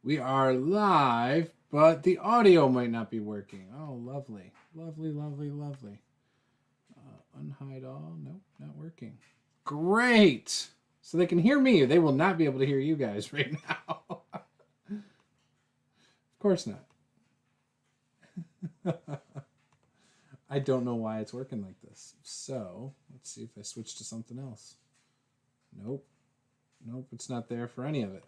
We are live, but the audio might not be working. Oh, lovely. Lovely, lovely, lovely. Unhide all. Nope, not working. Great. So they can hear me. They will not be able to hear you guys right now. Of course not. I don't know why it's working like this. So let's see if I switch to something else. Nope. Nope, it's not there for any of it.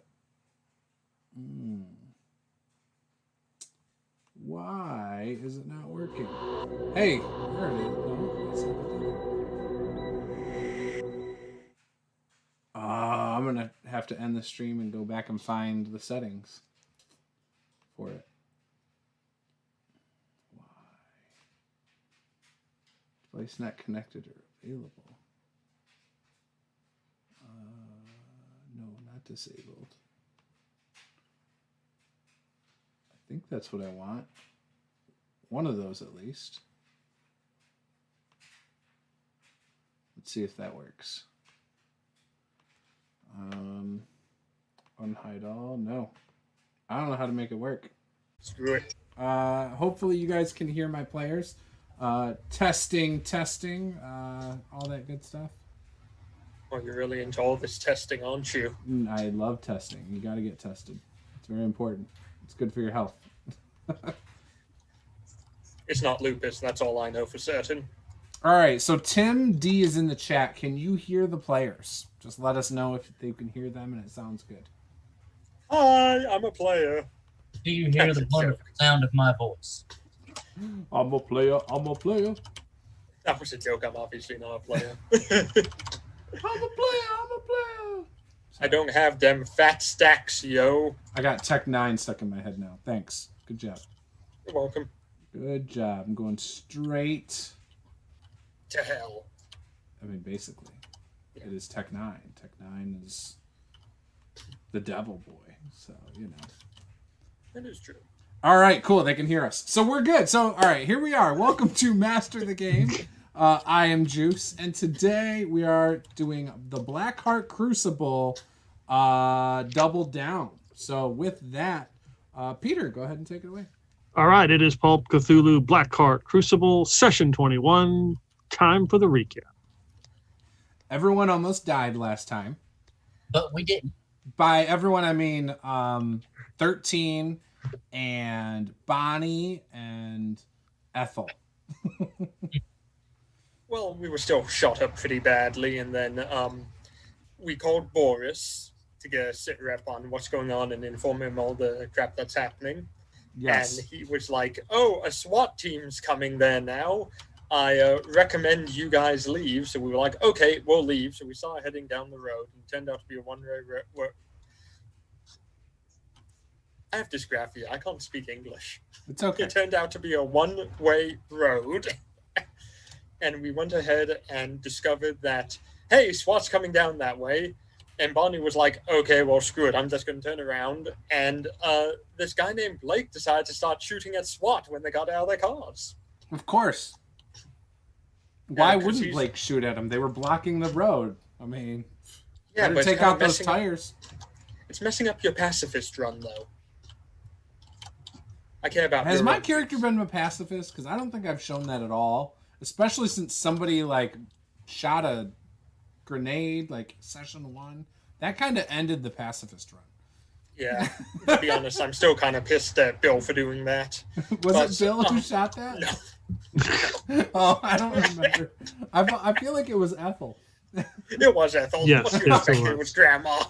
Why is it not working? Hey, there it is. No, that's not it. I'm going to have to end the stream and go back and find the settings for it. Why? Device not connected or available. No, not disabled. I think that's what I want. One of those at least. Let's see if that works. Unhide all. No. I don't know how to make it work. Screw it. Hopefully you guys can hear my players. Testing, all that good stuff. Well, you're really into all this testing, aren't you? I love testing. You got to get tested. It's very important. It's good for your health. It's not lupus, that's all I know for certain. All right, so Tim D is in the chat. Can you hear the players? Just let us know if they can hear them and it sounds good. Hi, I'm a player. Do you hear the wonderful sound of my voice? I'm a player. That was a joke, I'm obviously not a player. I'm a player. I don't have them fat stacks, yo. I got Tech 9 stuck in my head now. Thanks. Good job. You're welcome. Good job. I'm going straight to hell. I mean, basically, It is Tech 9. Tech 9 is the devil boy, so, you know. That is true. All right, cool. They can hear us. So we're good. So, all right, here we are. Welcome to Master the Game. I am Juce, and today we are doing the Blackheart Crucible Double Down. So with that, Peter, go ahead and take it away. All right, it is Pulp Cthulhu Blackheart Crucible, Session 21. Time for the recap. Everyone almost died last time. But we didn't. By everyone, I mean 13 and Bonnie and Ethel. Well, we were still shot up pretty badly, and then we called Boris to get a sit rep on what's going on and inform him all the crap that's happening. Yes. And he was like, oh, a SWAT team's coming there now. I recommend you guys leave. So we were like, okay, we'll leave. So we started heading down the road, and it turned out to be a one-way road. I have dysgraphia. I can't speak English. It's okay. It turned out to be a one-way road. And we went ahead and discovered that, hey, SWAT's coming down that way. And Bonnie was like, okay, well, screw it. I'm just going to turn around. And this guy named Blake decided to start shooting at SWAT when they got out of their cars. Of course. Why wouldn't Blake shoot at them? They were blocking the road. I mean, better take out those tires. It's messing up your pacifist run, though. I care about. Has my character been a pacifist? Because I don't think I've shown that at all. Especially since somebody like shot a grenade like session 1. That kind of ended the pacifist run. Yeah, to be honest, I'm still kind of pissed at Bill for doing that. Was it Bill who shot that? No. Oh, I don't remember. I feel like it was Ethel. It was Ethel. Yes, it was Grandma.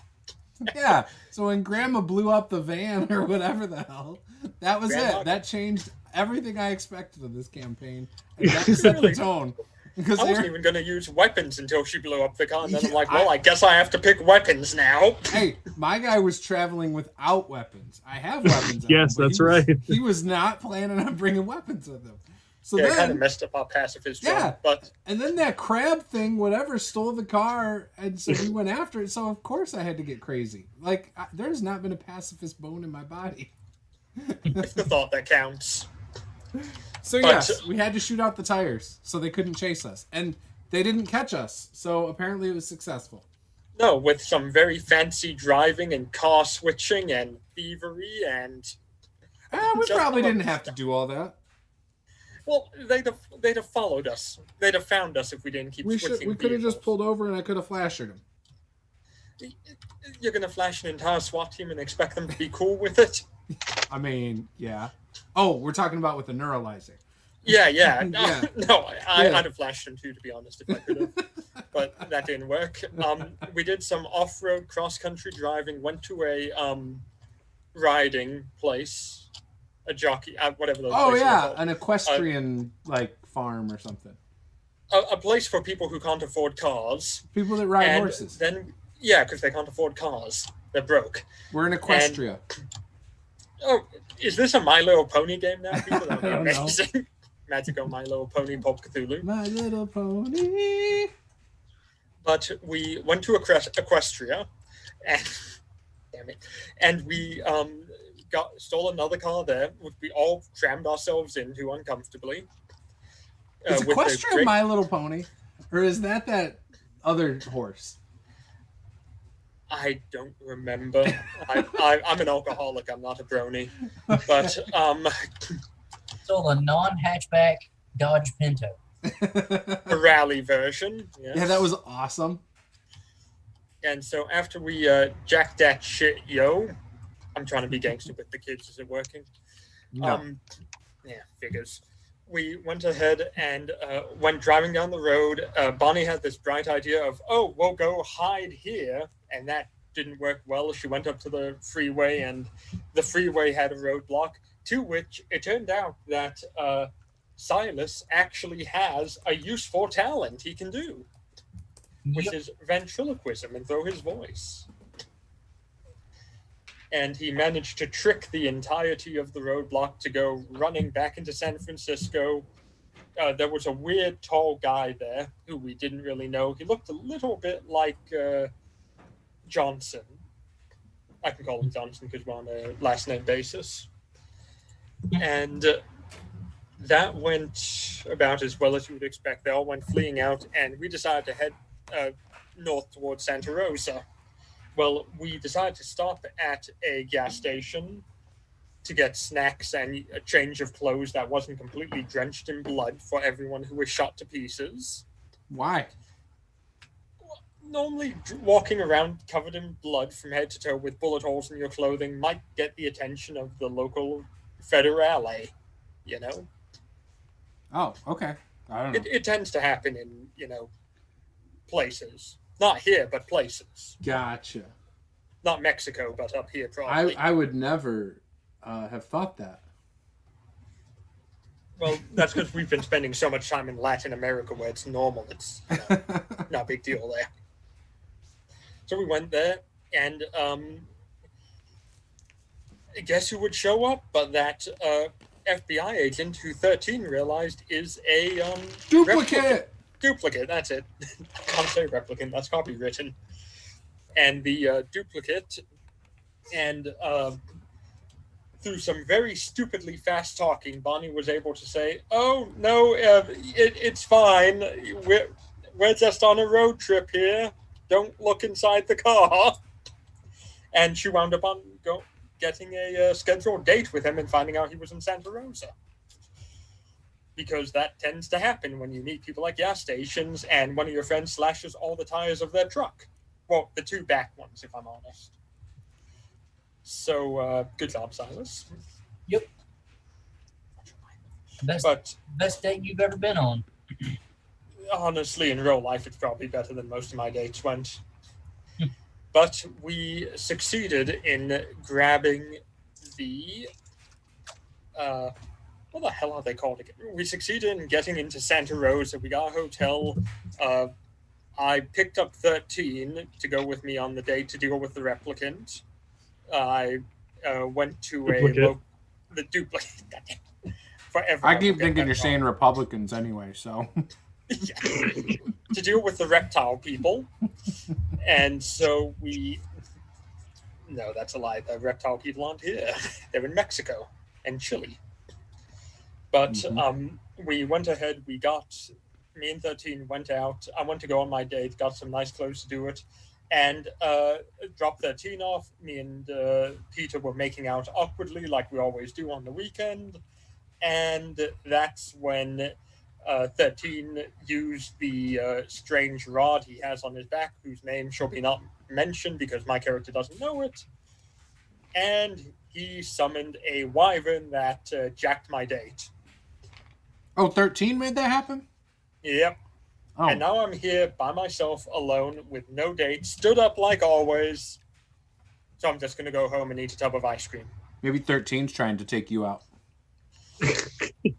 Yeah, so when Grandma blew up the van or whatever the hell, that was Grandma. it. That changed everything I expected of this campaign. And that set the tone. Because I wasn't even going to use weapons until she blew up the car, and then I'm like, well, I guess I have to pick weapons now. Hey, my guy was traveling without weapons. I have weapons. Yes, that's right. He was not planning on bringing weapons with him. So yeah, then, it kind of messed up our pacifist run, but and then that crab thing, whatever, stole the car, and so we went after it. So of course I had to get crazy. Like there's not been a pacifist bone in my body. it's the thought that counts. So yes, we had to shoot out the tires so they couldn't chase us, and they didn't catch us. So apparently it was successful. No, with some very fancy driving and car switching and thievery and. We just probably some didn't other have to stuff. do all that. Well, they'd have followed us. They'd have found us if we didn't keep switching. We could have just vehicles. pulled over and I could have flashed him. You're gonna flash an entire SWAT team and expect them to be cool with it? I mean, yeah. Oh, we're talking about with the neuralizer. Yeah. Yeah. No, I'd Yeah. have flashed them too, to be honest, if I could have. But that didn't work. We did some off-road cross-country driving. Went to a riding place, a jockey, whatever those. Oh places are yeah, called. an equestrian like farm or something. A place for people who can't afford cars. People that ride And horses. then, yeah, because they can't afford cars. They're broke. We're in Equestria. Oh, is this a My Little Pony game now, people? That would be I don't know. amazing. Magical My Little Pony Pop Cthulhu. My Little Pony. But we went to Equestria, and damn it, and we stole another car there, which we all crammed ourselves into uncomfortably. Is with the Equestria great- My Little Pony, or is that other horse? I don't remember. I'm an alcoholic. I'm not a brony. But Stole a non-hatchback Dodge Pinto. the rally version. Yes. Yeah, that was awesome. And so after we jacked that shit, I'm trying to be gangster with the kids. Is it working? No. Yeah, figures. We went ahead and went driving down the road. Bonnie had this bright idea of, oh, we'll go hide here. And that didn't work well. She went up to the freeway, and the freeway had a roadblock, to which it turned out that Silas actually has a useful talent he can do, which Yep. is ventriloquism and throw his voice. And he managed to trick the entirety of the roadblock to go running back into San Francisco. There was a weird tall guy there who we didn't really know. He looked a little bit like Johnson. I can call him Johnson because we're on a last name basis. And that went about as well as you would expect. They all went fleeing out, and we decided to head north towards Santa Rosa. Well, we decided to stop at a gas station to get snacks and a change of clothes that wasn't completely drenched in blood for everyone who was shot to pieces. Why? Normally, walking around covered in blood from head to toe with bullet holes in your clothing might get the attention of the local federale, you know? Oh, okay. I don't know. It tends to happen in, places. Not here, but places. Gotcha. Not Mexico, but up here probably. I would never have thought that. Well, that's because we've been spending so much time in Latin America where it's normal. It's not a big deal there. So we went there, and guess who would show up? But that FBI agent who 13 realized is a Duplicate! duplicate. That's it. I can't say replicant. That's copywritten. And the duplicate, and through some very stupidly fast talking, Bonnie was able to say, "Oh no, it's fine. We're just on a road trip here. Don't look inside the car." And she wound up on getting a scheduled date with him and finding out he was in Santa Rosa. Because that tends to happen when you meet people at gas stations and one of your friends slashes all the tires of their truck. Well, the two back ones, if I'm honest. So, good job, Silas. Yep. Best date you've ever been on. Honestly, in real life, it's probably better than most of my dates went. But we succeeded in grabbing the... what the hell are they called again? We succeeded in getting into Santa Rosa. We got a hotel. I picked up 13 to go with me on the date to deal with the replicant. I went to the duplicate. Forever. I keep thinking you're saying Republicans anyway, so. Yeah. To deal with the reptile people. And so no, that's a lie. The reptile people aren't here. They're in Mexico and Chile. But we went ahead. Me and 13 went out. I went to go on my date, got some nice clothes to do it. and drop 13 off. Me and Peter were making out awkwardly like we always do on the weekend. And that's when 13 used the strange rod he has on his back, whose name shall be not mentioned because my character doesn't know it. And he summoned a wyvern that jacked my date. Oh, 13 made that happen? Yep. Oh. And now I'm here by myself, alone, with no date, stood up like always. So I'm just going to go home and eat a tub of ice cream. Maybe 13's trying to take you out.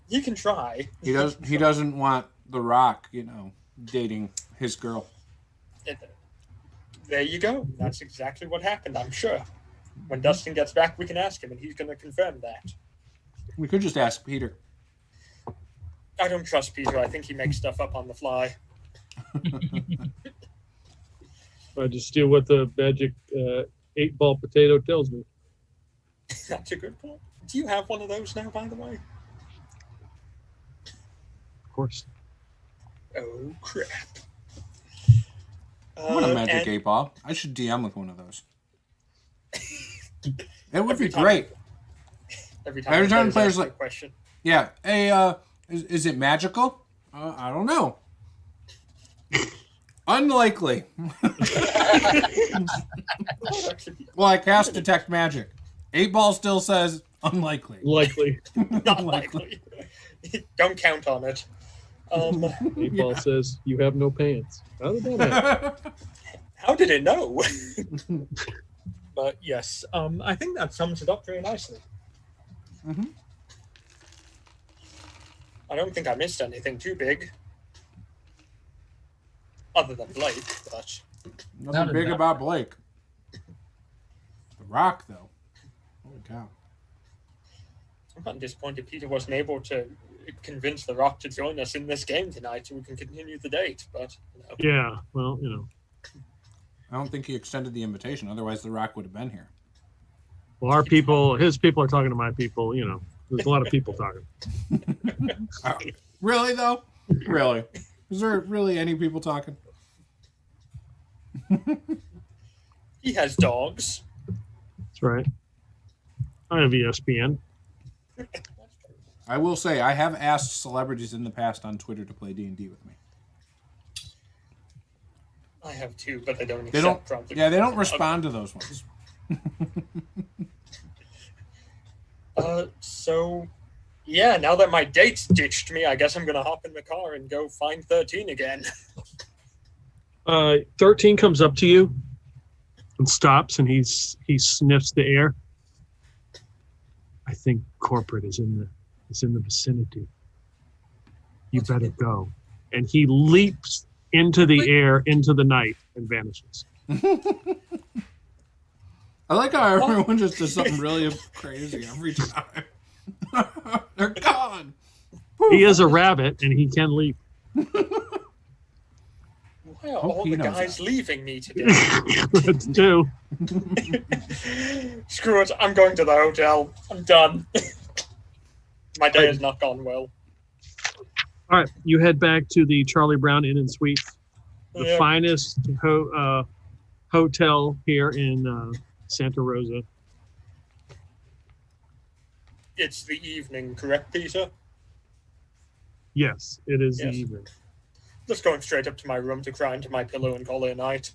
You can try. He doesn't want The Rock, dating his girl. There you go. That's exactly what happened, I'm sure. When Dustin gets back, we can ask him, and he's going to confirm that. We could just ask Peter. I don't trust Peter. I think he makes stuff up on the fly. I just do what the magic 8-ball potato tells me. That's a good point. Do you have one of those now, by the way? Of course. Oh, crap. I want a magic 8-ball. I should DM with one of those. It would be great. Every time the player's like, question. Yeah. Hey, is it magical? I don't know. Unlikely. Well, I cast Detect Magic. 8-ball still says unlikely. Likely. Not likely. Don't count on it. 8-ball says, you have no pants. How did that happen? How did it know? But yes, I think that sums it up very nicely. Mm-hmm. I don't think I missed anything too big. Other than Blake, but... Nothing big about Blake. The Rock, though. Holy cow. I'm not disappointed Peter wasn't able to convince The Rock to join us in this game tonight so we can continue the date, but... Yeah, well, I don't think he extended the invitation. Otherwise, The Rock would have been here. Well, his people are talking to my people, There's a lot of people talking. Really, though? Really? Is there really any people talking? He has dogs. That's right. I have ESPN. I will say, I have asked celebrities in the past on Twitter to play D&D with me. I have two, but they don't They don't respond to those ones. So, yeah, now that my date's ditched me, I guess I'm going to hop in the car and go find 13 again. 13 comes up to you and stops, and he sniffs the air. I think corporate is in the vicinity. You better go. And he leaps into the air, into the night, and vanishes. I like how everyone just does something really crazy every time. They're gone. He is a rabbit, and he can leap. Why are all the guys leaving me today? That's two. Screw it, I'm going to the hotel. I'm done. My day has not gone well. All right, you head back to the Charlie Brown Inn and Suites, the finest hotel here in Santa Rosa. It's the evening, correct, Peter? Yes, it is Yes. the evening. Just going straight up to my room to cry into my pillow and call it a night.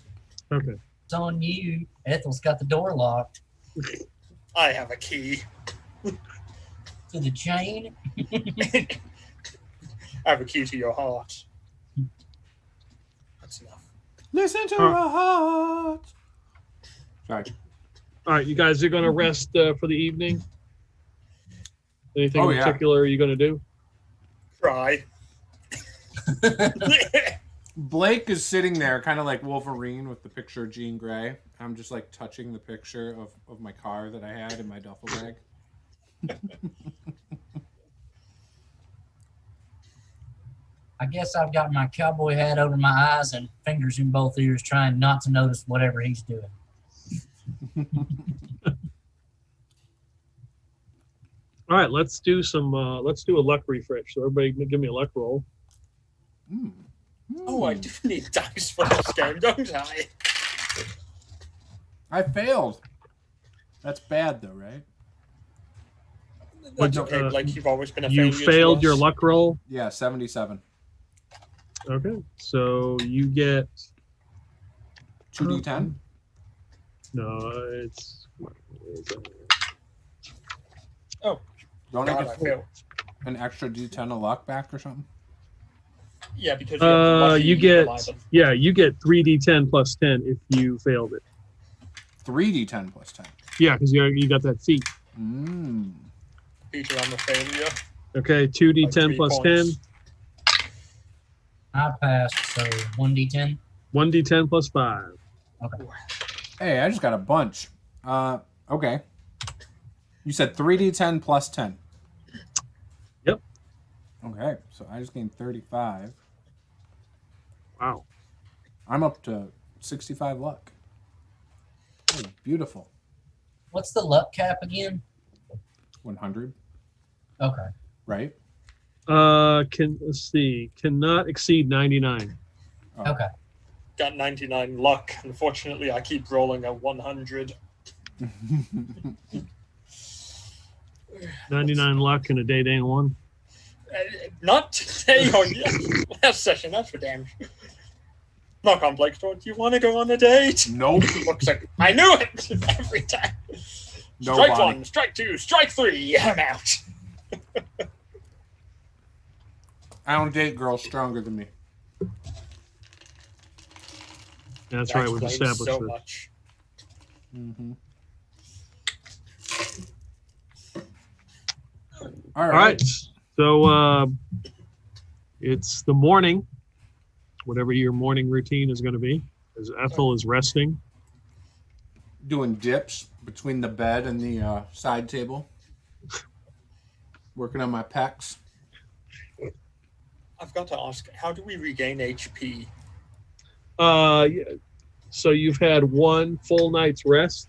Okay. It's on you. Ethel's got the door locked. I have a key. To the chain. I have a key to your heart. That's enough. Listen to our hearts. Sorry. All right, you guys are going to rest for the evening? Anything in yeah. particular you're going to do? Cry. Blake is sitting there kind of like Wolverine with the picture of Jean Grey. I'm just like touching the picture of my car that I had in my duffel bag. I guess I've got my cowboy hat over my eyes and fingers in both ears, trying not to notice whatever he's doing. All right, let's do a luck refresh. So everybody give me a luck roll. Oh, I do need dice for this game, don't I? I failed. That's bad, though, right? That's okay, Blake. You've always been a You failure to failed us. your luck roll. Yeah, 77. Okay, so you get 2d10? no. It's Oh, Don't God, I I get failed. an extra d10 of luck back or something? Yeah, because you have the lucky you get Leviathan. you get 3d10 plus 10 if you failed it. 3d10 plus 10. Yeah, because you got that feat. Mmm. Peter, I'm a failure. Okay, By 2d10 3 plus points. I passed, so 1d10. 10, 1d10 plus 5. Okay. Hey, I just got a bunch. Okay. You said 3d10 plus 10. Yep. Okay, so I just gained 35. Wow. I'm up to 65 luck. Oh, beautiful. What's the luck cap again? 100, Okay. right? Let's see. Cannot exceed 99. Oh. Okay. Got 99 luck. Unfortunately, I keep rolling a 100. 99 luck in a day and one. Not today or last session, that's for damn sure. Knock on Blake's door. Do you want to go on a date? Nope. Looks like I knew it every time. Nobody. Strike 1, strike 2, strike 3. I'm out. I don't date girls stronger than me. That's That right. We've explains established so this. much. Mm-hmm. All right. So it's the morning, whatever your morning routine is going to be, as Ethel is resting. Doing dips between the bed and the side table. Working on my pecs. I've got to ask, how do we regain HP? Yeah. So you've had one full night's rest?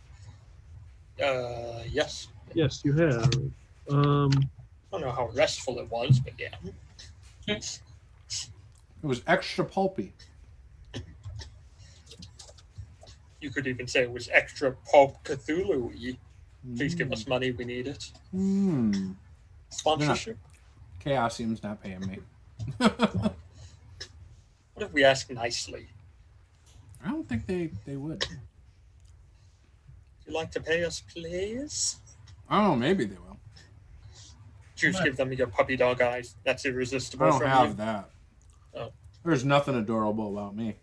Yes. Yes, you have. I don't know how restful it was, but yeah. It was extra pulpy. You could even say it was extra pulp Cthulhu-y. Please give us money, we need it. Sponsorship? Chaosium's not paying me. What if we ask nicely? I don't think they would. Would you like to pay us, please? Oh, maybe they will. Juice, give them your puppy dog eyes. That's irresistible I don't from have you. that. Oh. There's nothing adorable about me.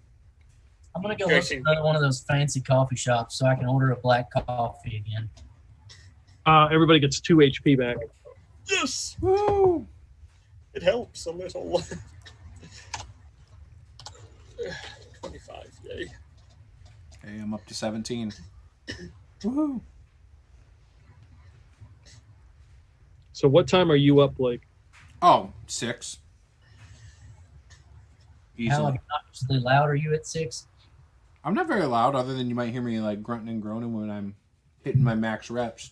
I'm going to go look at another one of those fancy coffee shops so I can order a black coffee again. Everybody gets 2 HP back. Yes! Woo! It helps a little. 25, yay. Okay, I'm up to 17. Woo! So what time are you up, Blake? Oh, 6. How Easily. obnoxiously loud are you at 6? I'm not very loud, other than you might hear me like grunting and groaning when I'm hitting my max reps.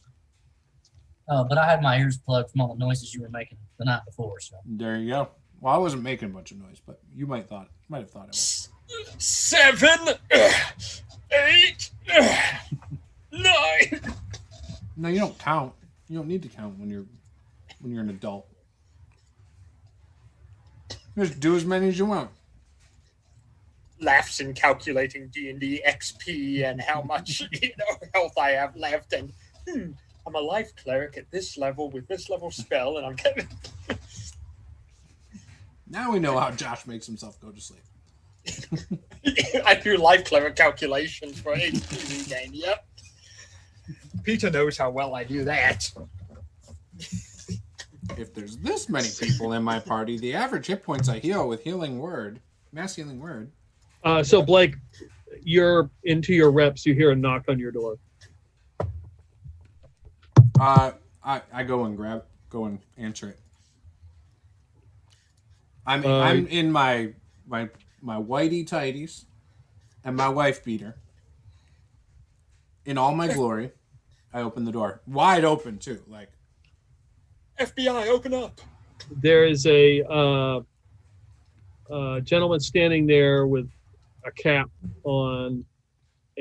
Oh, but I had my ears plugged from all the noises you were making the night before. So There you go. Well, I wasn't making a bunch of noise, but you might have thought I was. 7, 8, 9. No, you don't count. You don't need to count when you're an adult. Just do as many as you want. Laughs in calculating D&D XP and how much health I have left, and I'm a life cleric at this level with this level spell, and I'm getting. Now we know how Josh makes himself go to sleep. I do life cleric calculations for HP regain. Yep. Peter knows how well I do that. If there's this many people in my party, the average hit points I heal with mass healing word. So Blake, you're into your reps. You hear a knock on your door. I go and answer it. I'm in my whitey tighties and my wife beater. In all my glory, I open the door. Wide open too, like FBI, open up. There is a gentleman standing there with a cap on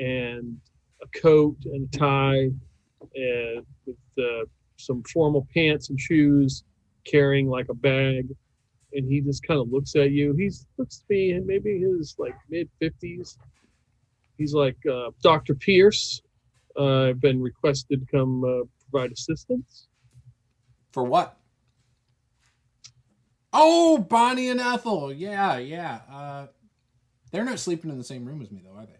and a coat and a tie, and with some formal pants and shoes, carrying like a bag. And he just kind of looks at you. He looks to me in maybe his like mid-50s. He's like, Dr. Pierce, I've been requested to come provide assistance. For what? Oh, Bonnie and Ethel. Yeah. They're not sleeping in the same room as me, though, are they?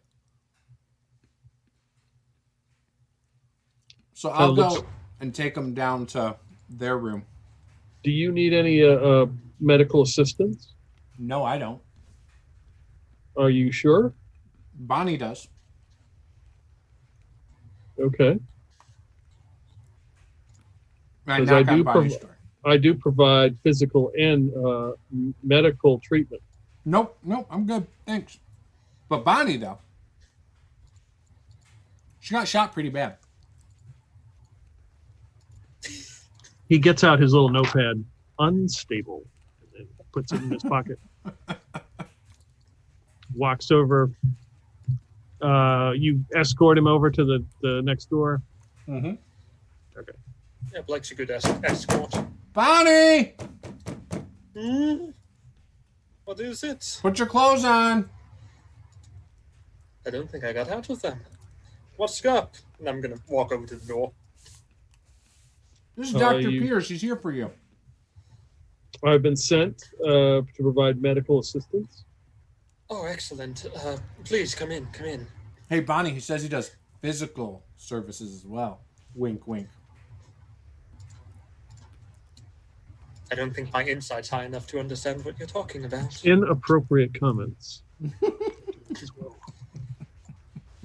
So I'll go and take them down to their room. Do you need any medical assistance? No, I don't. Are you sure? Bonnie does. Okay. I 'Cause knock on Bonnie's door. I do provide physical and medical treatment. Nope, I'm good. Thanks. But Bonnie, though, she got shot pretty bad. He gets out his little notepad, unstable, and puts it in his pocket. Walks over. You escort him over to the next door. Mm-hmm. Okay. Yeah, Blake's a good escort. Bonnie! What is it? Put your clothes on. I don't think I got out with them. What's up? And I'm going to walk over to the door. This is Dr. Pierce. He's here for you. I've been sent to provide medical assistance. Oh, excellent. Please, come in. Hey, Bonnie, he says he does physical services as well. Wink, wink. I don't think my insight's high enough to understand what you're talking about. Inappropriate comments.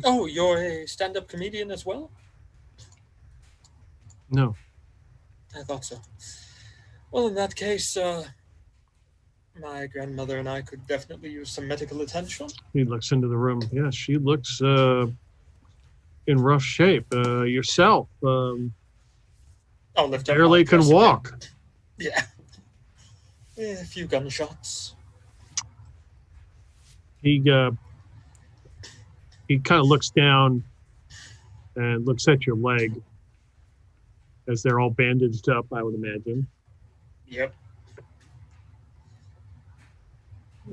Oh, you're a stand-up comedian as well? No. I thought so. Well, in that case, my grandmother and I could definitely use some medical attention. He looks into the room. Yeah, she looks in rough shape. Yourself, I'll lift up barely my can dressing walk. gown. Yeah. A few gunshots. He kind of looks down and looks at your leg as they're all bandaged up, I would imagine. Yep.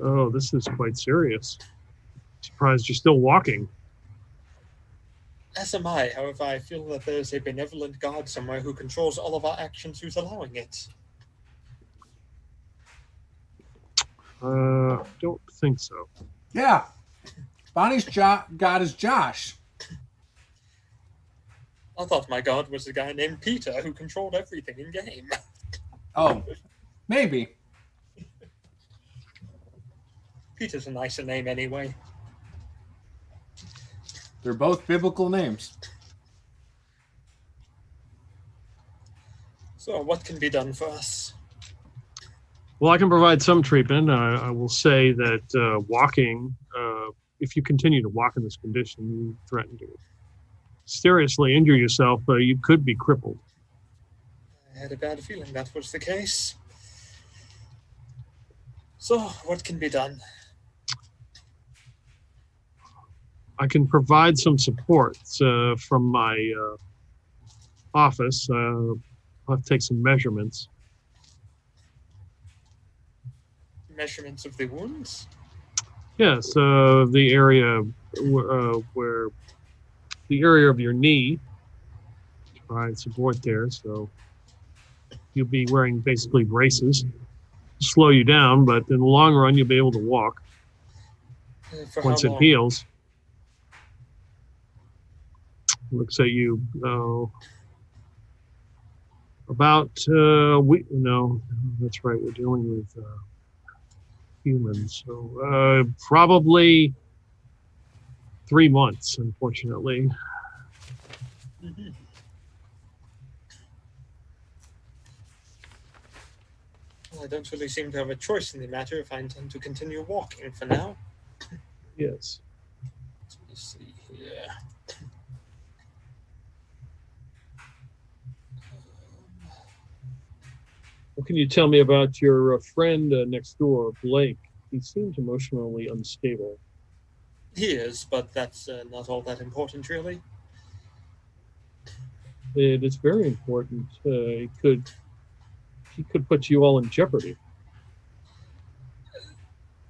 Oh, this is quite serious. Surprised you're still walking. As am I. However, I feel that there's a benevolent God somewhere who controls all of our actions, who's allowing it. Don't think so. Yeah. Bonnie's God is Josh. I thought my God was a guy named Peter who controlled everything in game. Oh, maybe. Peter's a nicer name anyway. They're both biblical names. So, what can be done for us? Well, I can provide some treatment. I will say that walking, if you continue to walk in this condition, you threaten to seriously injure yourself. You could be crippled. I had a bad feeling that was the case. So, what can be done? I can provide some support from my office. I'll have to take some measurements. Measurements of the wounds? Yes, the area where the area of your knee. Provide support there, so you'll be wearing basically braces. Slow you down, but in the long run, you'll be able to walk For once how it long? heals. Looks at you. About a week. No, that's right. We're dealing with humans, so probably 3 months, unfortunately. Mm-hmm. Well, I don't really seem to have a choice in the matter if I intend to continue walking for now. Yes. Let me see here. What can you tell me about your friend next door, Blake? He seems emotionally unstable. He is, but that's not all that important, really. It is very important. He could put you all in jeopardy.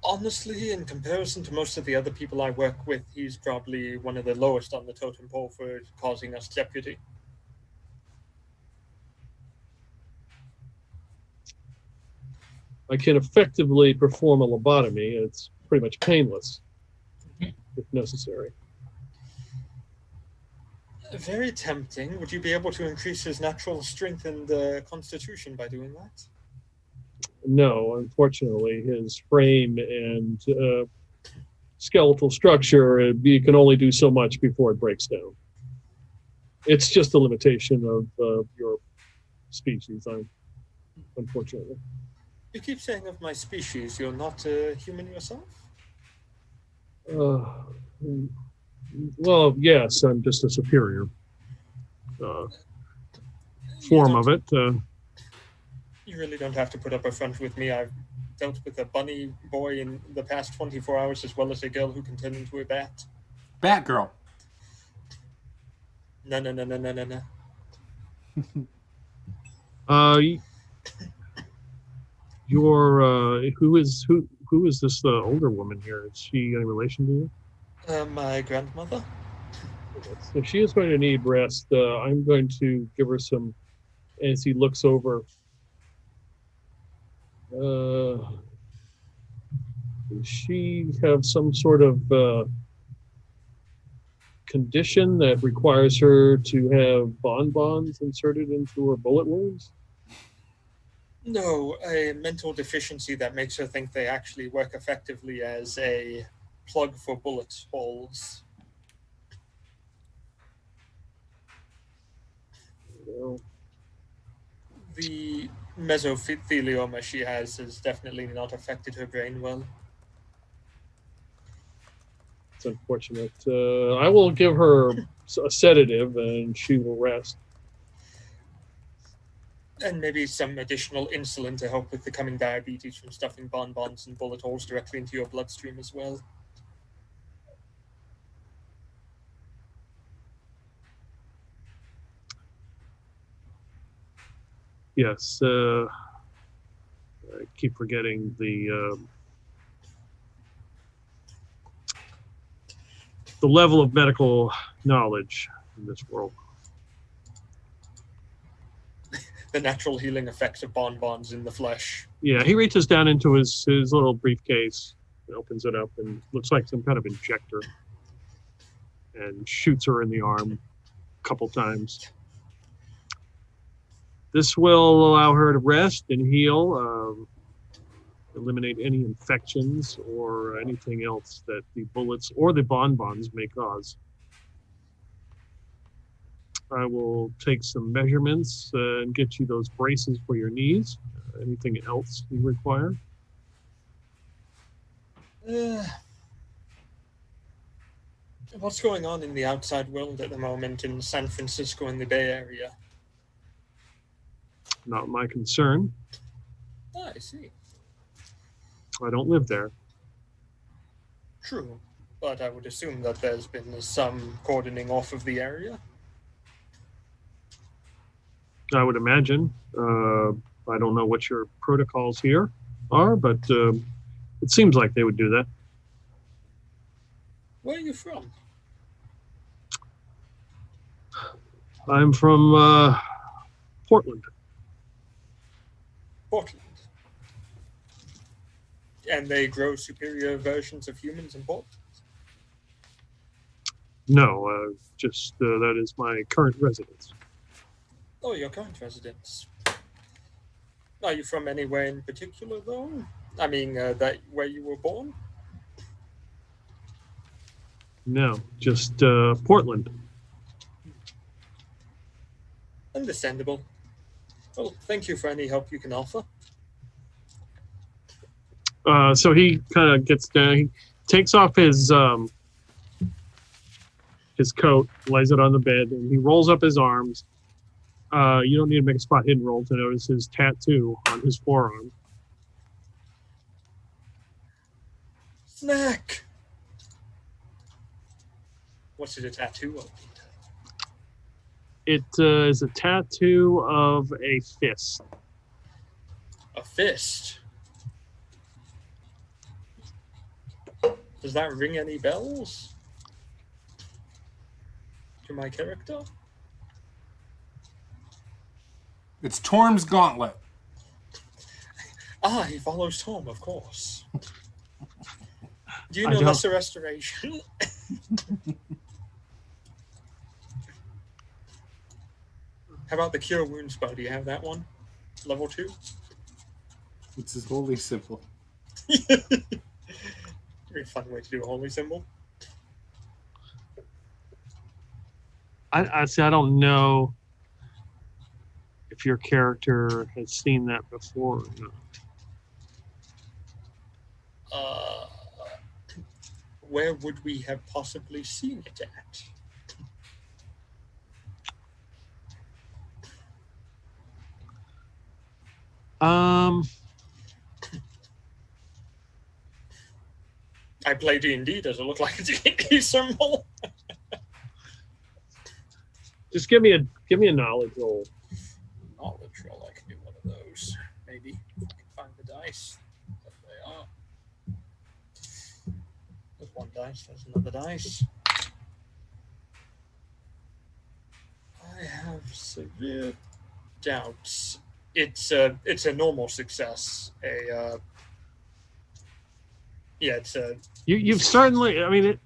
Honestly, in comparison to most of the other people I work with, he's probably one of the lowest on the totem pole for causing us jeopardy. I can effectively perform a lobotomy. It's pretty much painless, if necessary. Very tempting. Would you be able to increase his natural strength and constitution by doing that? No, unfortunately, his frame and skeletal structure, you can only do so much before it breaks down. It's just a limitation of your species, unfortunately. You keep saying of my species, you're not a human yourself? Well, yes, I'm just a superior form of it. You really don't have to put up a front with me. I've dealt with a bunny boy in the past 24 hours as well as a girl who can turn into a bat. Batgirl. No. Who is this older woman here? Is she any relation to you? My grandmother. So she is going to need rest. I'm going to give her some, as he looks over. Does she have some sort of condition that requires her to have bonbons inserted into her bullet wounds? No, a mental deficiency that makes her think they actually work effectively as a plug for bullet holes. Well, The mesothelioma she has definitely not affected her brain well. it's unfortunate. I will give her a sedative and she will rest. And maybe some additional insulin to help with the coming diabetes from stuffing bonbons and bullet holes directly into your bloodstream as well. Yes, I keep forgetting the level of medical knowledge in this world. The natural healing effects of bonbons in the flesh. Yeah, he reaches down into his little briefcase, and opens it up, and looks like some kind of injector, and shoots her in the arm a couple times. This will allow her to rest and heal, eliminate any infections or anything else that the bullets or the bonbons may cause. I will take some measurements and get you those braces for your knees. Anything else you require? What's going on in the outside world at the moment in San Francisco and the Bay Area? Not my concern. Ah, I see. I don't live there. True, but I would assume that there's been some cordoning off of the area. I would imagine. I don't know what your protocols here are, but it seems like they would do that. Where are you from? I'm from Portland. Portland. And they grow superior versions of humans in Portland? No, just that is my current residence. Oh, your current residence. Are you from anywhere in particular, though? I mean, that where you were born? No, just Portland. Understandable. Well, thank you for any help you can offer. So he kind of gets down. He takes off his coat, lays it on the bed, and he rolls up his arms. You don't need to make a spot hidden roll to notice his tattoo on his forearm. Snack! What's it a tattoo of? It is a tattoo of a fist. A fist. Does that ring any bells to my character? It's Torm's gauntlet. Ah, he follows Tom, of course. Do you I know don't. Lesser Restoration? How about the Cure Wounds spell? Do you have that one? Level 2? It's his holy symbol. Very fun way to do a holy symbol. I see. I don't know if your character has seen that before or not. Where would we have possibly seen it at? I play D&D. Does it look like a D&D symbol? Just give me a knowledge roll. Knowledge roll. I can do one of those. Maybe. If I can find the dice. There they are. There's one dice. There's another dice. I have severe doubts. It's a normal success. It's a. You've certainly. I mean,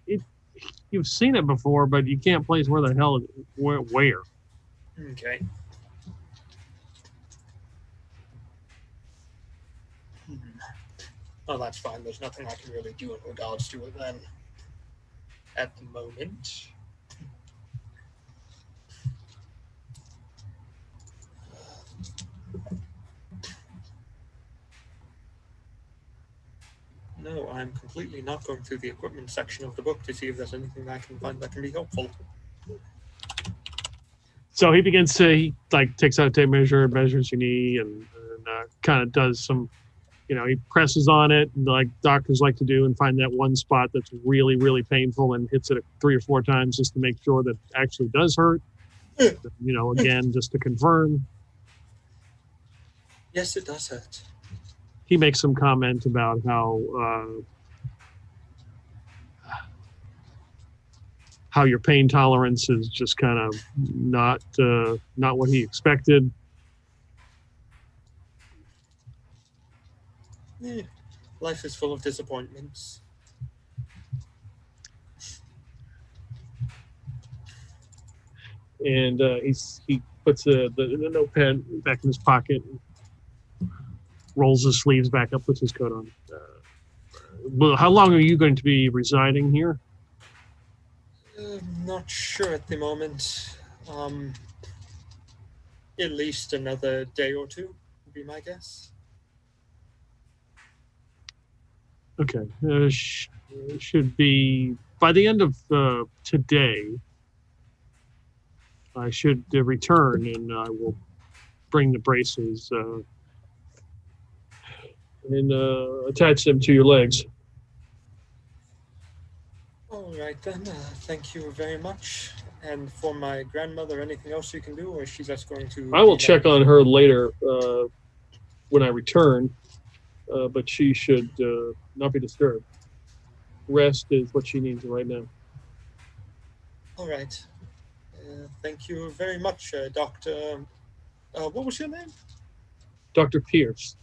you've seen it before, but you can't place where the hell where. Okay. Well, that's fine. There's nothing I can really do in regards to it then. At the moment. No, I'm completely not going through the equipment section of the book to see if there's anything I can find that can be helpful. So he begins to he takes out a tape measure, measures your knee, and kind of does some, he presses on it, like doctors like to do, and find that one spot that's really, really painful, and hits it 3 or 4 times just to make sure that it actually does hurt. Again, just to confirm. Yes, it does hurt. He makes some comment about how your pain tolerance is just kind of not what he expected. Life is full of disappointments. And he puts the notepad back in his pocket, rolls his sleeves back up, puts his coat on. How long are you going to be residing here? Not sure at the moment. At least another day or two would be my guess. Okay. Should be by the end of today. I should return, and I will bring the braces and attach them to your legs. All right then. Thank you very much. And for my grandmother, anything else you can do, or is she just going to? I will check on her later when I return, but she should not be disturbed. Rest is what she needs right now. All right. Thank you very much, Doctor. What was your name? Dr. Pierce.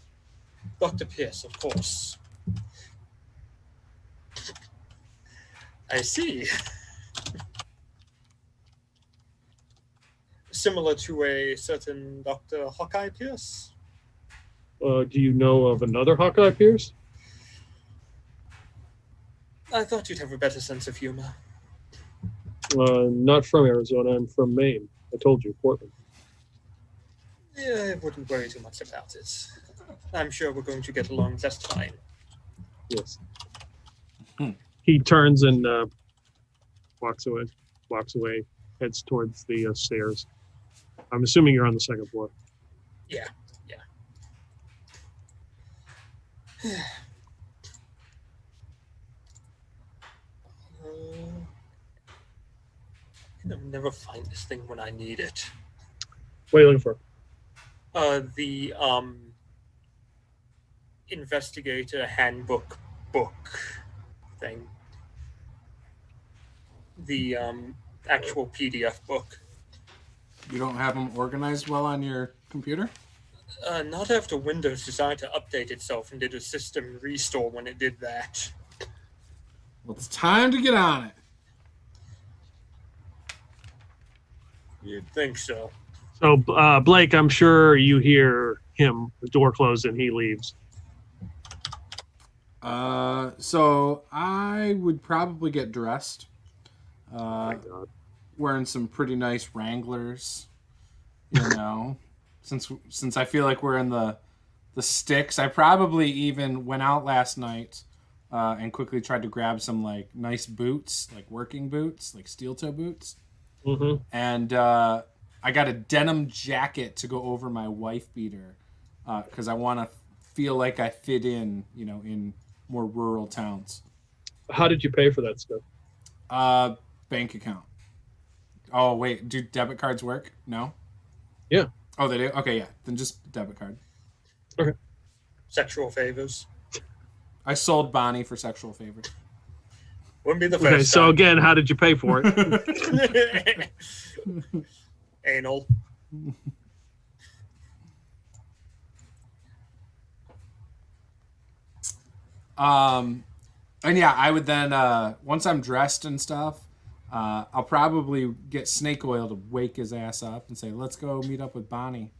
Dr. Pierce, of course. I see. Similar to a certain Dr. Hawkeye Pierce. Do you know of another Hawkeye Pierce? I thought you'd have a better sense of humor. Not from Arizona. I'm from Maine. I told you, Portland. Yeah, I wouldn't worry too much about it. I'm sure we're going to get along just fine. Yes. He turns and walks away, heads towards the stairs. I'm assuming you're on the second floor. Yeah. I'll never find this thing when I need it. What are you looking for? The investigator handbook book thing. The actual PDF book. You don't have them organized well on your computer? Not after Windows decided to update itself and did a system restore when it did that. Well, it's time to get on it. You'd think so. So, Blake, I'm sure you hear him, the door closed, and he leaves. So I would probably get dressed. Oh my God. Wearing some pretty nice Wranglers, you know. since I feel like we're in the sticks, I probably even went out last night and quickly tried to grab some like nice boots, like working boots, like steel toe boots. Mm-hmm. And I got a denim jacket to go over my wife beater because I want to feel like I fit in, you know, in more rural towns. How did you pay for that stuff? Bank account. Oh, wait. Do debit cards work? No? Yeah. Oh, they do? Okay, yeah. Then just debit card. Okay. Sexual favors. I sold Bonnie for sexual favors. Wouldn't be the first Okay, so time. again, how did you pay for it? Anal. And yeah, I would then, once I'm dressed and stuff, I'll probably get snake oil to wake his ass up and say, let's go meet up with Bonnie.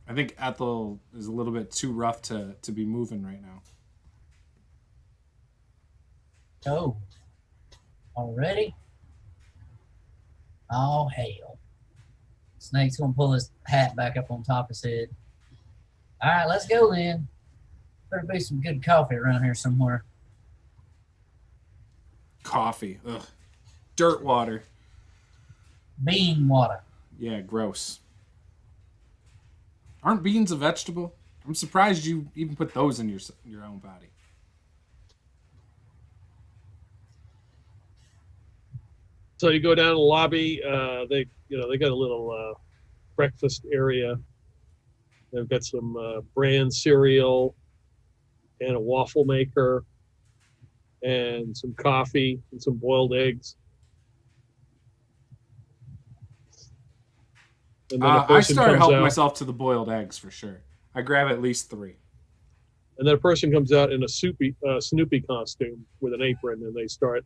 I think Ethel is a little bit too rough to be moving right now. Oh, already? Oh, hell. Snake's gonna pull his hat back up on top of his head. All right, let's go then. Better be some good coffee around here somewhere. Coffee. Ugh. Dirt water. Bean water. Yeah, gross. Aren't beans a vegetable? I'm surprised you even put those in your own body. So you go down to the lobby. They got a little breakfast area. They've got some bran cereal and a waffle maker and some coffee and some boiled eggs. And then a I person started comes helping out, myself to the boiled eggs for sure. I grab at least 3. and then a person comes out in a Snoopy costume with an apron, and they start,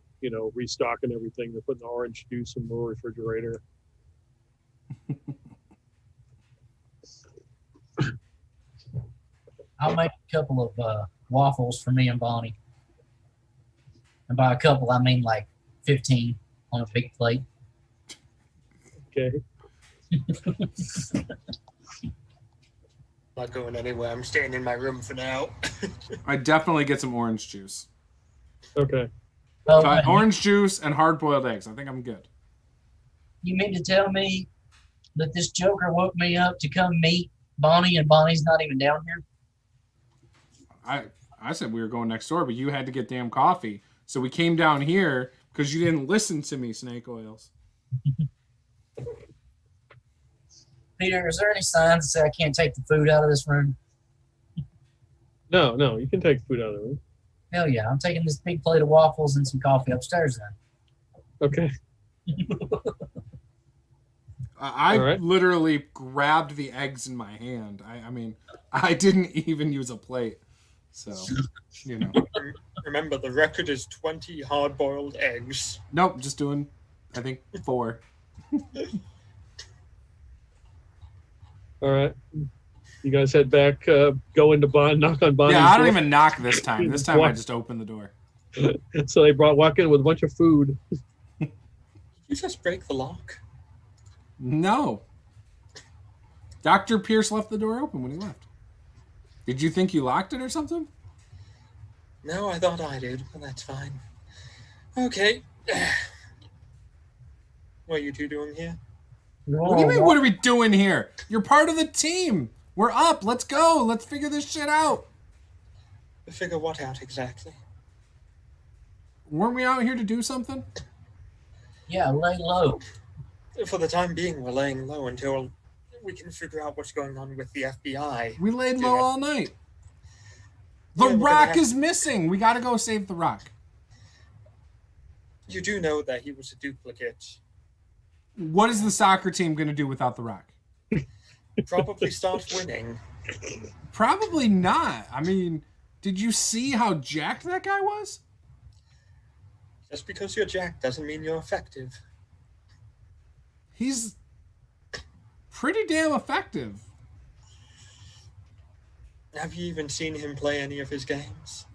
restocking everything. They're putting the orange juice in the refrigerator. I'll make a couple of waffles for me and Bonnie. And by a couple, I mean like 15 on a big plate. Okay. Not going anywhere. I'm staying in my room for now. I definitely get some orange juice. Okay. Oh, Orange juice and hard-boiled eggs. I think I'm good. you mean to tell me that this joker woke me up to come meet Bonnie and Bonnie's not even down here? I said we were going next door, but you had to get damn coffee. So we came down here because you didn't listen to me, Snake Oils. Peter, is there any signs that say I can't take the food out of this room? No, you can take food out of the room. Hell yeah, I'm taking this big plate of waffles and some coffee upstairs then. Okay. I All right. literally grabbed the eggs in my hand. I mean, I didn't even use a plate. So, Remember, the record is 20 hard-boiled eggs. Nope, just doing, I think, 4. All right. You guys head back, go into knock on Bonnie's Yeah, I don't door. even knock this time. This time I just open the door. So they walk in with a bunch of food. Did you just break the lock? No. Dr. Pierce left the door open when he left. Did you think you locked it or something? No, I thought I did, but that's fine. Okay. What are you two doing here? What do you mean, what are we doing here? You're part of the team. We're up. Let's go. Let's figure this shit out. Figure what out exactly? Weren't we out here to do something? Yeah, lay low. For the time being, we're laying low until we can figure out what's going on with the FBI. We laid Yeah. low all night. The Yeah, we're gonna Rock have- is missing. We got to go save the Rock. You do know that he was a duplicate. What is the soccer team going to do without the Rock? Probably start winning. Probably not. I mean, did you see how jacked that guy was? Just because you're jacked doesn't mean you're effective. He's pretty damn effective. Have you even seen him play any of his games?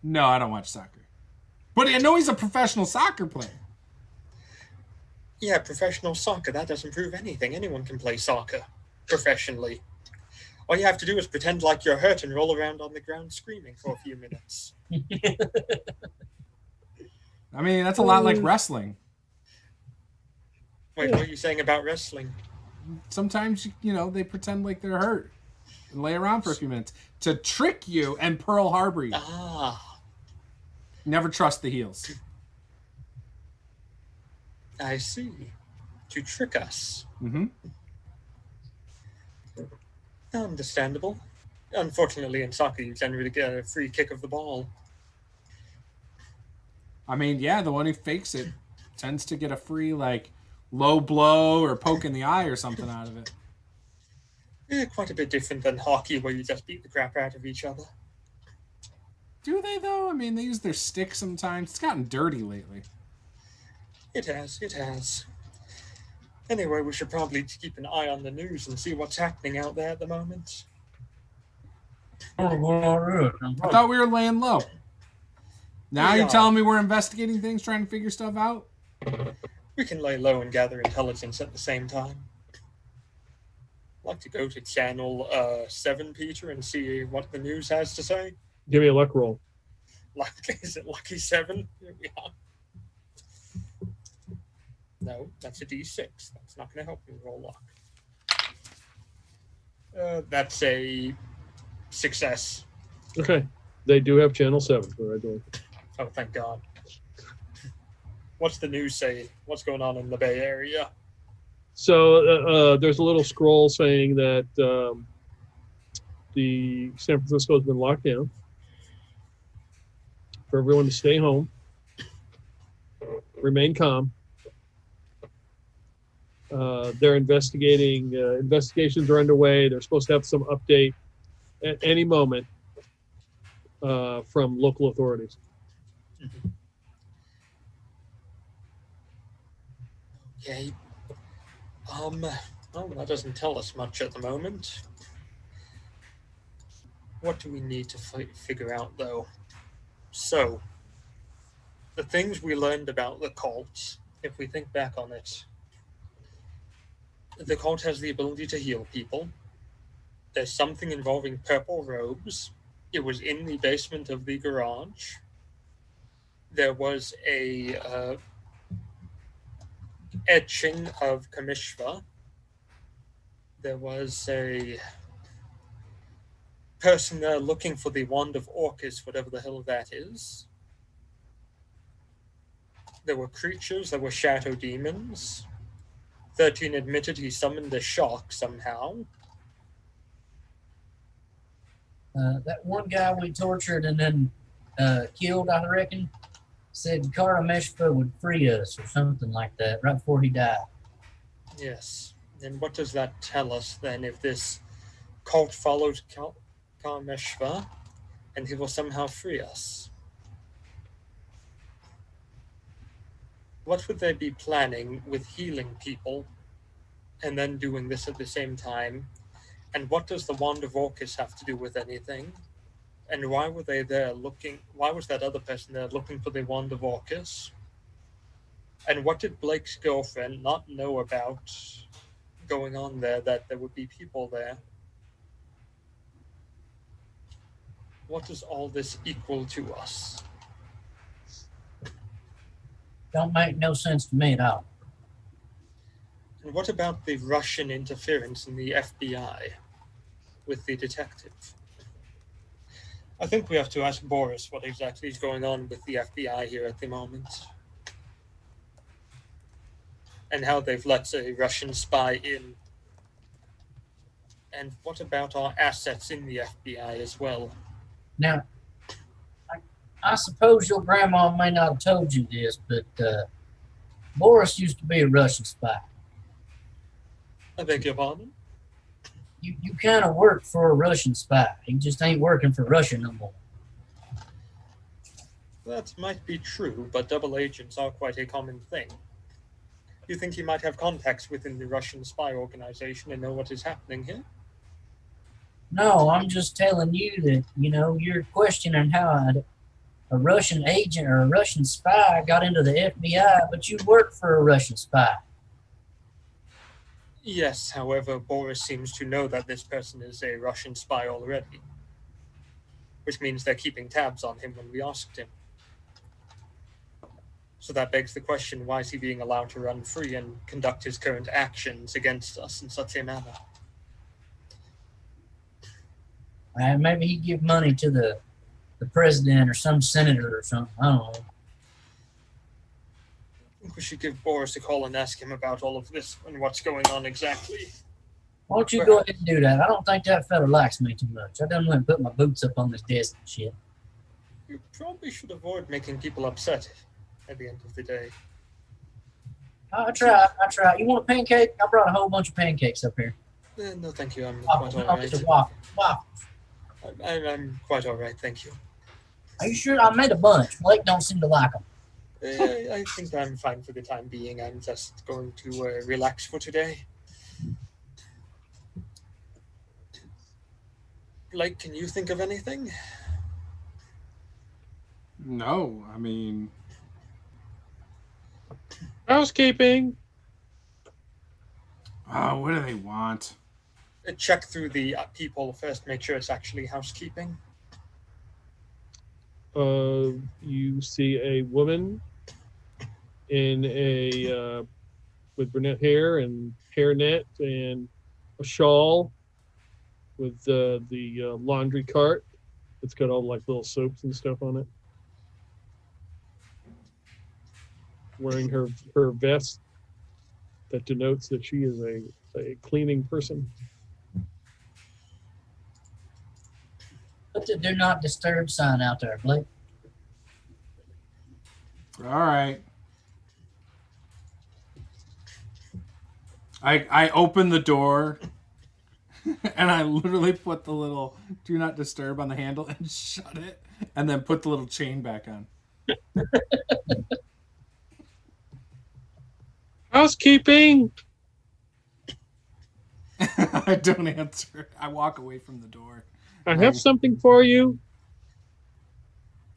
No, I don't watch soccer. But I know he's a professional soccer player. Yeah, professional soccer, that doesn't prove anything. Anyone can play soccer professionally. All you have to do is pretend like you're hurt and roll around on the ground screaming for a few minutes. I mean, that's a lot like wrestling. Wait, what are you saying about wrestling? Sometimes, they pretend like they're hurt and lay around for a few minutes to trick you and Pearl Harbor you. Ah, Never trust the heels. I see. To trick us. Mm-hmm. Understandable. Unfortunately, in soccer, you generally get a free kick of the ball. I mean, yeah, the one who fakes it tends to get a free, low blow or poke in the eye or something out of it. Quite a bit different than hockey, where you just beat the crap out of each other. Do they, though? I mean, they use their stick sometimes. It's gotten dirty lately. It has. Anyway, we should probably keep an eye on the news and see what's happening out there at the moment. I thought we were laying low. Now you're telling me we're investigating things, trying to figure stuff out? We can lay low and gather intelligence at the same time. I'd like to go to channel 7, Peter, and see what the news has to say. Give me a luck roll. Is it Lucky 7? Here we are. No, that's a D6. That's not going to help me roll luck. That's a success. Okay. They do have channel 7. Oh, thank God. What's the news say? What's going on in the Bay Area? So there's a little scroll saying that the San Francisco has been locked down for everyone to stay home, remain calm. They're investigating. Investigations are underway. They're supposed to have some update at any moment from local authorities. Okay. Well, that doesn't tell us much at the moment. What do we need to figure out, though? So, the things we learned about the cult, if we think back on it, the cult has the ability to heal people. There's something involving purple robes. It was in the basement of the garage. There was a etching of Kamishva. There was a person there looking for the Wand of Orcus, whatever the hell that is. There were creatures, there were shadow demons. 13 admitted he summoned a shark somehow. That one guy we tortured and then killed, I reckon, said Karameshpa would free us or something like that right before he died. Yes. And what does that tell us then if this cult follows Karameshpa and he will somehow free us? What would they be planning with healing people and then doing this at the same time? And what does the Wand of Orcus have to do with anything? And why were they there looking? Why was that other person there looking for the Wand of Orcus? And what did Blake's girlfriend not know about going on there, that there would be people there? What does all this equal to us? Don't make no sense to me at all. And what about the Russian interference in the FBI with the detective? I think we have to ask Boris what exactly is going on with the FBI here at the moment. and how they've let a Russian spy in. And what about our assets in the FBI as well? Now, I suppose your grandma may not have told you this, but Boris used to be a Russian spy. I beg your pardon? You kind of work for a Russian spy. He just ain't working for Russia no more. That might be true, but double agents are quite a common thing. You think he might have contacts within the Russian spy organization and know what is happening here? No, I'm just telling you that, you're questioning how a Russian agent or a Russian spy got into the FBI, but you work for a Russian spy. Yes, however, Boris seems to know that this person is a Russian spy already, which means they're keeping tabs on him when we asked him. So that begs the question, why is he being allowed to run free and conduct his current actions against us in such a manner? Maybe he give money to the president or some senator or something. I don't know. I think we should give Boris a call and ask him about all of this and what's going on exactly. Why don't you go ahead and do that? I don't think that fella likes me too much. I done went and put my boots up on this desk and shit. You probably should avoid making people upset at the end of the day. I try. You want a pancake? I brought a whole bunch of pancakes up here. No, thank you. I'm quite all I'll get the right. waffles. I'm quite all right, thank you. Are you sure? I made a bunch. Blake don't seem to like them. I think I'm fine for the time being. I'm just going to relax for today. Blake, can you think of anything? No, I mean... Housekeeping. Oh, what do they want? Check through the people first, make sure it's actually housekeeping. You see a woman in a with brunette hair and hairnet and a shawl with the laundry cart. It's got all like little soaps and stuff on it. Wearing her vest that denotes that she is a cleaning person. Put the do not disturb sign out there, Blake. All right. I open the door and I literally put the little do not disturb on the handle and shut it and then put the little chain back on. Housekeeping. I don't answer. I walk away from the door. I have something for you.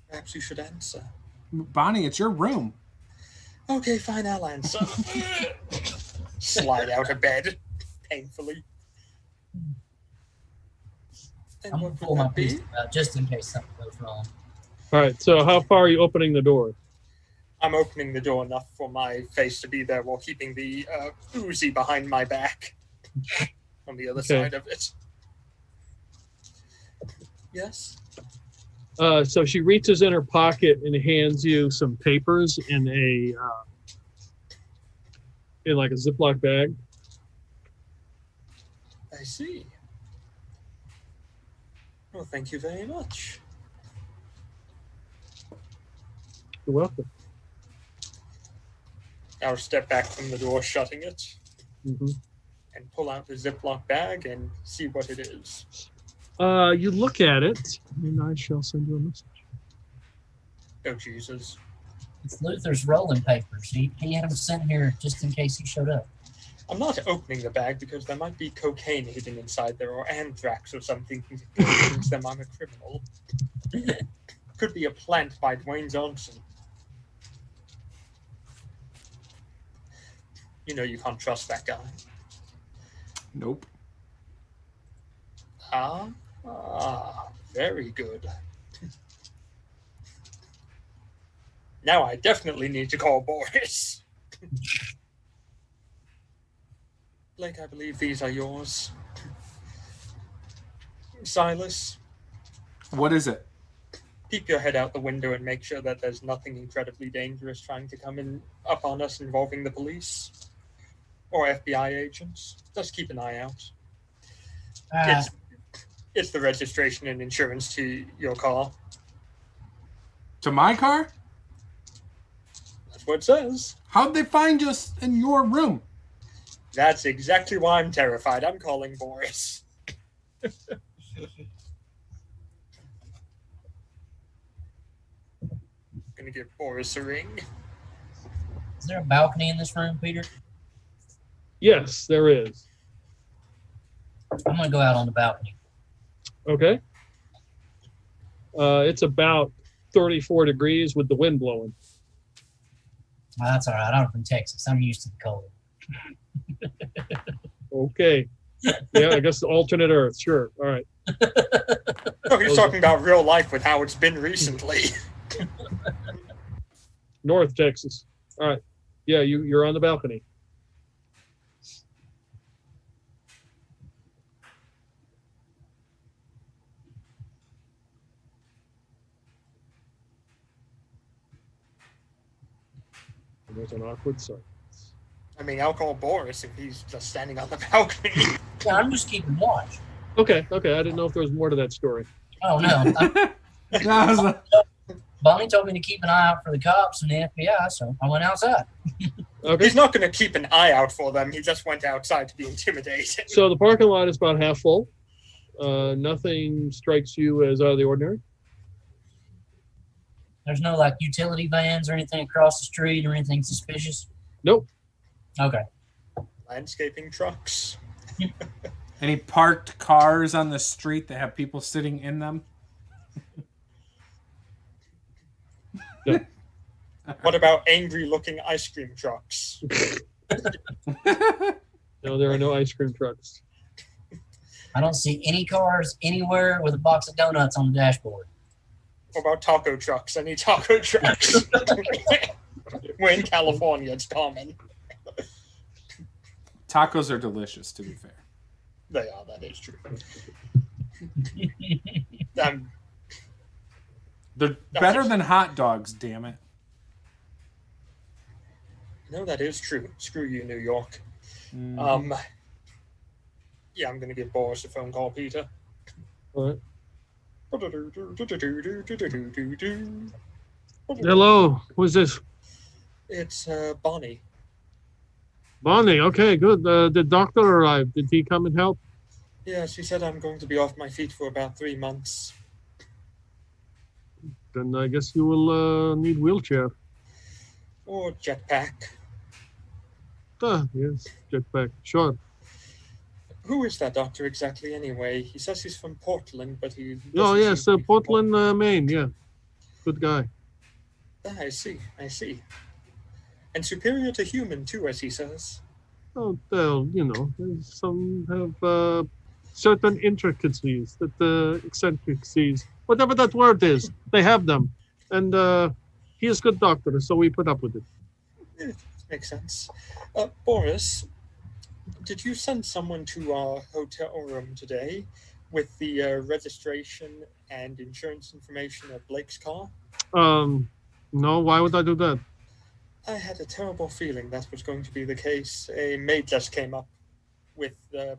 Perhaps you should answer. Bonnie, it's your room. Okay, fine, I'll answer. Slide out of bed, painfully. And I'm what gonna would pull my that be? piece out just in case something goes wrong. All right. So how far are you opening the door? I'm opening the door enough for my face to be there while keeping the Uzi behind my back on the other side of it. Yes? So she reaches in her pocket and hands you some papers in a in like a Ziploc bag. I see. Well, thank you very much. You're welcome. I'll step back from the door, shutting it, Mm-hmm. and pull out the Ziploc bag and see what it is. You look at it, and I shall send you a message. Oh, Jesus. It's Luther's rolling papers. He had them sent here just in case he showed up. I'm not opening the bag because there might be cocaine hidden inside there or anthrax or something that convinces them I'm a criminal. Could be a plant by Dwayne Johnson. You know you can't trust that guy. Nope. Very good. Now I definitely need to call Boris. Blake, I believe these are yours. Silas, What is it? keep your head out the window and make sure that there's nothing incredibly dangerous trying to come in up on us involving the police. or FBI agents. Just keep an eye out. Uh, It's the registration and insurance to your car. To my car? That's what it says. How'd they find us in your room? That's exactly why I'm terrified. I'm calling Boris. Gonna give Boris a ring. is there a balcony in this room, Peter? Yes, there is. I'm gonna go out on the balcony. Okay. It's about 34 degrees with the wind blowing. Oh, that's all right. I'm from Texas. I'm used to the cold. Okay. Yeah, I guess the alternate Earth. Sure. All right. No, he's talking about real life with how it's been recently. North Texas. All right. Yeah, you're on the balcony. And there's an awkward silence. I mean, I'll call Boris if he's just standing on the balcony. Yeah, I'm just keeping watch. Okay. I didn't know if there was more to that story. Oh no. I was like, Bonnie told me to keep an eye out for the cops and the FBI, so I went outside. Okay. He's not going to keep an eye out for them. He just went outside to be intimidated. So the parking lot is about half full. Nothing strikes you as out of the ordinary. There's no like utility vans or anything across the street or anything suspicious. Nope. Okay. Landscaping trucks. any parked cars on the street that have people sitting in them? What about angry-looking ice cream trucks? No, there are no ice cream trucks. I don't see any cars anywhere with a box of donuts on the dashboard. What about taco trucks? Any taco trucks? We're in California. It's common. Tacos are delicious, to be fair. They are. That is true. They're better than hot dogs, damn it. No, that is true. Screw you, New York. Mm. Yeah, I'm going to give Boris a phone call, Peter. All right. Hello, who's this? It's Bonnie. Bonnie. Okay, good. The doctor arrived. Did he come and help? Yeah, she said I'm going to be off my feet for about 3 months. Then I guess you will need wheelchair. Or jetpack. Yes, jetpack. Sure. Who is that doctor exactly, anyway? He says he's from Portland, but he... Oh, doesn't yes, seem to be from Portland, Maine. Yeah, good guy. Ah, I see. And superior to human, too, as he says. Oh, well, some have certain intricacies, eccentricities, whatever that word is. They have them, and he is a good doctor, so we put up with it. Makes sense. Boris, did you send someone to our hotel room today with the registration and insurance information of Blake's car? No. Why would I do that? I had a terrible feeling that was going to be the case. A maid just came up with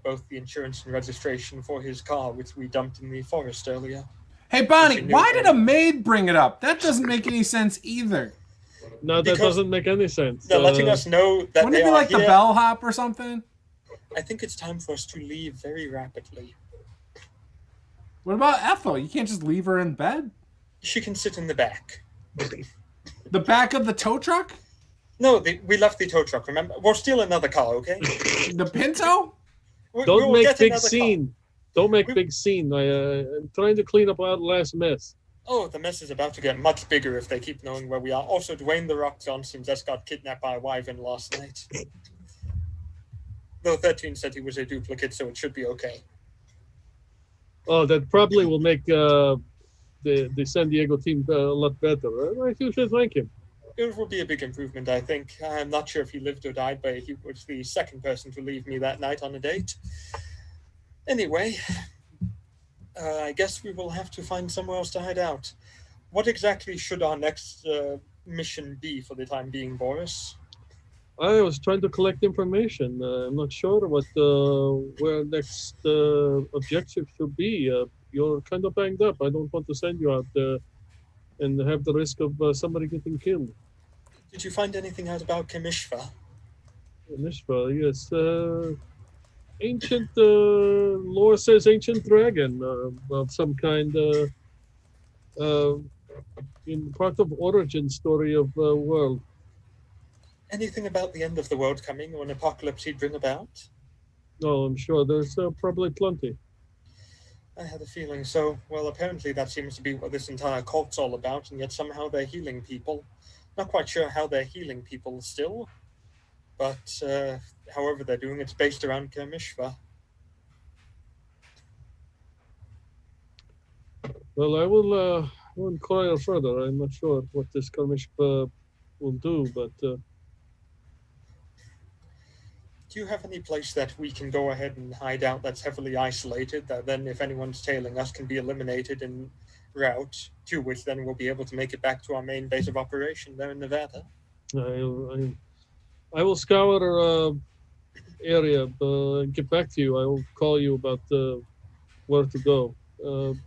both the insurance and registration for his car, which we dumped in the forest earlier. Hey, Bonnie, why did a maid bring it up? That doesn't make any sense either. No, that doesn't make any sense. They're letting us know that Wouldn't they it be are like here. the bellhop or something? I think it's time for us to leave very rapidly. What about Ethel? You can't just leave her in bed? She can sit in the back. The back of the tow truck? No, we left the tow truck, remember? We'll steal another car, okay? The Pinto? Don't we'll make get big another scene. car. Don't make big scene. I'm trying to clean up our last mess. Oh, the mess is about to get much bigger if they keep knowing where we are. Also, Dwayne "The Rock" Johnson just got kidnapped by a wyvern last night. Though 13 said he was a duplicate, so it should be okay. Oh, that probably will make the San Diego team a lot better. I think you should thank him. It will be a big improvement, I think. I'm not sure if he lived or died, but he was the second person to leave me that night on a date. Anyway, I guess we will have to find somewhere else to hide out. What exactly should our next mission be for the time being, Boris? I was trying to collect information. I'm not sure what where next objective should be. You're kind of banged up. I don't want to send you out and have the risk of somebody getting killed. Did you find anything out about Kamishva? Nishva, yes. Ancient lore says ancient dragon of some kind. In part of origin story of world. Anything about the end of the world coming or an apocalypse he'd bring about? No, I'm sure there's probably plenty. I had a feeling so. Well, apparently that seems to be what this entire cult's all about, and yet somehow they're healing people. Not quite sure how they're healing people still, but however they're doing, it's based around Kamishva. Well, I will inquire further. I'm not sure what this Karmishpa will do, but Do you have any place that we can go ahead and hide out that's heavily isolated, that then if anyone's tailing us can be eliminated en route, to which then we'll be able to make it back to our main base of operation there in Nevada? I will scour our area and get back to you. I will call you about where to go. All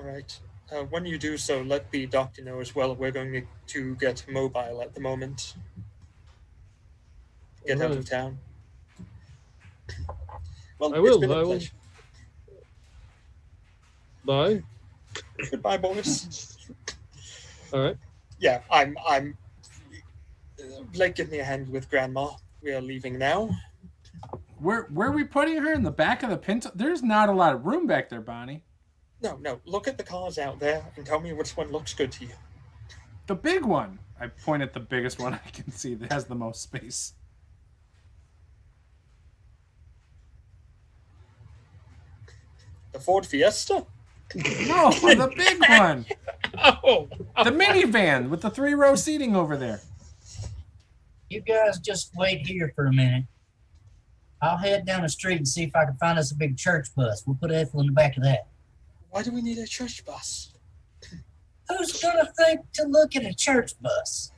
right. When you do so, let the doctor know as well. We're going to get mobile at the moment. Get out of town. Well, I will. It's been a pleasure. Bye. Goodbye, boys. All right. Yeah, I'm. Blake, give me a hand with Grandma. We are leaving now. Where are we putting her? In the back of the Pinto? There's not a lot of room back there, Bonnie. No. Look at the cars out there and tell me which one looks good to you. The big one. I point at the biggest one I can see that has the most space. The Ford Fiesta? No, the big one. Oh. The minivan with the 3-row seating over there. You guys just wait here for a minute. I'll head down the street and see if I can find us a big church bus. We'll put Ethel in the back of that. Why do we need a church bus? Who's gonna think to look at a church bus?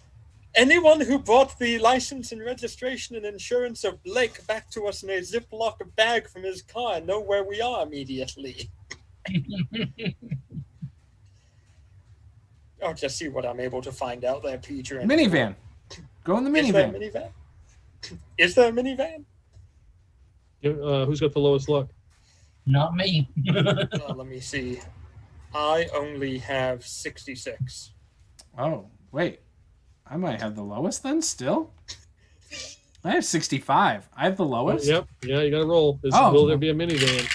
Anyone who brought the license and registration and insurance of Blake back to us in a Ziploc bag from his car know where we are immediately. I'll just see what I'm able to find out there, Peter. Minivan. Go in the Is there a minivan. minivan? Is there a minivan? Who's got the lowest luck? Not me. Let me see. I only have 66. Oh, wait. I might have the lowest then still? I have 65. I have the lowest? Yep. Yeah, you got to roll. Will there be a minivan?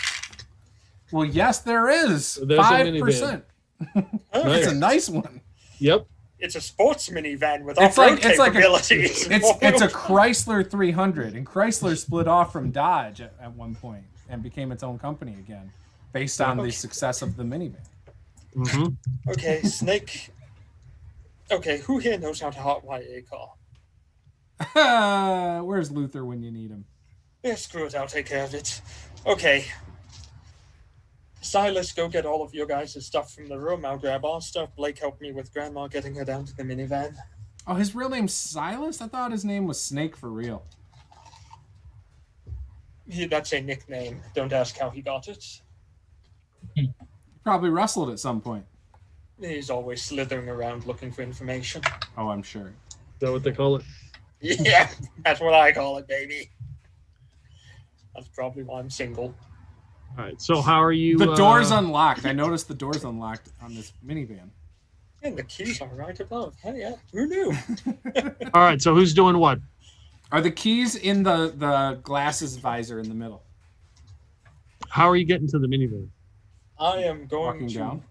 Well, yes, there is. There's 5%. It's a nice one. Yep. It's a sports minivan with It's off-road like capabilities. it's a Chrysler 300, and Chrysler split off from Dodge at one point and became its own company again, based on the success of the minivan. Mm-hmm. Okay, Snake. Okay, who here knows how to hotwire a car? Where's Luther when you need him? Yeah, screw it, I'll take care of it. Okay. Silas, go get all of your guys' stuff from the room. I'll grab our stuff. Blake, help me with Grandma getting her down to the minivan. Oh, his real name's Silas? I thought his name was Snake for real. That's a nickname. Don't ask how he got it. Probably wrestled at some point. He's always slithering around looking for information. Oh, I'm sure. Is that what they call it? Yeah, that's what I call it, baby. That's probably why I'm single. All right. So how are you? The door's unlocked. I noticed the door's unlocked on this minivan. And the keys are right above. Hey, yeah, who knew? All right. So who's doing what? Are the keys in the glasses visor in the middle? How are you getting to the minivan? I am going Walking to. down?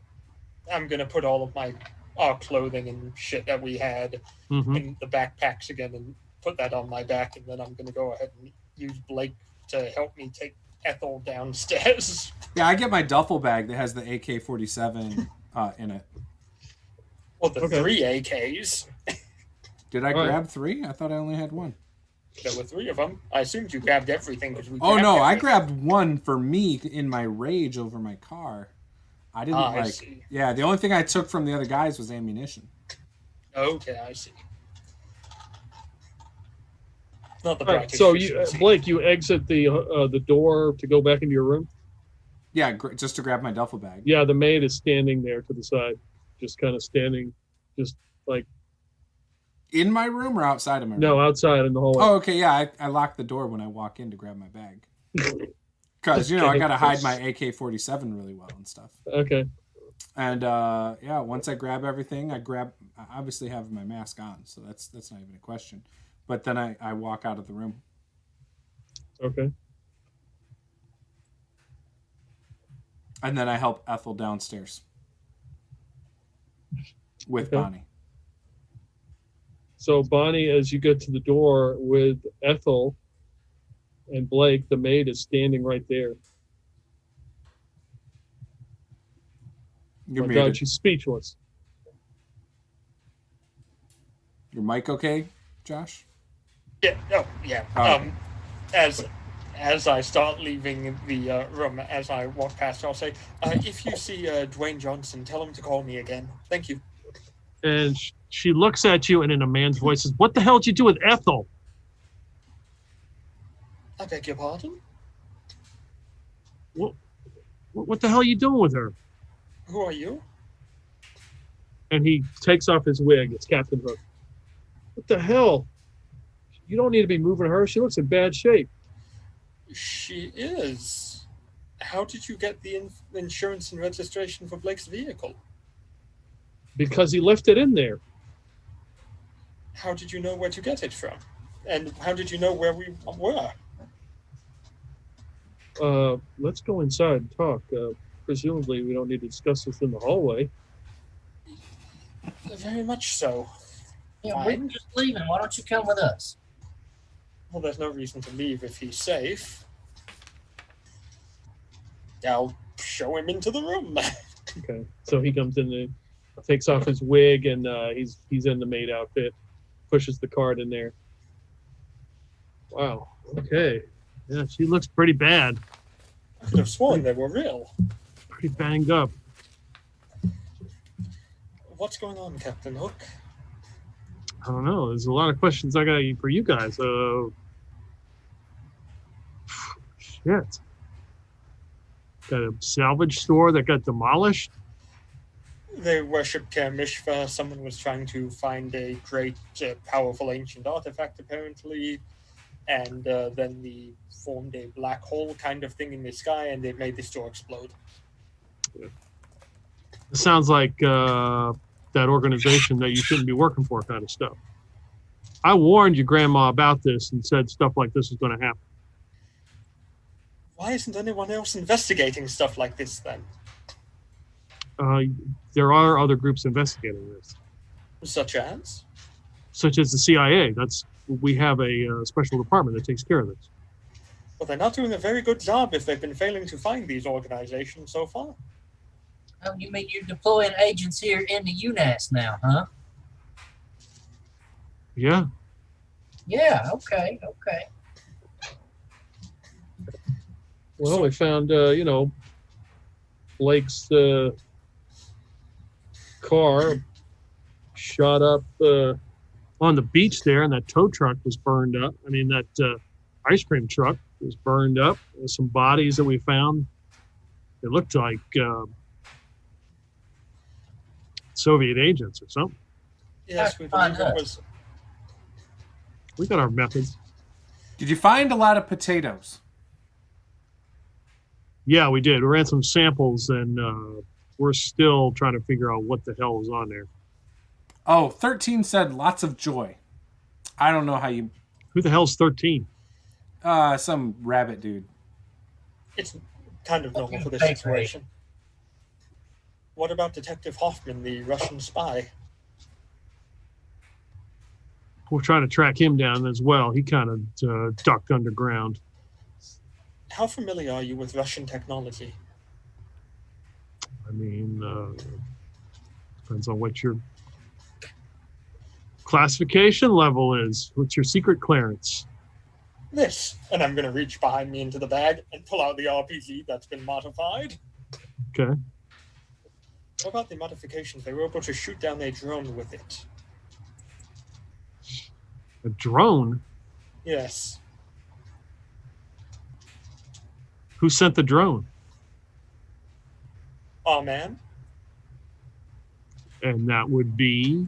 I'm gonna put all of our clothing and shit that we had in the backpacks again and put that on my back, and then I'm gonna go ahead and use Blake to help me take Ethel downstairs. Yeah, I get my duffel bag that has the AK-47 in it. Well, the 3 AKs. Did I grab 3? I thought I only had 1. There were 3 of them. I assumed you grabbed everything because we. Oh no, everything. I grabbed 1 for me in my rage over my car. I didn't I see. Yeah, the only thing I took from the other guys was ammunition. Okay, I see. Not the All right, brightest. so fish in you, the sea. Blake, you exit the door to go back into your room. Yeah, just to grab my duffel bag. Yeah, the maid is standing there to the side, just kind of standing, just like In my room or outside of my room? no, outside in the hallway. Oh, okay. Yeah, I lock the door when I walk in to grab my bag. Because, I Okay. got to hide my AK-47 really well and stuff. Okay. And, once I grab everything, I obviously have my mask on, so that's not even a question. But then I walk out of the room. Okay. And then I help Ethel downstairs with Okay. Bonnie. So Bonnie, as you get to the door with Ethel and Blake, the maid is standing right there. You're Oh my muted. God, she's speechless. Your mic okay, Josh? Yeah. Oh, yeah. Oh. As I start leaving the room, as I walk past, I'll say, "If you see Dwayne Johnson, tell him to call me again. Thank you." And she looks at you and in a man's voice says, "What the hell did you do with Ethel?" I beg your pardon. What the hell are you doing with her? Who are you? And he takes off his wig. It's Captain Hook. What the hell? You don't need to be moving her. She looks in bad shape. She is. How did you get the insurance and registration for Blake's vehicle? Because he left it in there. How did you know where to get it from? And how did you know where we were? Let's go inside and talk. Presumably, we don't need to discuss this in the hallway. Very much so. Yeah, we're Fine. just leaving. Why don't you come with us? Well, there's no reason to leave if he's safe. I'll show him into the room. Okay. So he comes in, takes off his wig, and he's in the maid outfit. Pushes the card in there. Wow. Okay. Yeah, she looks pretty bad. I could have sworn they were real. Pretty banged up. What's going on, Captain Hook? I don't know. There's a lot of questions I got for you guys. Shit. Got a salvage store that got demolished. They worship Kermishva. Someone was trying to find a great, powerful ancient artifact, apparently, and then they formed a black hole kind of thing in the sky, and they made the store explode. It sounds like that organization that you shouldn't be working for kind of stuff. I warned your grandma about this and said stuff like this is going to happen. Why isn't anyone else investigating stuff like this, then? There are other groups investigating this, Such as? such as the CIA. We have a special department that takes care of this. Well, they're not doing a very good job if they've been failing to find these organizations so far. Oh, you mean you're deploying agents here into UNAS now, huh? Yeah. Yeah, okay. Well, we found, Blake's car shot up on the beach there, and that tow truck was burned up. I mean, that ice cream truck was burned up. There's some bodies that we found. It looked like Soviet agents or something. Yes, we believe it was. We got our methods. Did you find a lot of potatoes? Yeah, we did. We ran some samples, and we're still trying to figure out what the hell was on there. Oh, 13 said lots of joy. I don't know how you... Who the hell's 13? Some rabbit dude. It's kind of normal for this Okay, situation. What about Detective Hoffman, the Russian spy? We're trying to track him down as well. He kind of ducked underground. How familiar are you with Russian technology? I mean, depends on what your classification level is. What's your secret clearance? This. And I'm going to reach behind me into the bag and pull out the RPG that's been modified. Okay. What about the modifications? They were able to shoot down a drone with it. A drone? Yes. Who sent the drone? Our man. And that would be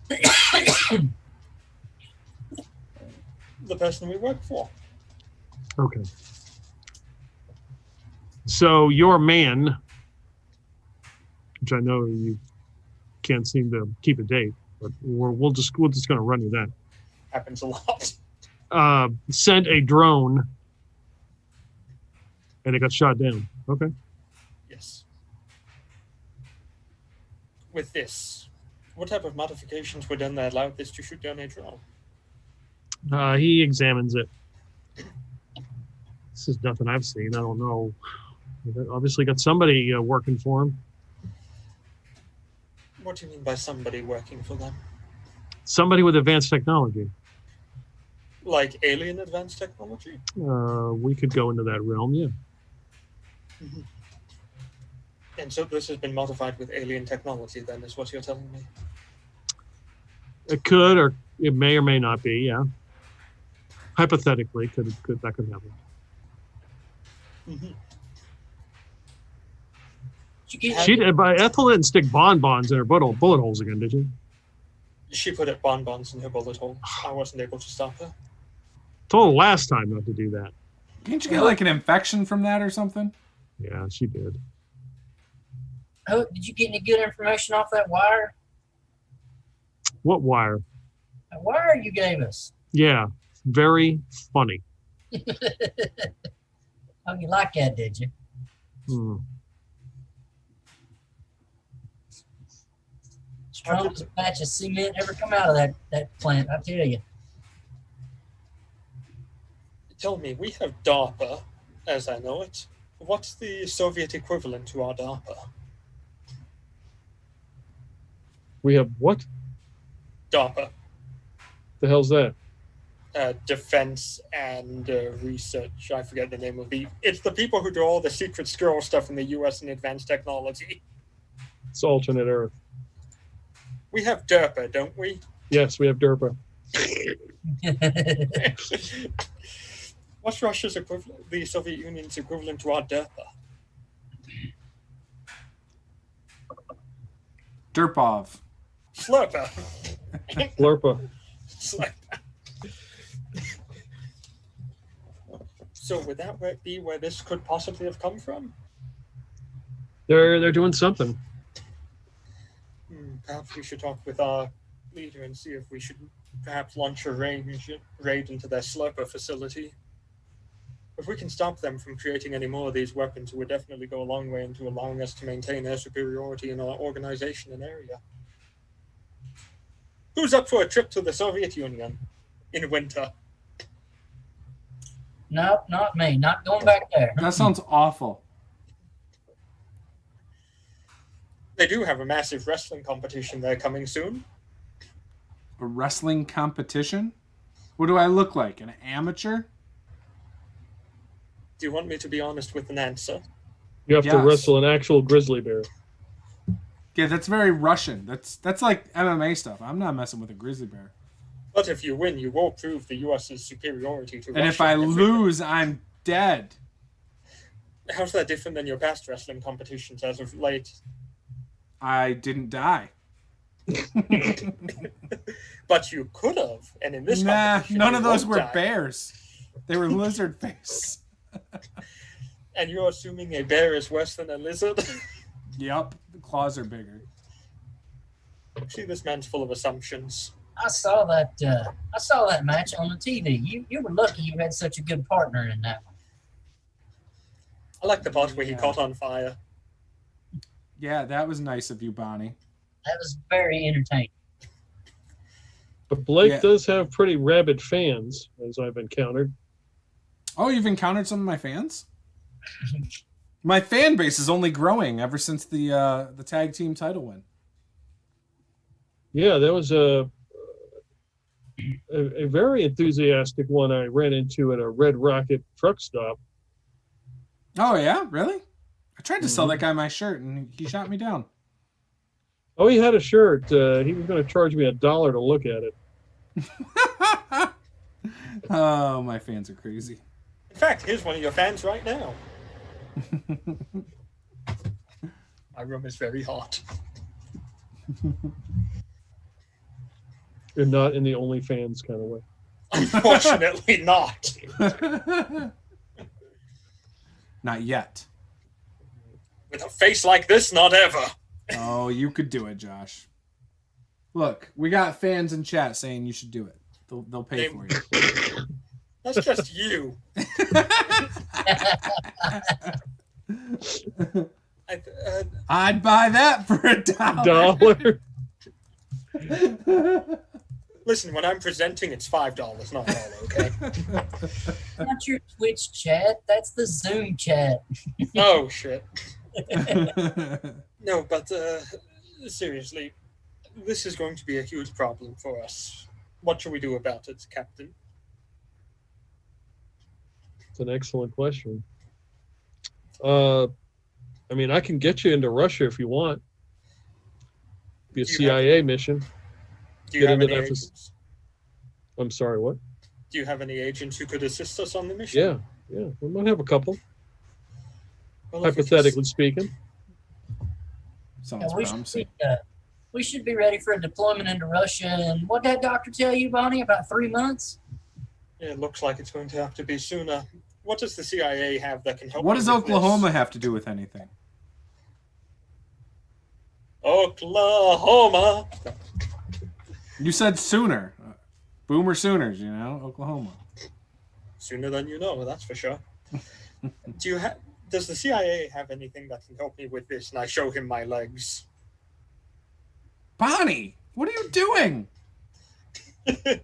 The person we work for. okay. So your man, which I know you can't seem to keep a date, but we're just going to run with that. Happens a lot. Sent a drone, and it got shot down. Okay. Yes. With this, what type of modifications were done that allowed this to shoot down a drone? He examines it. This is nothing I've seen. I don't know. They obviously got somebody working for him. What do you mean by somebody working for them? Somebody with advanced technology. Like alien advanced technology? We could go into that realm, yeah. Mm-hmm. And so this has been modified with alien technology, then, is what you're telling me? It could, or it may or may not be, yeah. Hypothetically, that could happen. Mm-hmm. But Ethel didn't stick bonbons in her bullet holes again, did you? She put it bonbons in her bullet hole. I wasn't able to stop her. Told her last time not to do that. Can't you get like an infection from that or something? Yeah, she did. Oh, did you get any good information off that wire? What wire? That wire you gave us. Yeah, very funny. Oh, you like that, did you? Hmm. Strongest patch of cement ever come out of that plant, I tell you. Tell me, we have DARPA, as I know it. What's the Soviet equivalent to our DARPA? We have what? DARPA. The hell's that? Defense and research. I forget the name of the... It's the people who do all the secret squirrel stuff in the U.S. and advanced technology. It's alternate Earth. We have DARPA, don't we? Yes, we have DERPA. What's Russia's equivalent, the Soviet Union's equivalent to our DARPA? Derpov. Slurper. Slurpa. Slurper. So would that be where this could possibly have come from? They're doing something. Perhaps we should talk with our leader and see if we should perhaps launch a raid into their Slurper facility. If we can stop them from creating any more of these weapons, it would definitely go a long way into allowing us to maintain their superiority in our organization and area. Who's up for a trip to the Soviet Union in winter? Nope, not me. Not going back there. That sounds awful. They do have a massive wrestling competition there coming soon. A wrestling competition? What do I look like? An amateur? Do you want me to be honest with an answer? You have to Yes. wrestle an actual grizzly bear. Yeah, that's very Russian. That's like MMA stuff. I'm not messing with a grizzly bear. But if you win, you will prove the U.S.'s superiority to Russia. And if I lose, I'm dead. How's that different than your past wrestling competitions as of late? I didn't die. But you could have, and in this Nah, competition, none you of those won't were die. bears. They were lizard face. And you're assuming a bear is worse than a lizard? Yep, the claws are bigger. See, this man's full of assumptions. I saw that match on the TV. You were lucky you had such a good partner in that one. I like the part where he Yeah. caught on fire. Yeah, that was nice of you, Bonnie. That was very entertaining. But Blake Yeah. does have pretty rabid fans, as I've encountered. Oh, you've encountered some of my fans? My fan base is only growing ever since the tag team title win. Yeah, there was a very enthusiastic one I ran into at a Red Rocket truck stop. Oh yeah, really? I tried to sell that guy my shirt and he shot me down. Oh, he had a shirt. He was going to charge me $1 to look at it. Oh, my fans are crazy. In fact, here's one of your fans right now. My room is very hot. You're not in the OnlyFans kind of way. Unfortunately not. Not yet. With a face like this, not ever. Oh, you could do it, Josh. Look, we got fans in chat saying you should do it. They'll pay for you. That's just you. I'd buy that for $1. Listen, when I'm presenting, it's $5, not all, okay? Not your Twitch chat. That's the Zoom chat. Oh, shit. No, but seriously, this is going to be a huge problem for us. What should we do about it, Captain? It's an excellent question. I mean, I can get you into Russia if you want. Be a CIA mission. Do you have any that agents? I'm sorry, what? Do you have any agents who could assist us on the mission? Yeah. We might have a couple, Well, if we hypothetically speaking. Sounds we promising. we should be ready for a deployment into Russia. And what did that doctor tell you, Bonnie? About 3 months? It looks like it's going to have to be sooner. What does the CIA have that can help? What me does with Oklahoma this? have to do with anything? Oklahoma. You said sooner. Boomer Sooners, you know, Oklahoma. Sooner than you know, that's for sure. Does the CIA have anything that can help me with this? And I show him my legs. Bonnie, what are you doing? Looking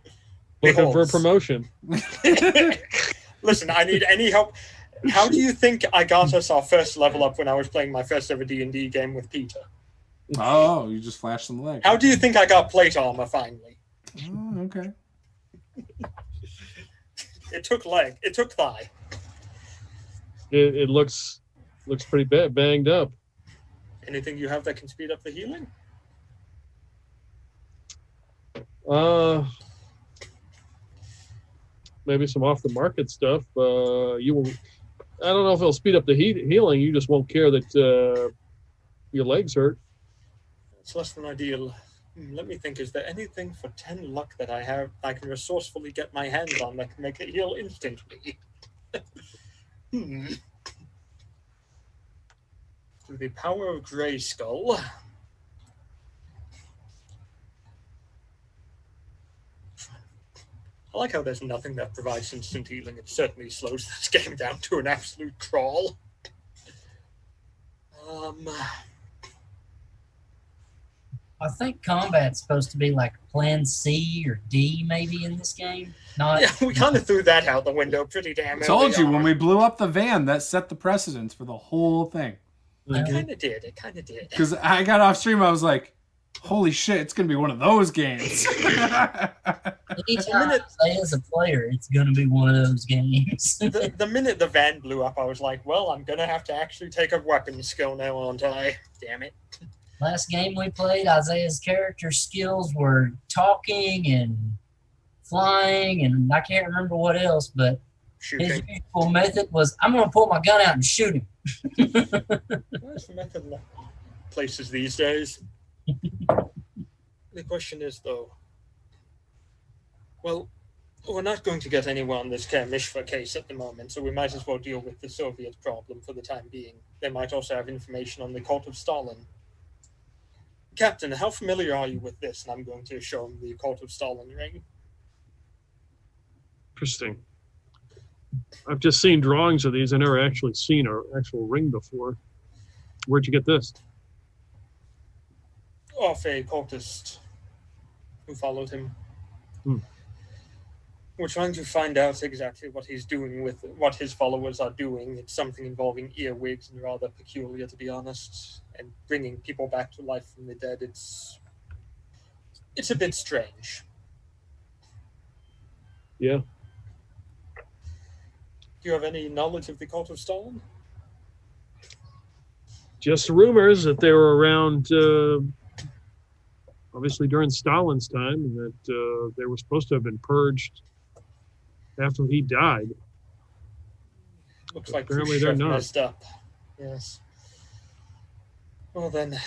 for a Beholds. promotion. Listen, I need any help. How do you think I got us our first level up when I was playing my first ever D&D game with Peter? Oh, you just flashed some legs. How do you think I got plate armor finally? Oh, okay. It took leg. It took thigh. It looks pretty banged up. Anything you have that can speed up the healing? Maybe some off the market stuff. You will. I don't know if it'll speed up the healing. You just won't care that your legs hurt. It's less than ideal. Let me think. Is there anything for 10 luck that I can resourcefully get my hands on that can make it heal instantly? Through the power of Grayskull. I like how there's nothing that provides instant healing. It certainly slows this game down to an absolute crawl. I think combat's supposed to be like plan C or D maybe in this game. Not Yeah, we kind of threw that out the window pretty damn early Told you on. when we blew up the van, that set the precedence for the whole thing. It kind of did. It kind of did. Because I got off stream, I was like, holy shit, it's going to be one of those games. anytime I play as a player, it's going to be one of those games. The minute the van blew up, I was like, well, I'm going to have to actually take a weapon skill now, aren't I? Damn it. Last game we played, Isaiah's character skills were talking and flying, and I can't remember what else, but his Shooting. usual method was, I'm going to pull my gun out and shoot him. Where's the method in places these days? The question is, though, well, we're not going to get anyone on this Kermishva case at the moment, so we might as well deal with the Soviet problem for the time being. They might also have information on the cult of Stalin. Captain, how familiar are you with this? And I'm going to show him the cult of Stalin ring. Interesting. I've just seen drawings of these. I never actually seen an actual ring before. Where'd you get this? Off a cultist who followed him. We're trying to find out exactly what he's doing with what his followers are doing. It's something involving earwigs and rather peculiar, to be honest. And bringing people back to life from the dead. It's a bit strange. Yeah. Do you have any knowledge of the cult of Stalin? Just rumors that they were around, obviously during Stalin's time, and that they were supposed to have been purged after he died. Looks like Apparently they're Khrushchev not. messed up. Yes. Well then,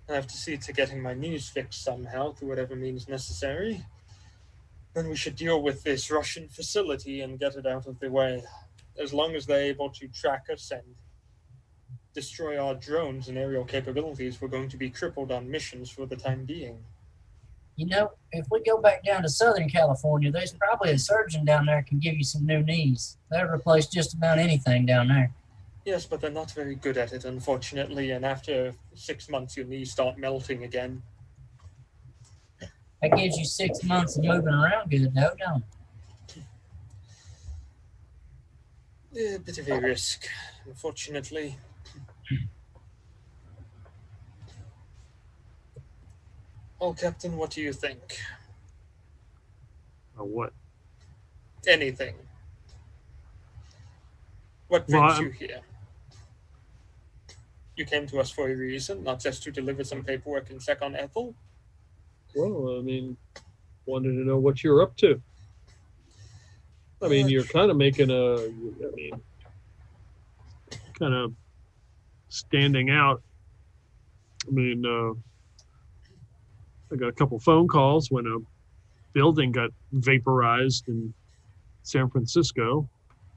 I have to see to getting my knees fixed somehow through whatever means necessary. Then we should deal with this Russian facility and get it out of the way. As long as they're able to track us and destroy our drones and aerial capabilities, we're going to be crippled on missions for the time being. You know, if we go back down to Southern California, there's probably a surgeon down there can give you some new knees. They'll replace just about anything down there. Yes, but they're not very good at it, unfortunately, and after 6 months your knees start melting again. That gives you 6 months of moving around good, though, don't it? A bit of a risk, unfortunately. Oh, Captain, what do you think? What? Anything. What brings Well, you here? You came to us for a reason, not just to deliver some paperwork and check on Ethel. Well, I mean, wanted to know what you're up to. I mean, you're kind of making kind of standing out. I mean, I got a couple phone calls when a building got vaporized in San Francisco,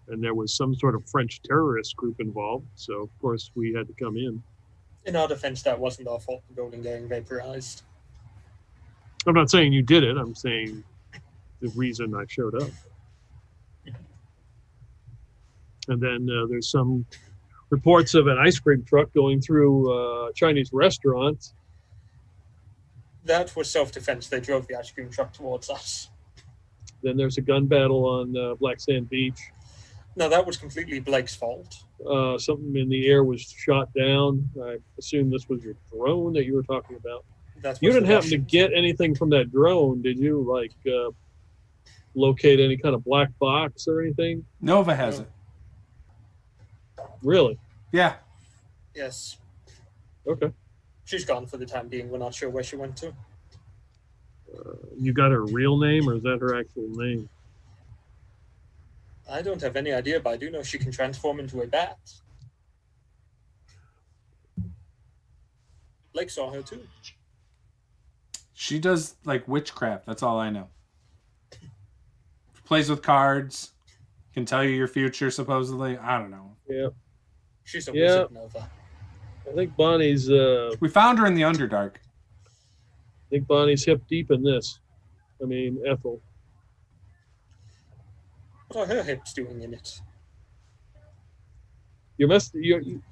and there was some sort of French terrorist group involved. So, of course, we had to come in. In our defense, that wasn't our fault, the building getting vaporized. I'm not saying you did it. I'm saying the reason I showed up. And then there's some reports of an ice cream truck going through a Chinese restaurant. That was self-defense. They drove the ice cream truck towards us. Then there's a gun battle on Black Sand Beach. No, that was completely Blake's fault. Something in the air was shot down. I assume this was your drone that you were talking about. You didn't happen to get anything from that drone, did you? Like locate any kind of black box or anything? Nova has it. Really? Yeah. Yes. Okay. She's gone for the time being. We're not sure where she went to. You got her real name, or is that her actual name? I don't have any idea, but I do know she can transform into a bat. Blake saw her too. She does like witchcraft. That's all I know. Plays with cards. Can tell you your future, supposedly. I don't know. Yeah. She's a wizard, Nova. I think Bonnie's. We found her in the Underdark. I think Bonnie's hip deep in this. I mean, Ethel. What are her hips doing in it?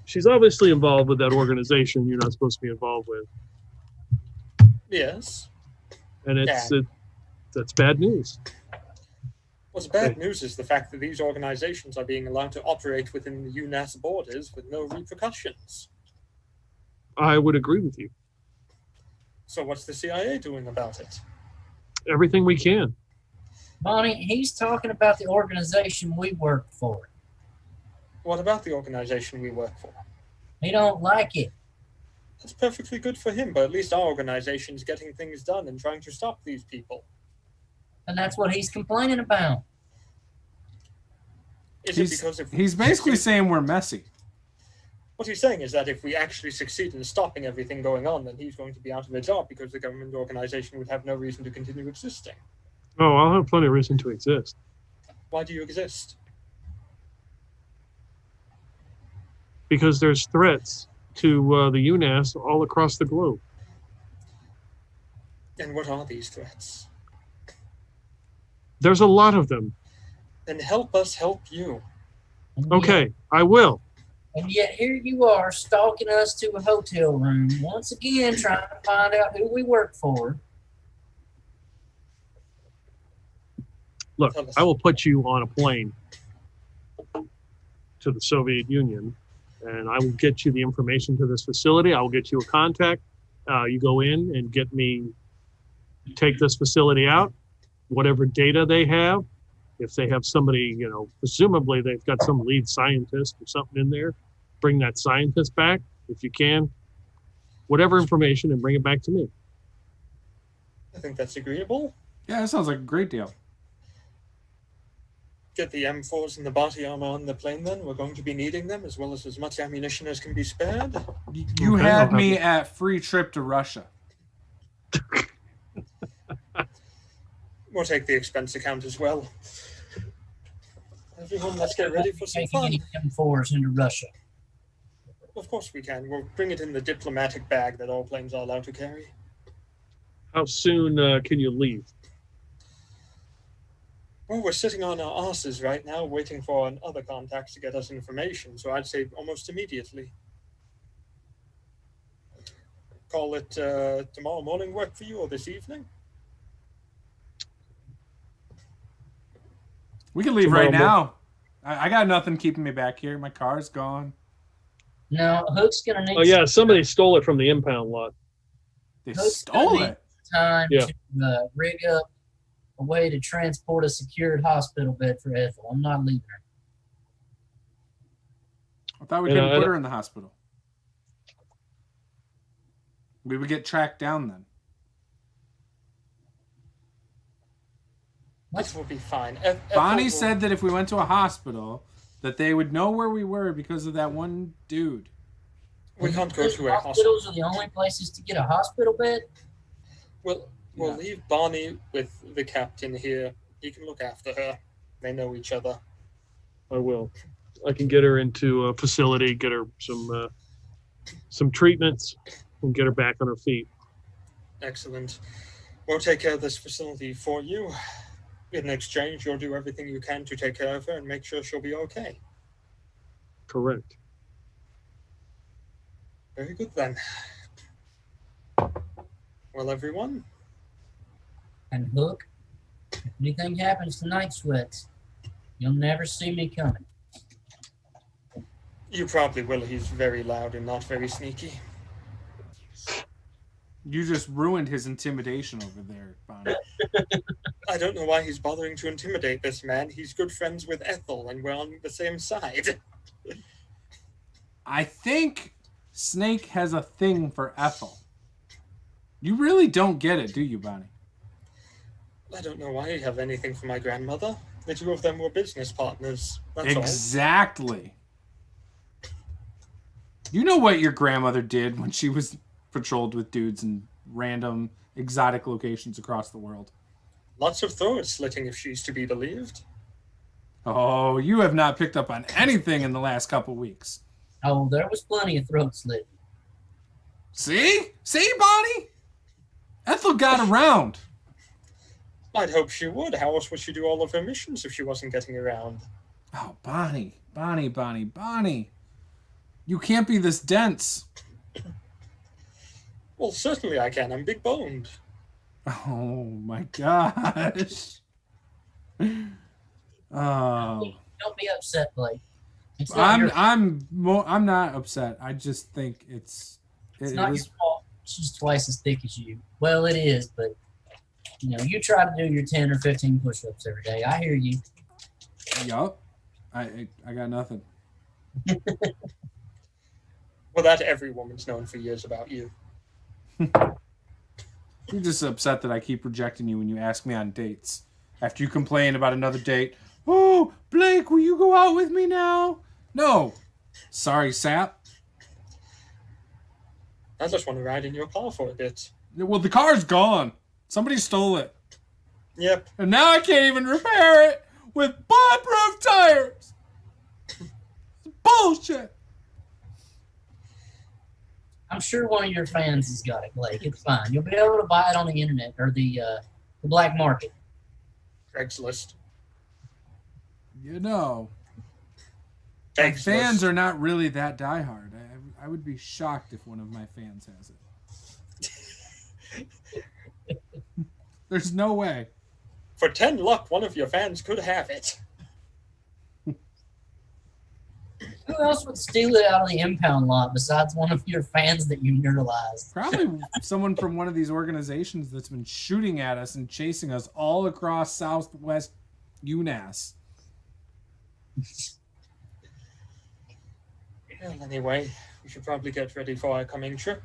She's obviously involved with that organization you're not supposed to be involved with. Yes. And that's bad news. What's bad news is the fact that these organizations are being allowed to operate within the UNAS borders with no repercussions. I would agree with you. So what's the CIA doing about it? Everything we can. Bonnie, he's talking about the organization we work for. What about the organization we work for? He don't like it. That's perfectly good for him, but at least our organization's getting things done and trying to stop these people. And that's what he's complaining about. He's basically saying we're messy. What he's saying is that if we actually succeed in stopping everything going on, then he's going to be out of a job because the government organization would have no reason to continue existing. Oh, I'll have plenty of reason to exist. Why do you exist? Because there's threats to the UNAS all across the globe. And what are these threats? There's a lot of them. Then help us help you. Okay, I will. And yet here you are stalking us to a hotel room, once again trying to find out who we work for. Look, I will put you on a plane to the Soviet Union, and I will get you the information to this facility. I will get you a contact. You go in and get me, take this facility out, whatever data they have. If they have somebody, presumably they've got some lead scientist or something in there, bring that scientist back if you can, whatever information, and bring it back to me. I think that's agreeable. Yeah, that sounds like a great deal. Get the M4s and the body armor on the plane then. We're going to be needing them, as well as much ammunition as can be spared. You Okay, I'll had have me it. at free trip to Russia. We'll take the expense account as well. Everyone, let's get ready for some Taking fun. any M4s into Russia. Of course we can. We'll bring it in the diplomatic bag that all planes are allowed to carry. How soon can you leave? Well, we're sitting on our asses right now, waiting for other contacts to get us information, so I'd say almost immediately. Call it tomorrow morning work for you, or this evening? We can leave Tomorrow right now. I got nothing keeping me back here. My car's gone. No, Hook's gonna need Oh yeah, somebody stole it from the impound lot. They Hook's stole gonna need it. time Yeah. to rig up a way to transport a secured hospital bed for Ethel. I'm not leaving her. I thought we And, couldn't put her in the hospital. We would get tracked down then. This will be fine. Bonnie said that if we went to a hospital, that they would know where we were because of that one dude. We can't go to a hospital. Hospitals are the only places to get a hospital bed. We'll Yeah. leave Bonnie with the captain here. He can look after her. They know each other. I will. I can get her into a facility, get her some treatments, and get her back on her feet. Excellent. We'll take care of this facility for you. In exchange, you'll do everything you can to take care of her and make sure she'll be okay. Correct. Very good then. Well, everyone, And Hook, if anything happens to Night Sweats, you'll never see me coming. you probably will. He's very loud and not very sneaky. You just ruined his intimidation over there, Bonnie. I don't know why he's bothering to intimidate this man. He's good friends with Ethel, and we're on the same side. I think Snake has a thing for Ethel. You really don't get it, do you, Bonnie? I don't know why you have anything for my grandmother. The two of them were business partners. That's all. Exactly. You know what your grandmother did when she was patrolled with dudes in random exotic locations across the world. Lots of throat slitting, if she's to be believed. Oh, you have not picked up on anything in the last couple weeks. Oh, there was plenty of throat slit. See? See, Bonnie? Ethel got around. I'd hope she would. How else would she do all of her missions if she wasn't getting around? Oh, Bonnie. Bonnie. You can't be this dense. Well, certainly I can. I'm big boned. Oh, my gosh. Oh. Don't be upset, Blake. It's not I'm not upset. I just think it's not your fault. She's twice as thick as you. Well, it is, but you try to do your 10 or 15 push-ups every day. I hear you. Yup. I got nothing. Well, that every woman's known for years about you. You're just upset that I keep rejecting you when you ask me on dates. After you complain about another date. Oh, Blake, will you go out with me now? No. Sorry, sap. I just want to ride in your car for a bit. Well, the car's gone. Somebody stole it. Yep. And now I can't even repair it with bulletproof tires. Bullshit. I'm sure one of your fans has got it, Blake. It's fine. You'll be able to buy it on the internet or the black market. Craigslist. My Craigslist. fans are not really that diehard. I would be shocked if one of my fans has it. There's no way. For 10 luck, one of your fans could have it. Who else would steal it out of the impound lot besides one of your fans that you neuralized? Probably someone from one of these organizations that's been shooting at us and chasing us all across Southwest UNAS. Well, anyway, we should probably get ready for our coming trip.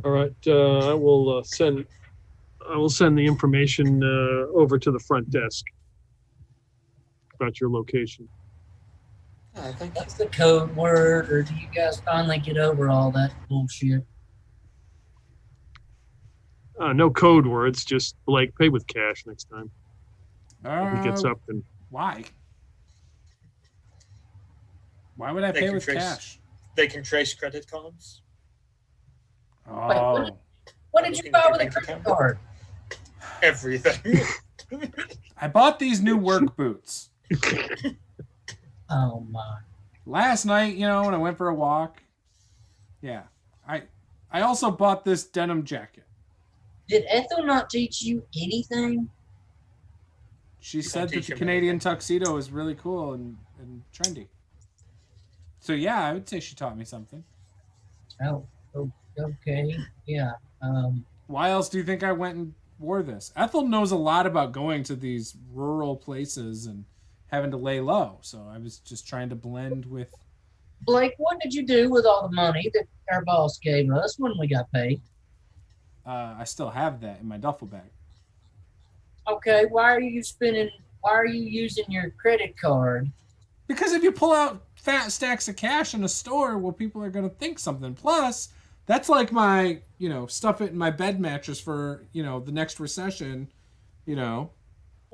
All right. I will send I will send the information over to the front desk about your location. Thank you. That's the code word, or do you guys finally get over all that bullshit? No code words, just Blake, pay with cash next time. He gets up and Why? Why would I They pay can with trace- cash? They can trace credit cards. Oh, What did you buy with a credit card? Everything. I bought these new work boots Oh my! last night. You know, when I went for a walk. Yeah, I also bought this denim jacket. Did Ethel not teach you anything? She don't said that teach the him Canadian anything. tuxedo is really cool and trendy. So yeah, I would say she taught me something. Oh, okay, yeah. Why else do you think I went and wore this? Ethel knows a lot about going to these rural places and having to lay low. So I was just trying to blend with. Blake, what did you do with all the money that our boss gave us when we got paid? I still have that in my duffel bag. Okay, why are you using your credit card? Because if you pull out fat stacks of cash in a store, well, people are going to think something. Plus, that's like my, stuff it in my bed mattress for, the next recession, Well,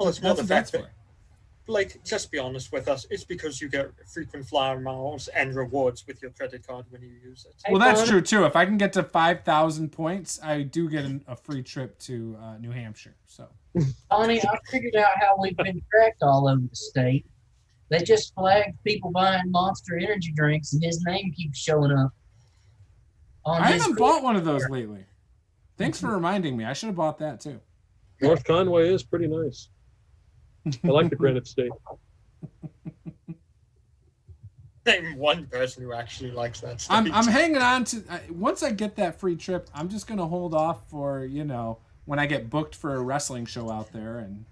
it's more That's the what fact that's that, for. like, just be honest with us. It's because you get frequent flyer miles and rewards with your credit card when you use it. Hey, Well, that's Bonnie. true, too. If I can get to 5,000 points, I do get a free trip to New Hampshire. So Bonnie, I figured out how we've been tracked all over the state. They just flagged people buying Monster energy drinks, and his name keeps showing up. I haven't bought one of those lately. Thanks for reminding me. I should have bought that, too. North Conway is pretty nice. I like the Granite State. Name one person who actually likes that state. I'm hanging on to. Once I get that free trip, I'm just gonna hold off for when I get booked for a wrestling show out there, and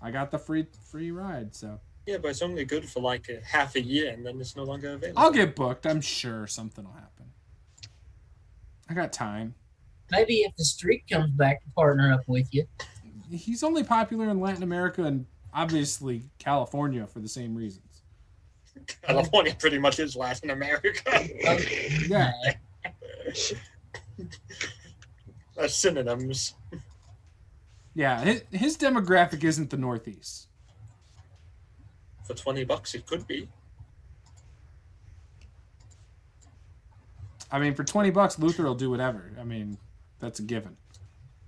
I got the free ride. So Yeah, but it's only good for like half a year, and then it's no longer available. I'll get booked. I'm sure something will happen. I got time. Maybe if the streak comes back to partner up with you. He's only popular in Latin America and obviously California for the same reasons. California pretty much is Latin America. Yeah. That's synonyms. Yeah, his demographic isn't the Northeast. For $20, it could be. I mean, for $20, Luther will do whatever. I mean, that's a given.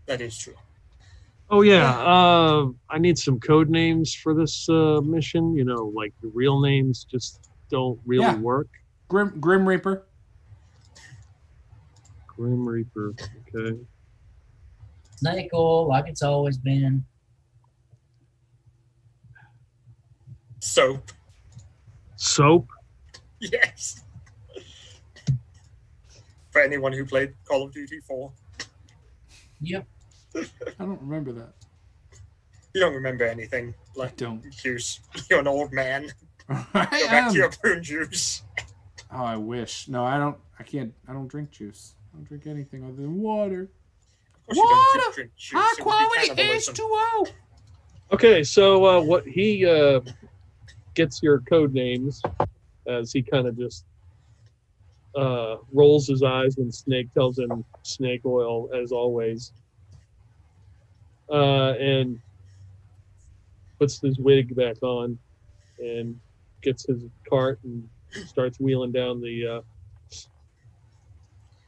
That is true. Oh yeah, I need some code names for this mission. Like the real names just don't really work. Grim Reaper. Grim Reaper. Okay. Snake oil, like it's always been. Soap. Soap. Yes. For anyone who played Call of Duty 4. Yep. I don't remember that. You don't remember anything. I don't. Juice. You're an old man. I Go back am. to your prune juice. Oh, I wish. No, I don't. I can't. I don't drink juice. I don't drink anything other than water. Of course you don't Water! drink juice. High It would be quality cannibalism. H2O. Okay, so what he gets your code names as he kind of just rolls his eyes when Snake tells him snake oil, as always, and puts his wig back on and gets his cart and starts wheeling down the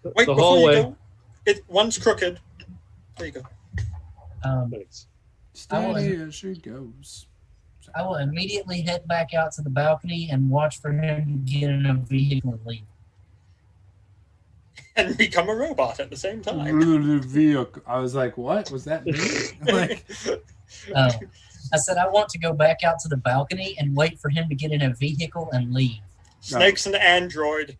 Wait, before hallway. you go, one's crooked. There you go. Thanks. Steady as she goes. I will immediately head back out to the balcony and watch for him to get in a vehicle and leave. And become a robot at the same time. Vehicle. I was like, what was that? Like, I said I want to go back out to the balcony and wait for him to get in a vehicle and leave. Snake's an android.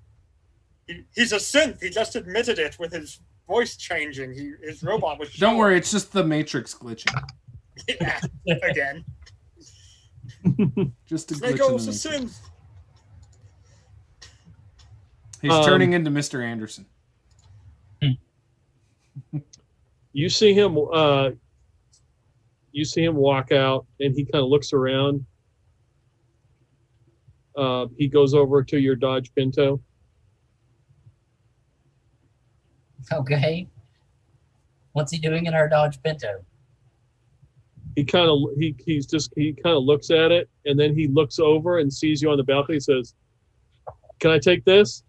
He's a synth. He just admitted it with his voice changing. His robot was. don't worry, it's just the Matrix glitching. Yeah, again. Just a Snake glitch in Oil's the a Matrix. synth. He's turning into Mr. Anderson. You see him You see him walk out, and he kind of looks around. He goes over to your Dodge Pinto. Okay. What's he doing in our Dodge Pinto? He kind of looks at it, and then he looks over and sees you on the balcony. Says, "Can I take this?"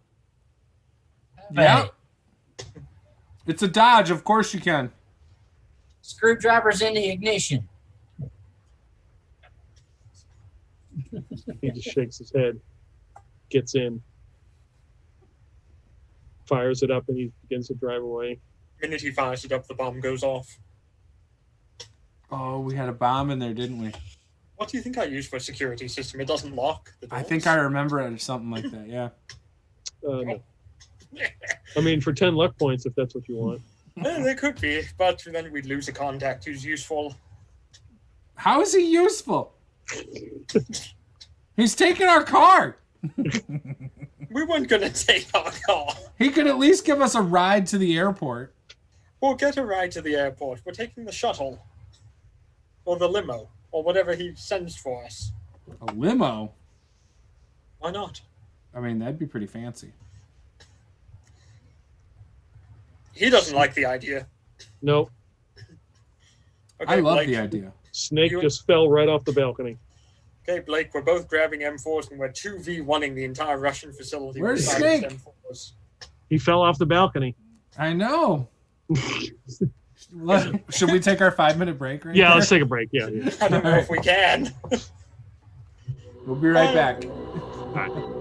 Yeah. It's a Dodge. Of course you can. Screwdriver's in the ignition. He just shakes his head, gets in, fires it up, and he begins to drive away. The minute he fires it up, the bomb goes off. Oh, we had a bomb in there, didn't we? What do you think I use for a security system? It doesn't lock the doors. I think I remember it or something like that, yeah. No. I mean, for 10 luck points, if that's what you want. There could be, but then we'd lose a contact who's useful. How is he useful? He's taking our car. We weren't going to take our car. He could at least give us a ride to the airport. We'll get a ride to the airport. We're taking the shuttle. Or the limo. Or whatever he sends for us. A limo? Why not? I mean, that'd be pretty fancy. He doesn't like the idea. Nope. Okay, I love Blake. the idea. Snake just fell right off the balcony. Okay, Blake, we're both grabbing M4s and we're 2v1ing the entire Russian facility. Where's with Snake? M4s. He fell off the balcony. I know. Should we take our 5-minute break right Yeah, there? let's take a break. Yeah. I don't know if we can. We'll be right back. All right.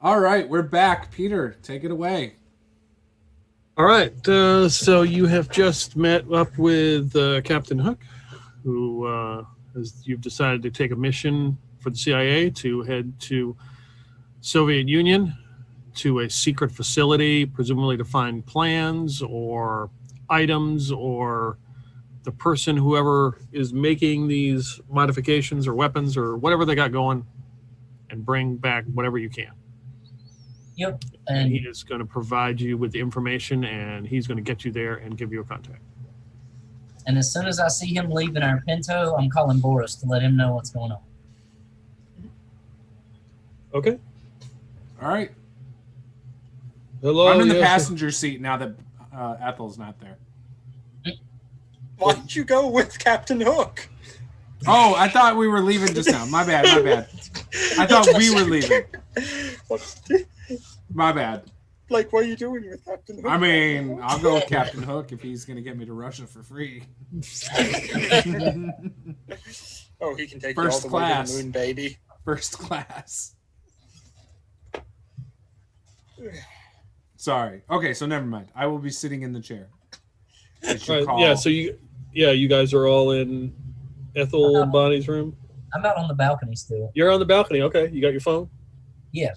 All right, we're back. Peter, take it away. All right. So you have just met up with Captain Hook, who you've decided to take a mission for the CIA to head to Soviet Union to a secret facility, presumably to find plans or items or the person, whoever is making these modifications or weapons or whatever they got going, and bring back whatever you can. Yep. And he is going to provide you with the information, and he's going to get you there and give you a contact. And as soon as I see him leaving our Pinto, I'm calling Boris to let him know what's going on. Okay. All right. Hello. I'm in the passenger seat now that Ethel's not there. Why don't you go with Captain Hook? Oh, I thought we were leaving just now. My bad. I thought we were leaving. My bad. Like, what are you doing with Captain Hook? I mean, I'll go with Captain Hook if he's going to get me to Russia for free. Oh, he can take First you all the way to class. the moon, baby. First class. Sorry. Okay, so never mind. I will be sitting in the chair. It's your call. Yeah, so you guys are all in Ethel and Bonnie's room? I'm out on the balcony still. You're on the balcony. Okay. You got your phone? Yeah.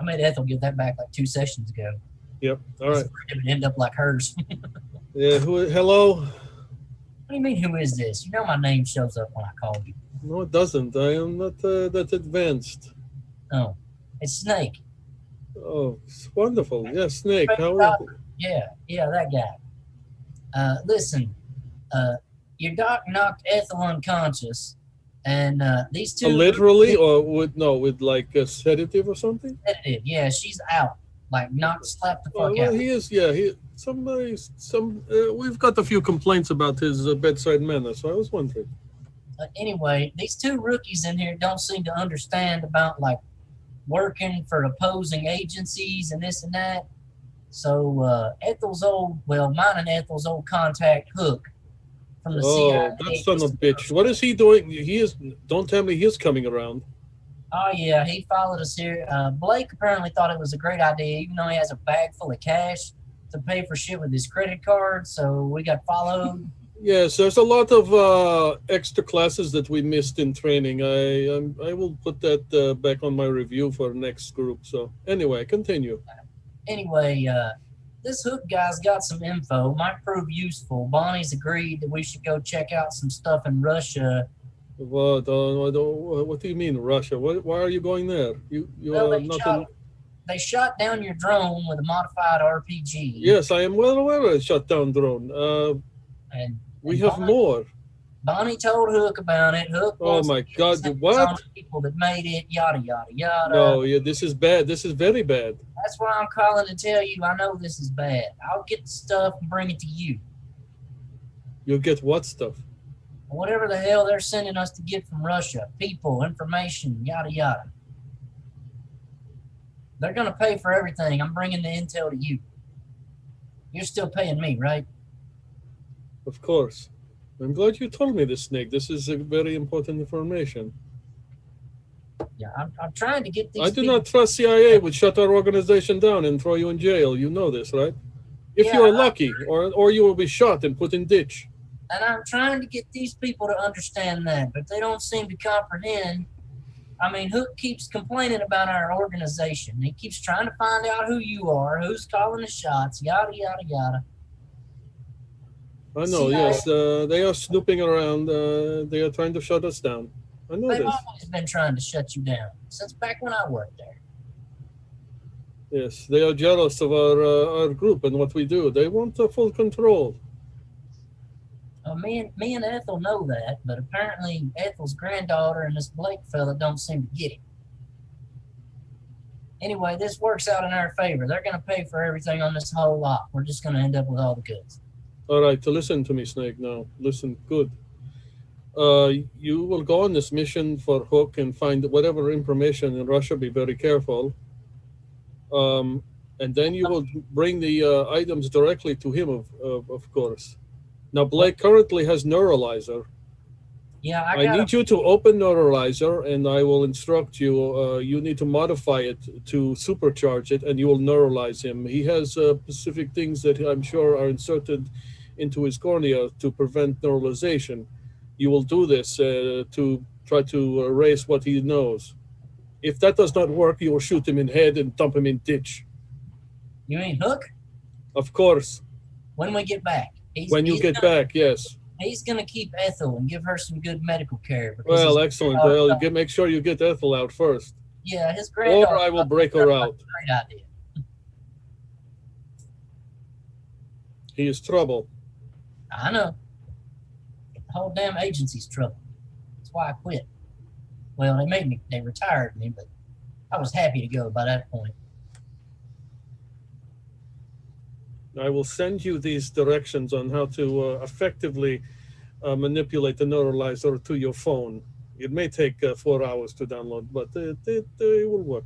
I made Ethel get that back like 2 sessions ago. Yep. All right. It would end up like hers. Yeah. Hello? What do you mean, who is this? You know my name shows up when I call you. No, it doesn't. I am not that advanced. Oh, it's Snake. Oh, it's wonderful. Yeah, Snake. How are you? Yeah, that guy. Listen, your doc knocked Ethel unconscious, and these two... Literally, or with like a sedative or something? Sedative, yeah, she's out. Like, slapped the fuck Well, out. he is, yeah. We've got a few complaints about his bedside manner, so I was wondering. Anyway, these two rookies in here don't seem to understand about, like, working for opposing agencies and this and that. So mine and Ethel's old contact, Hook, from the CIA. Oh, that son of a bitch. What is he doing? Don't tell me he's coming around. Oh, yeah, he followed us here. Blake apparently thought it was a great idea, even though he has a bag full of cash to pay for shit with his credit card, so we got followed. Yes, there's a lot of extra classes that we missed in training. I will put that back on my review for next group. So anyway, continue. Anyway, this Hook guy's got some info, might prove useful. Bonnie's agreed that we should go check out some stuff in Russia. What do you mean, Russia? Why are you going there? They shot down your drone with a modified RPG. Yes, I am well aware of shut down drone. And we have Bonnie, more. Bonnie told Hook about it. Hook Oh my God! What? People that made it, yada yada yada. No, yeah, this is bad. This is very bad. That's why I'm calling to tell you. I know this is bad. I'll get the stuff and bring it to you. You'll get what stuff? Whatever the hell they're sending us to get from Russia, people, information, yada yada. They're gonna pay for everything. I'm bringing the intel to you. You're still paying me, right? Of course. I'm glad you told me this, Snake. This is a very important information. Yeah, I'm trying to get these. I do not trust CIA would shut our organization down and throw you in jail. You know this, right? If Yeah, you are lucky, or you will be shot and put in ditch. And I'm trying to get these people to understand that, but they don't seem to comprehend. I mean, Hook keeps complaining about our organization. He keeps trying to find out who you are, who's calling the shots, yada, yada, yada. I know, yes. They are snooping around. They are trying to shut us down. I know They've this. always been trying to shut you down, since back when I worked there. Yes, they are jealous of our group and what we do. They want full control. Me and Ethel know that, but apparently Ethel's granddaughter and this Blake fella don't seem to get it. Anyway, this works out in our favor. They're going to pay for everything on this whole lot. We're just going to end up with all the goods. All right, to listen to me, Snake, now. Listen good. You will go on this mission for Hook and find whatever information in Russia. Be very careful. And then you will bring the items directly to him, of course. Now, Blake currently has Neuralizer, Yeah, I need you to open Neuralizer, and I will instruct you. You need to modify it to supercharge it, and you will neuralize him. He has specific things that I'm sure are inserted into his cornea to prevent neuralization. You will do this to try to erase what he knows. If that does not work, you will shoot him in head and dump him in ditch. You mean Hook? Of course. When we get back. When you get back, yes. He's going to keep Ethel and give her some good medical care. Well, excellent. Well, make sure you get Ethel out first. Yeah, his granddaughter. Or I will break her out. Great idea. He is trouble. I know. The whole damn agency's trouble. That's why I quit. Well, they retired me, but I was happy to go by that point. I will send you these directions on how to effectively manipulate the neuralizer to your phone. It may take 4 hours to download, but it will work.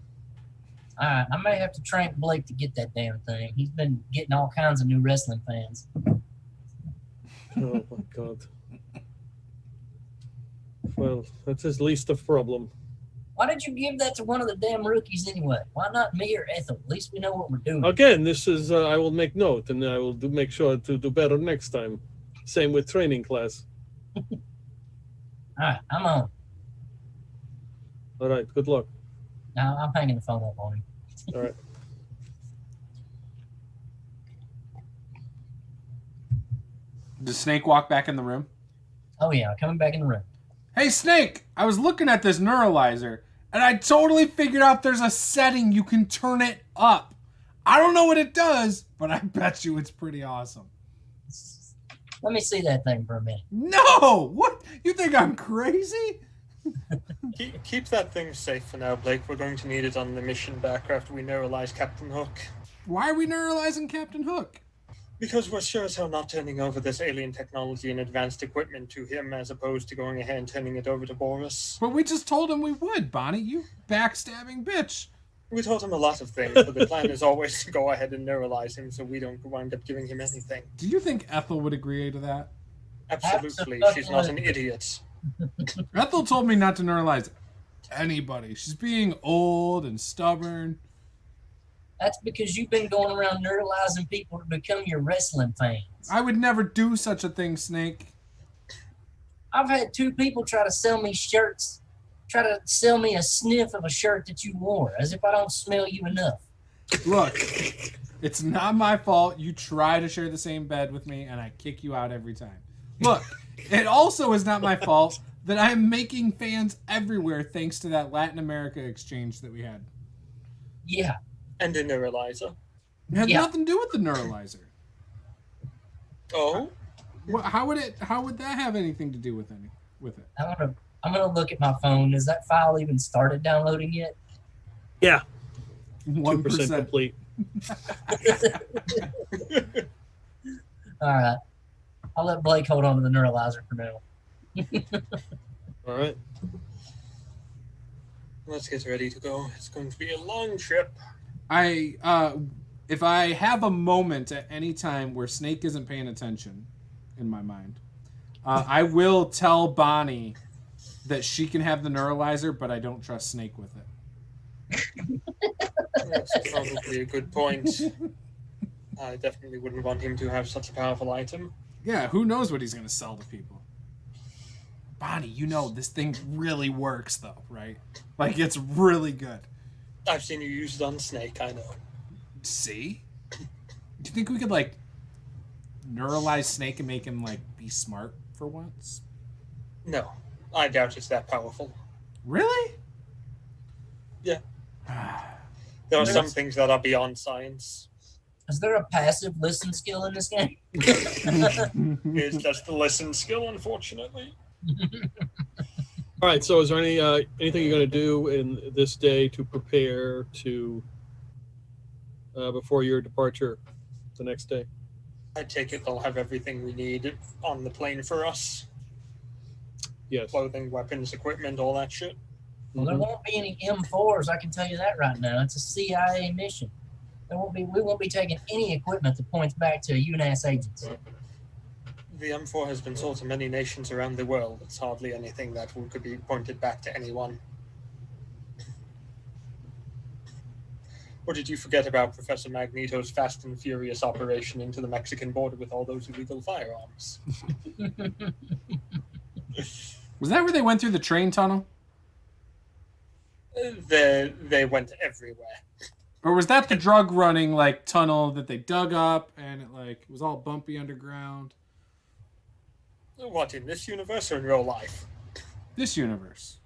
All right, I may have to train Blake to get that damn thing. He's been getting all kinds of new wrestling fans. Oh, my God. Well, that's his least of problem. Why did you give that to one of the damn rookies anyway? Why not me or Ethel? At least we know what we're doing. Again, this is, I will make note, and I will make sure to do better next time. Same with training class. All right, I'm on. All right, good luck. Now I'm hanging the phone up on him. All right. Does Snake walk back in the room? Oh yeah, coming back in the room. Hey, Snake, I was looking at this neuralizer, and I totally figured out there's a setting you can turn it up. I don't know what it does, but I bet you it's pretty awesome. Let me see that thing for a minute. No! What? You think I'm crazy? Keep that thing safe for now, Blake. We're going to need it on the mission back after we neuralize Captain Hook. Why are we neuralizing Captain Hook? Because we're sure as hell not turning over this alien technology and advanced equipment to him as opposed to going ahead and turning it over to Boris. But we just told him we would, Bonnie. You backstabbing bitch. We told him a lot of things, but the plan is always to go ahead and neuralize him so we don't wind up giving him anything. Do you think Ethel would agree to that? Absolutely. She's not an idiot. Ethel told me not to neuralize anybody. She's being old and stubborn. That's because you've been going around neuralizing people to become your wrestling fans. I would never do such a thing, Snake. I've had 2 people try to sell me shirts, try to sell me a sniff of a shirt that you wore, as if I don't smell you enough. Look, it's not my fault. You try to share the same bed with me, and I kick you out every time. Look, it also is not my fault that I'm making fans everywhere thanks to that Latin America exchange that we had. Yeah. And a neuralizer. It had nothing to do with the neuralizer. Oh? How would that have anything to do with it? I'm gonna look at my phone. Has that file even started downloading yet? Yeah. 1% complete. All right. I'll let Blake hold on to the neuralizer for now. All right. Let's get ready to go. It's going to be a long trip. If I have a moment at any time where Snake isn't paying attention, in my mind, I will tell Bonnie that she can have the neuralizer, but I don't trust Snake with it. That's probably a good point. I definitely wouldn't want him to have such a powerful item. Yeah, who knows what he's going to sell to people. Bonnie, you know this thing really works, though, right? Like, it's really good. I've seen you use it on Snake, I know. See? Do you think we could, like, neuralize Snake and make him, like, be smart for once? No, I doubt it's that powerful. Really? Yeah. There are some things that are beyond science. Is there a passive listen skill in this game? It's just the listen skill, unfortunately. All right. So, is there anything you're going to do in this day to prepare to before your departure the next day? I take it they'll have everything we need on the plane for us. Yes. Clothing, weapons, equipment, all that shit. Well, there won't be any M4s. I can tell you that right now. It's a CIA mission. We won't be taking any equipment that points back to a UNAS agency. The M4 has been sold to many nations around the world. It's hardly anything that could be pointed back to anyone. Or did you forget about Professor Magneto's fast and furious operation into the Mexican border with all those illegal firearms? Was that where they went through the train tunnel? They went everywhere. Or was that the drug running like tunnel that they dug up and it was all bumpy underground? What, in this universe or in real life? This universe.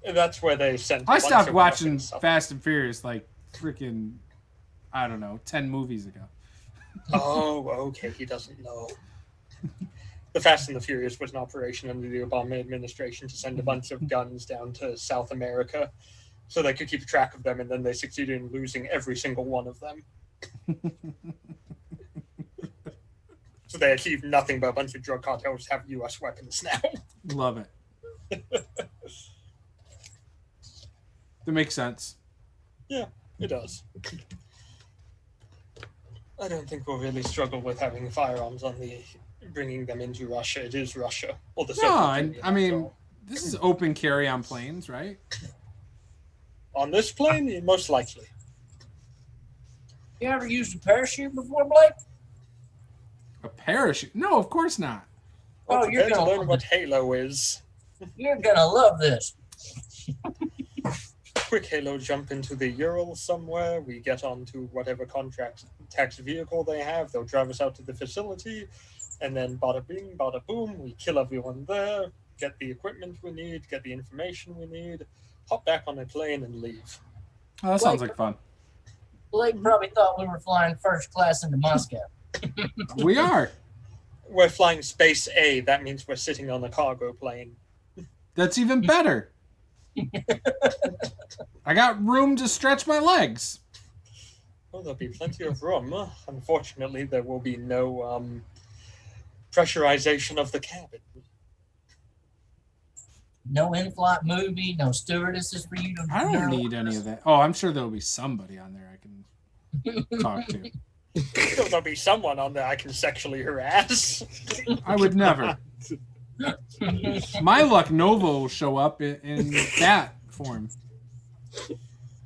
That's where they sent. I stopped watching Fast and Furious like freaking, I don't know, 10 movies ago. Oh, okay. He doesn't know. The Fast and the Furious was an operation under the Obama administration to send a bunch of guns down to South America so they could keep track of them, and then they succeeded in losing every single one of them. So they achieved nothing but a bunch of drug cartels have U.S. weapons now. Love it. That makes sense. Yeah, it does. I don't think we'll really struggle with having firearms on bringing them into Russia. It is Russia. Or the Soviet Union, I mean, this is open carry on planes, right? On this plane, most likely. You ever used a parachute before, Blake? A parachute? No, of course not. Well, Oh, you're prepare to gonna learn love what it. Halo is. You're gonna love this. Quick Halo jump into the Ural somewhere. We get onto whatever tax vehicle they have. They'll drive us out to the facility. And then bada bing, bada boom. We kill everyone there. Get the equipment we need. Get the information we need. Hop back on a plane and leave. Oh, that sounds like fun. Blake probably thought we were flying first class into Moscow. We are. We're flying Space A. That means we're sitting on a cargo plane. That's even better. I got room to stretch my legs. Oh, there'll be plenty of room. Unfortunately, there will be no pressurization of the cabin. No in-flight movie, no stewardesses for you to. I don't need any of that. Oh, I'm sure there'll be somebody on there I can talk to. There'll be someone on there I can sexually harass. I would never. My luck, Nova will show up in that form.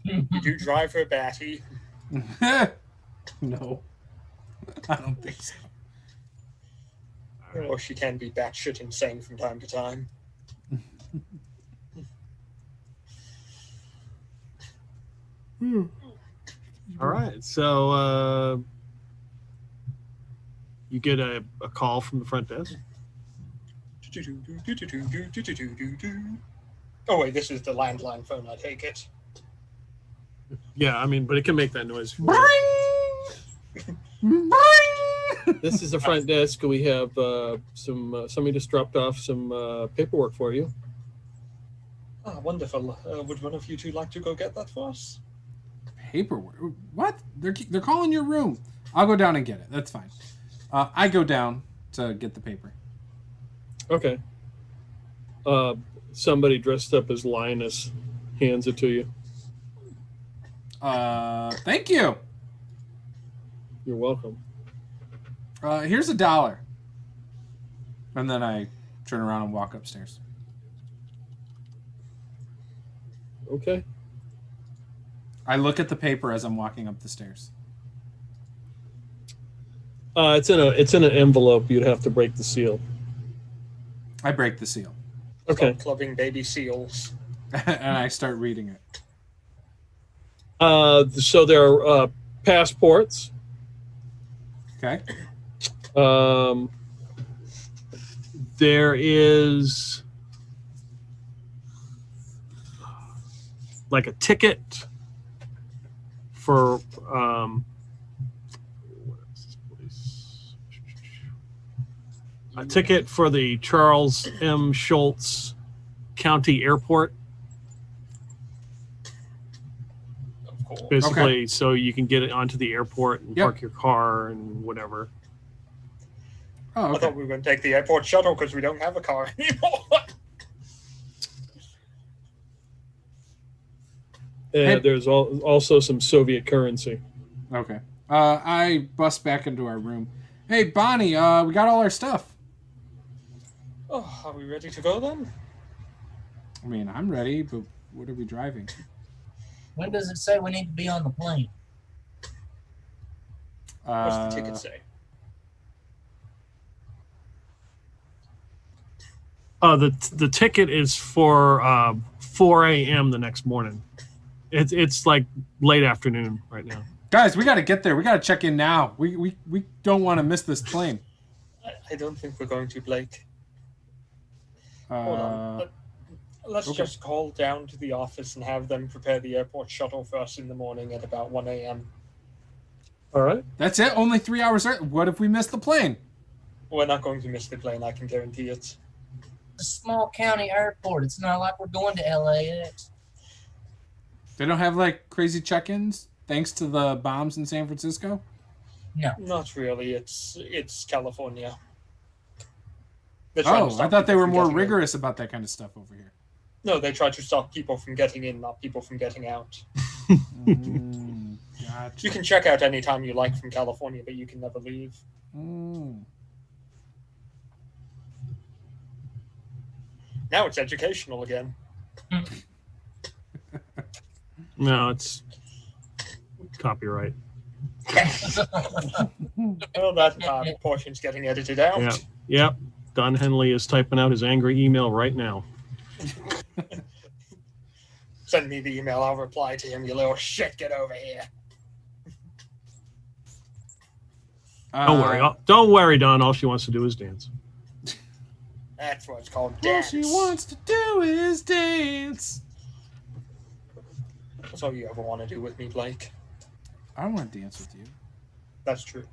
You do drive her batty. No, I don't think so. Or she can be batshit insane from time to time. All right, so you get a call from the front desk. Oh wait, this is the landline phone, I take it. Yeah, I mean, but it can make that noise. This is the front desk. We have somebody just dropped off some paperwork for you. Ah, wonderful. Would one of you two like to go get that for us? Paperwork? What? They're calling your room. I'll go down and get it. That's fine. I go down to get the paper. Okay. Somebody dressed up as Linus hands it to you. Thank you. You're welcome. Here's $1. And then I turn around and walk upstairs. Okay. I look at the paper as I'm walking up the stairs. It's in an envelope. You'd have to break the seal. I break the seal. Okay. Stop clubbing baby seals. And I start reading it. So there are passports. Okay. There is like a ticket for a ticket for the Charles M. Schultz County Airport. Of course. Basically, so you can get it onto the airport and Yep. park your car and whatever. Oh, I okay. thought we were going to take the airport shuttle because we don't have a car anymore. And Hey. there's also some Soviet currency. Okay. I bust back into our room, Hey, Bonnie, we got all our stuff. Oh, are we ready to go then? I mean, I'm ready, but what are we driving? When does it say we need to be on the plane? What's the ticket say? The ticket is for 4 a.m. the next morning. It's like late afternoon right now. Guys, we got to get there. We got to check in now. We don't want to miss this plane. I don't think we're going to, Blake. Hold on. Let's okay. just call down to the office and have them prepare the airport shuttle for us in the morning at about 1 a.m. All right. That's it? Only 3 hours early? What if we miss the plane? We're not going to miss the plane, I can guarantee it. It's a small county airport. It's not like we're going to LAX. They don't have, like, crazy check-ins thanks to the bombs in San Francisco? No. Not really. It's California. Oh, I thought they were more rigorous about that kind of stuff over here. No, they try to stop people from getting in, not people from getting out. Gotcha. You can check out any time you like from California, but you can never leave. Now it's educational again. No, it's copyright. Well, that portion's getting edited out. Yeah. Yep. Don Henley is typing out his angry email right now. Send me the email, I'll reply to him, you little shit, get over here. Don't worry, Don. All she wants to do is dance. That's what it's called, All dance. she wants to do is dance. That's all you ever want to do with me, Blake. I don't want to dance with you. That's true.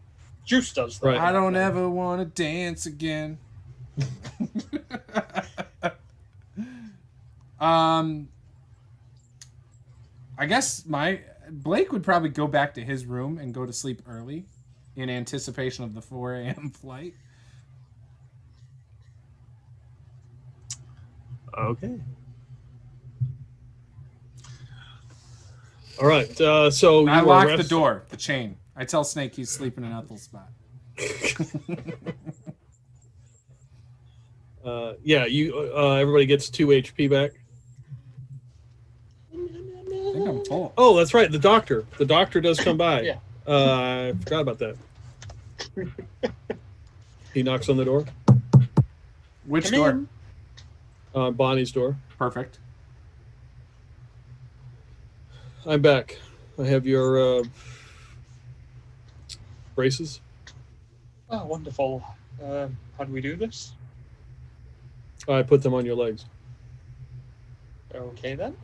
Juice does that. Right. I don't ever want to dance again. I guess Blake would probably go back to his room and go to sleep early in anticipation of the 4 a.m. flight. Okay. All right. So I you lock arrest- the door, the chain. I tell Snake he's sleeping in Ethel's spot. Yeah. You. Everybody gets 2 HP back. I think I'm full. Oh, that's right. The doctor. The doctor does come by. Yeah. I forgot about that. He knocks on the door. Which Come door? in. Bonnie's door. Perfect. I'm back. I have your braces. Oh, wonderful. How do we do this? I put them on your legs. Okay, then.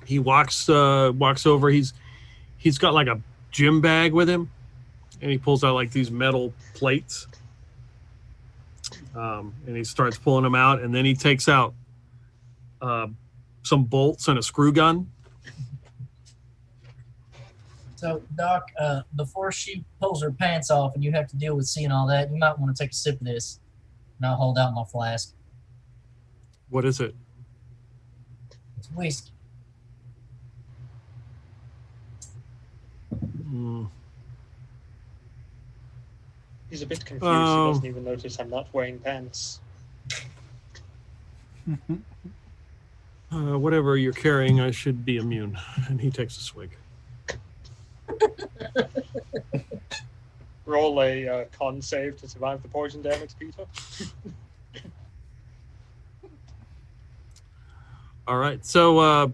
He walks over. He's got like a gym bag with him, and he pulls out like these metal plates, and he starts pulling them out, and then he takes out some bolts and a screw gun. So, Doc, before she pulls her pants off and you have to deal with seeing all that, you might want to take a sip of this. And I'll hold out my flask. What is it? It's whiskey. He's a bit confused. He doesn't even notice I'm not wearing pants. Whatever you're carrying, I should be immune. And he takes a swig. Roll a con save to survive the poison damage, Peter. All right. So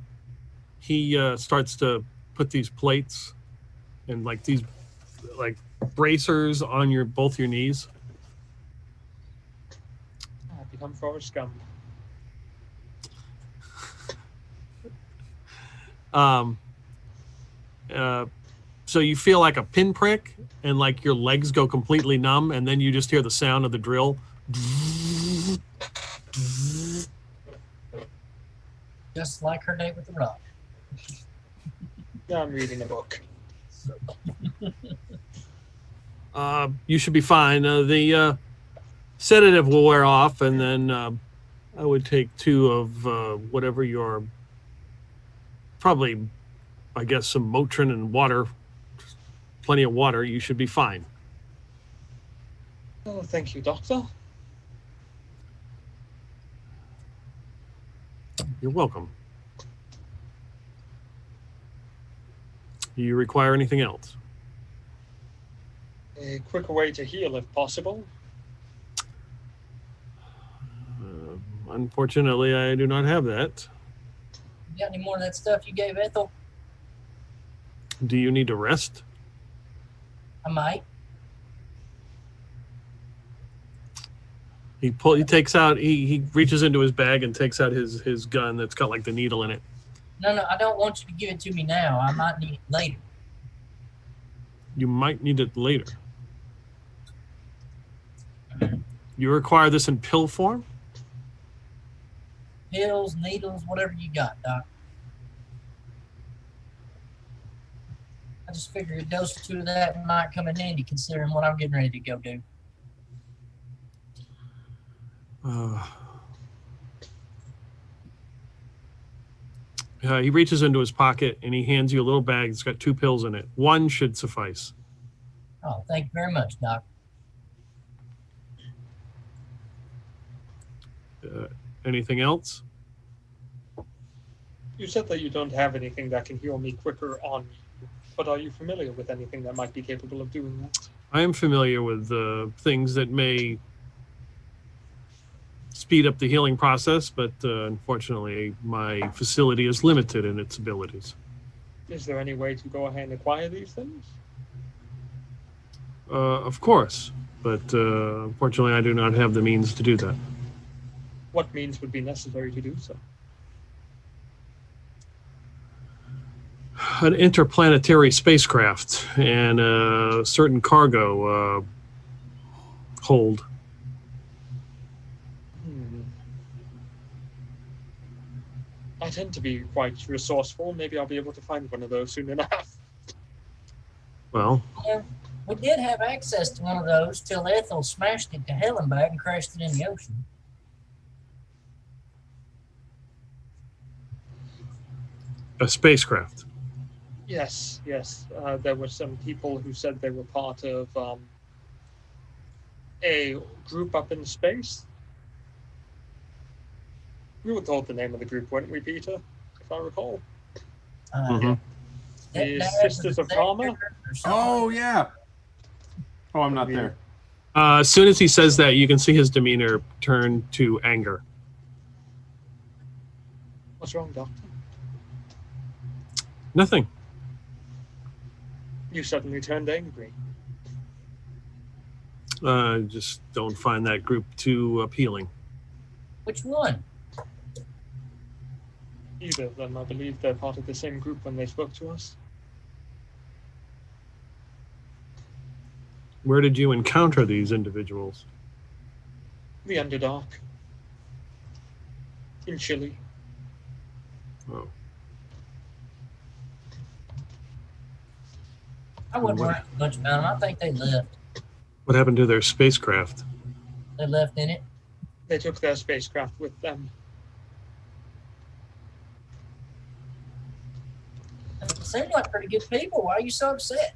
he starts to put these plates and like these like bracers on both your knees. I've become Forrest Gump. So you feel like a pinprick and like your legs go completely numb, and then you just hear the sound of the drill. Just like her date with the rock. Yeah, I'm reading a book. You should be fine. The sedative will wear off, and then I would take 2 of whatever your, probably, I guess, some Motrin and water, plenty of water. You should be fine. Oh, thank you, Doctor. You're welcome. Do you require anything else? A quicker way to heal, if possible. Unfortunately, I do not have that. You got any more of that stuff you gave Ethel? Do you need to rest? I might. He reaches into his bag and takes out his gun that's got like the needle in it. No, I don't want you to give it to me now. I might need it later. You might need it later. You require this in pill form? Pills, needles, whatever you got, Doc. I just figured a dose or two of that might come in handy considering what I'm getting ready to go do. He reaches into his pocket and he hands you a little bag. It's got 2 pills in it. 1 should suffice. Oh, thank you very much, Doc. Anything else? You said that you don't have anything that can heal me quicker on you, but are you familiar with anything that might be capable of doing that? I am familiar with things that may speed up the healing process, but unfortunately, my facility is limited in its abilities. Is there any way to go ahead and acquire these things? Of course, but unfortunately, I do not have the means to do that. What means would be necessary to do so? An interplanetary spacecraft and a certain cargo hold. I tend to be quite resourceful. Maybe I'll be able to find one of those soon enough. Well, Yeah, we did have access to one of those till Ethel smashed it to hell and back and crashed it in the ocean. a spacecraft. Yes. There were some people who said they were part of a group up in space. We were told the name of the group, weren't we, Peter? If I recall. The Sisters of Karma? Oh, yeah. Oh, I'm not there. As soon as he says that, you can see his demeanor turn to anger. What's wrong, Doctor? Nothing. You suddenly turned angry. Just don't find that group too appealing. Which one? Either of them, I believe they're part of the same group when they spoke to us. Where did you encounter these individuals? The Underdark. In Chile. Oh. I wouldn't write much about them. I think they left. What happened to their spacecraft? They left in it. They took their spacecraft with them. They seem like pretty good people. Why are you so upset?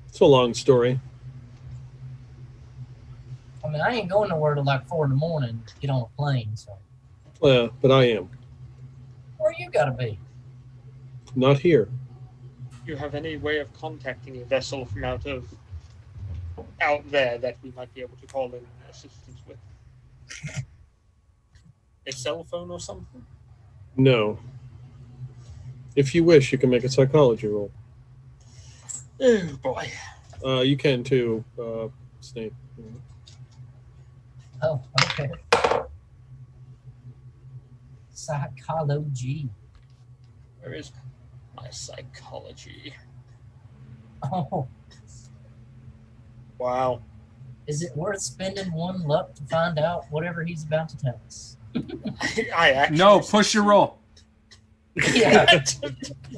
It's a long story. I mean, I ain't going nowhere till like 4 in the morning to get on a plane. So Yeah, but I am. where you gotta be? Not here. Do you have any way of contacting a vessel from out there that we might be able to call in assistance with? A cell phone or something? No. If you wish, you can make a psychology roll. Oh boy. You can too, Snape. Oh, okay. Psychology. Where is my psychology? Oh, Wow. is it worth spending 1 luck to find out whatever he's about to tell us? I actually No, push your roll. Yeah,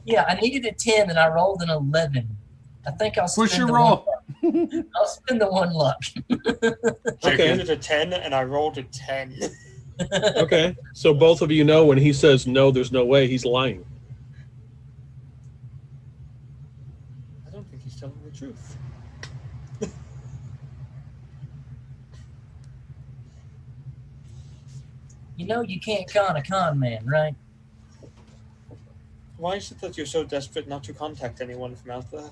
yeah. I needed a 10 and I rolled an 11. I think I'll spend Push your the roll. I'll spend the 1 luck. I Okay. rolled a 10 and I rolled a 10. Okay. So both of you know when he says no, there's no way, he's lying. truth. You know you can't con a con man, right? Why is it that you're so desperate not to contact anyone from out there?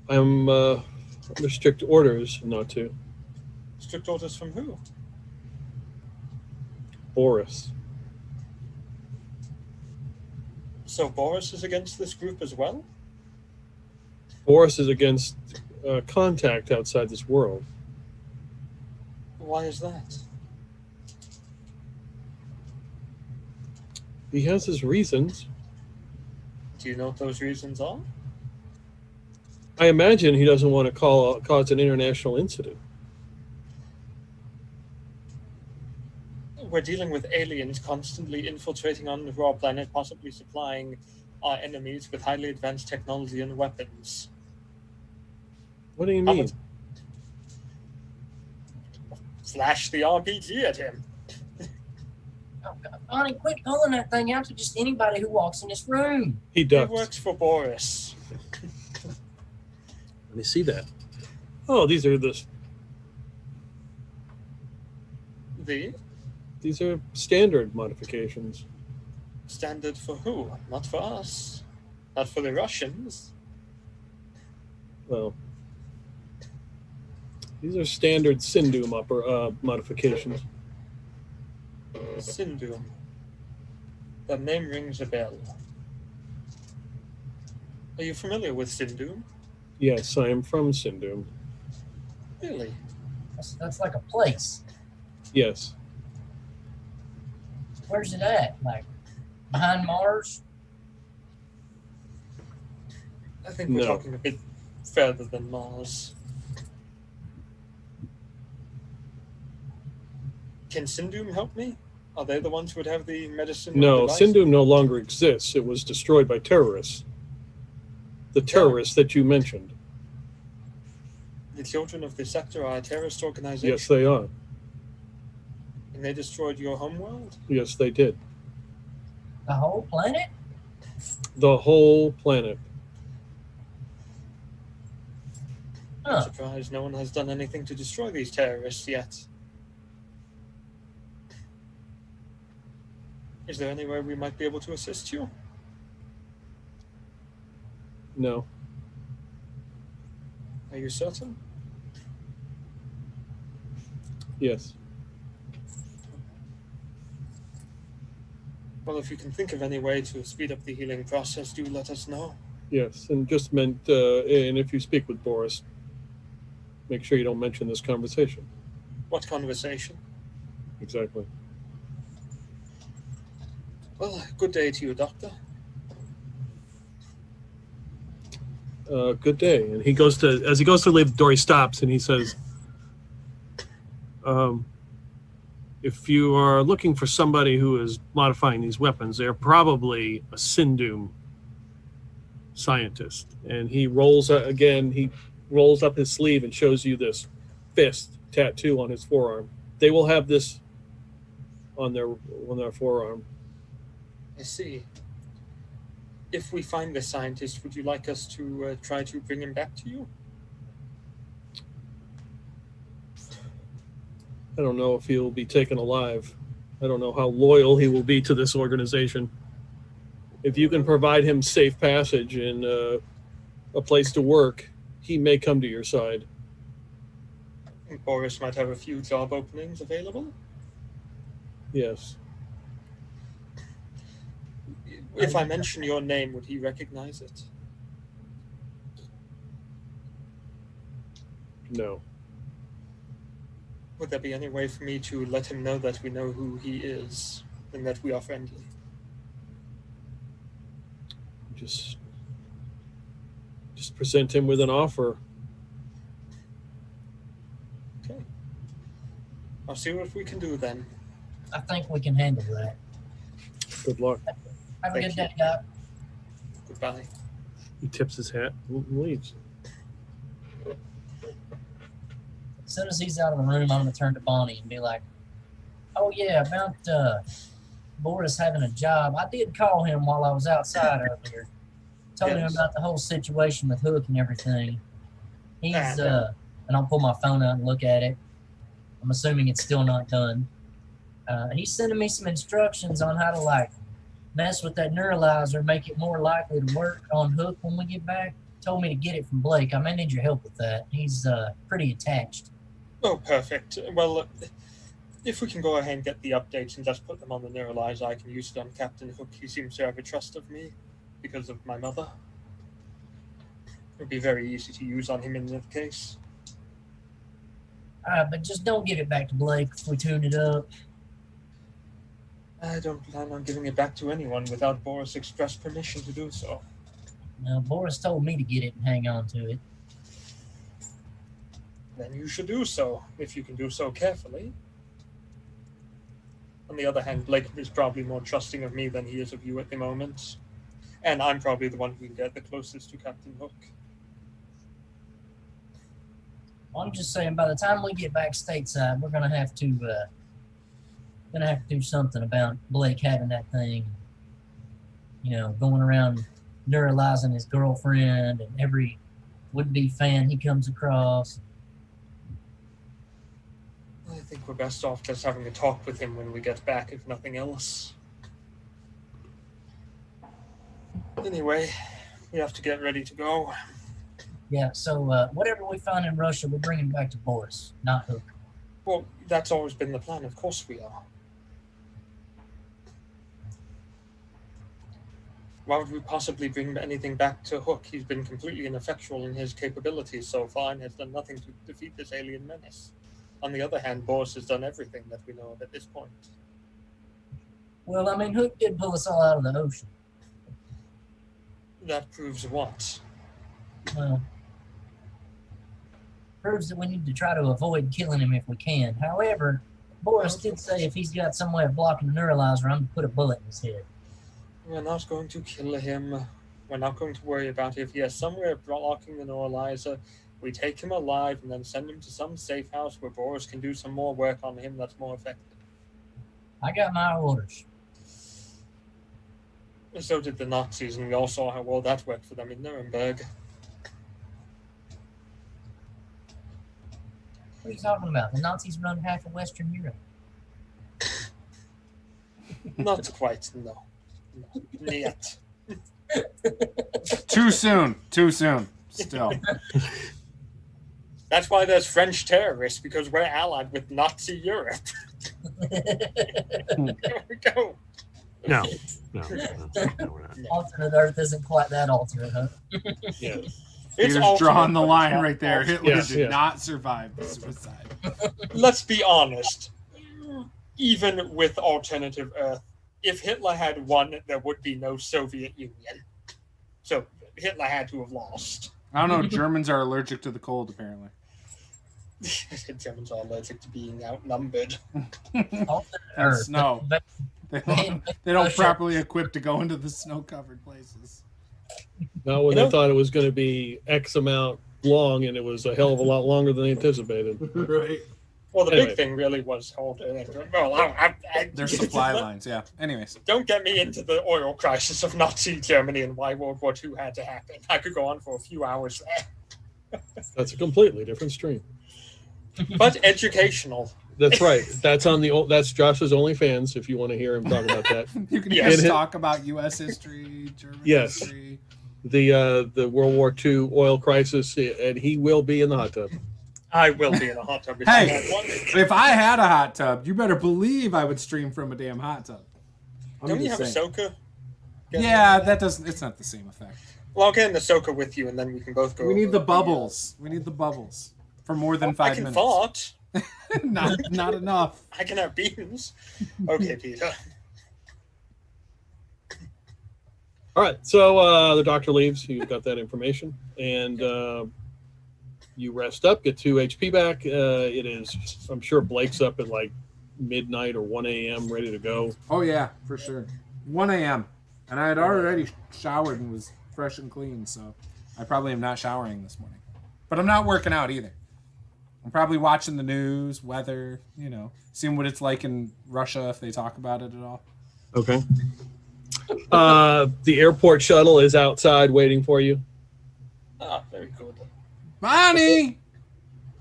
I'm under strict orders not to. Strict orders from who? Boris. So Boris is against this group as well? Boris is against contact outside this world. Why is that? He has his reasons. Do you know what those reasons are? I imagine he doesn't want to cause an international incident. We're dealing with aliens constantly infiltrating on our planet, possibly supplying our enemies with highly advanced technology and weapons. What do you How mean? much- Flash the RPG at him. Oh, God, Bonnie, quit calling that thing out to just anybody who walks in this room. He He ducks. works for Boris. Let me see that. Oh, these are these are standard modifications. Standard for who? Not for us. Not for the Russians. Well, these are standard Sindum modifications. Sindum. That name rings a bell. Are you familiar with Sindum? Yes, I am from Sindum. Really? That's like a place. Yes. Where's it at? Like behind Mars? I think we're No. talking a bit further than Mars. Can Sindum help me? Are they the ones who would have the medicine? No, device? Sindum no longer exists. It was destroyed by terrorists. The terrorists that you mentioned. The children of the sector are a terrorist organization. Yes, they are. And they destroyed your homeworld? Yes, they did. The whole planet? The whole planet. I'm Huh. surprised no one has done anything to destroy these terrorists yet. Is there any way we might be able to assist you? No. Are you certain? Yes. Well, if you can think of any way to speed up the healing process, do let us know. Yes. And just meant, and if you speak with Boris, make sure you don't mention this conversation. What conversation? Exactly. Well, good day to you, Doctor. Good day. And he goes to, as he goes to leave the door, he stops and he says, if you are looking for somebody who is modifying these weapons, they're probably a Sindum scientist. And he rolls again, he rolls up his sleeve and shows you this fist tattoo on his forearm. They will have this on their forearm. I see. If we find the scientist, would you like us to try to bring him back to you? I don't know if he'll be taken alive. I don't know how loyal he will be to this organization. If you can provide him safe passage and a place to work, he may come to your side. Boris might have a few job openings available. Yes. If I mention your name, would he recognize it? No. Would there be any way for me to let him know that we know who he is and that we are friendly? Just present him with an offer. Okay. I'll see what we can do then. I think we can handle that. Good luck. Have a Thank good day, Doc. Goodbye. He tips his hat and leaves. As soon as he's out of the room, I'm going to turn to Bonnie and be like, oh, yeah, about Boris having a job. I did call him while I was outside earlier. told him Yes. about the whole situation with Hook and everything. He's Yeah. and I'll pull my phone out and look at it. I'm assuming it's still not done. He's sending me some instructions on how to like mess with that neuralizer, make it more likely to work on Hook when we get back. Told me to get it from Blake. I may need your help with that. He's pretty attached. Oh, perfect. Well, if we can go ahead and get the updates and just put them on the neuralizer, I can use it on Captain Hook. He seems to have a trust of me because of my mother. It would be very easy to use on him in that case. But just don't give it back to Blake if we tune it up. I don't plan on giving it back to anyone without Boris' express permission to do so. Now, Boris told me to get it and hang on to it. Then you should do so, if you can do so carefully. On the other hand, Blake is probably more trusting of me than he is of you at the moment. And I'm probably the one who can get the closest to Captain Hook. Well, I'm just saying, by the time we get back stateside, we're gonna have to do something about Blake having that thing. You know, going around neuralizing his girlfriend and every would-be fan he comes across. I think we're best off just having a talk with him when we get back, if nothing else. Anyway, we have to get ready to go. Yeah. So whatever we find in Russia, we're bringing back to Boris, not Hook. Well, that's always been the plan. Of course we are. Why would we possibly bring anything back to Hook? He's been completely ineffectual in his capabilities so far and has done nothing to defeat this alien menace. On the other hand, Boris has done everything that we know of at this point. Well, I mean, Hook did pull us all out of the ocean. That proves what? Well, proves that we need to try to avoid killing him if we can. However, Boris did say if he's got some way of blocking the neuralizer, I'm going to put a bullet in his head. We're not going to kill him. We're not going to worry about it. If he has some way of blocking the neuralizer, we take him alive and then send him to some safe house where Boris can do some more work on him that's more effective. I got my orders. So did the Nazis, and we all saw how well that worked for them in Nuremberg. What are you talking about? The Nazis run half of Western Europe. Not quite, no. No, yet. Too soon. Too soon. Still. That's why there's French terrorists, because we're allied with Nazi Europe. There we go. No, we're not. Alternate Earth isn't quite that alternate, huh? Yeah. It's Here's alternate, drawing the but it's line not right there. alternate. Hitler Yes, did yes. not survive the suicide. Let's be honest. Even with alternative Earth, if Hitler had won, there would be no Soviet Union. So Hitler had to have lost. I don't know. Germans are allergic to the cold, apparently. Germans are allergic to being outnumbered. Alternate And Earth. snow. But They don't properly equip to go into the snow-covered places. Now, when You know- they thought it was going to be X amount long, and it was a hell of a lot longer than they anticipated. Right. Well, the Anyway. big thing really was Their supply lines, yeah. Anyways. Don't get me into the oil crisis of Nazi Germany and why World War II had to happen. I could go on for a few hours there. That's a completely different stream. But educational. That's right. That's Josh's OnlyFans. If you want to hear him talk about that, You can Yes. hear us talk about U.S. history, German Yes. history. the World War II oil crisis, and he will be in the hot tub. I will be in a hot tub if I Hey, had one. if I had a hot tub, you better believe I would stream from a damn hot tub. I'm Don't you just have saying. Ahsoka? Yeah, that doesn't. It's not the same effect. Well, I'll get an Ahsoka with you, and then we can both go. We need over the bubbles. We need the bubbles for more than I 5 can minutes. fart. not enough. I can have beans. Okay, Peter. All right, so the doctor leaves. You've got that information, and you rest up, get 2 HP back. It is, I'm sure Blake's up at like midnight or 1 a.m. ready to go. Oh yeah, for sure. 1 a.m. and I had already showered and was fresh and clean, so I probably am not showering this morning. But I'm not working out either. I'm probably watching the news, weather, seeing what it's like in Russia if they talk about it at all. Okay. The airport shuttle is outside waiting for you. Ah, very good. Bonnie!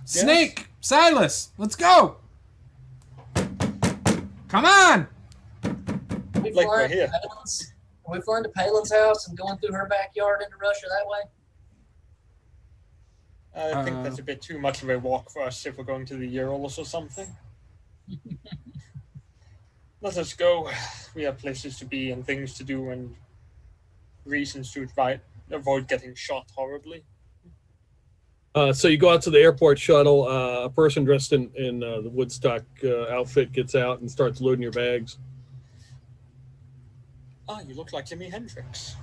Snake! Silas! Let's go! Come on! We Like, flying we're here. to Palin's? Are we flying to Palin's house and going through her backyard into Russia that way? I think that's a bit too much of a walk for us if we're going to the Urals or something. Let us go. We have places to be and things to do and reasons to avoid getting shot horribly. So you go out to the airport shuttle. A person dressed in the Woodstock outfit gets out and starts loading your bags. Ah, you look like Jimi Hendrix.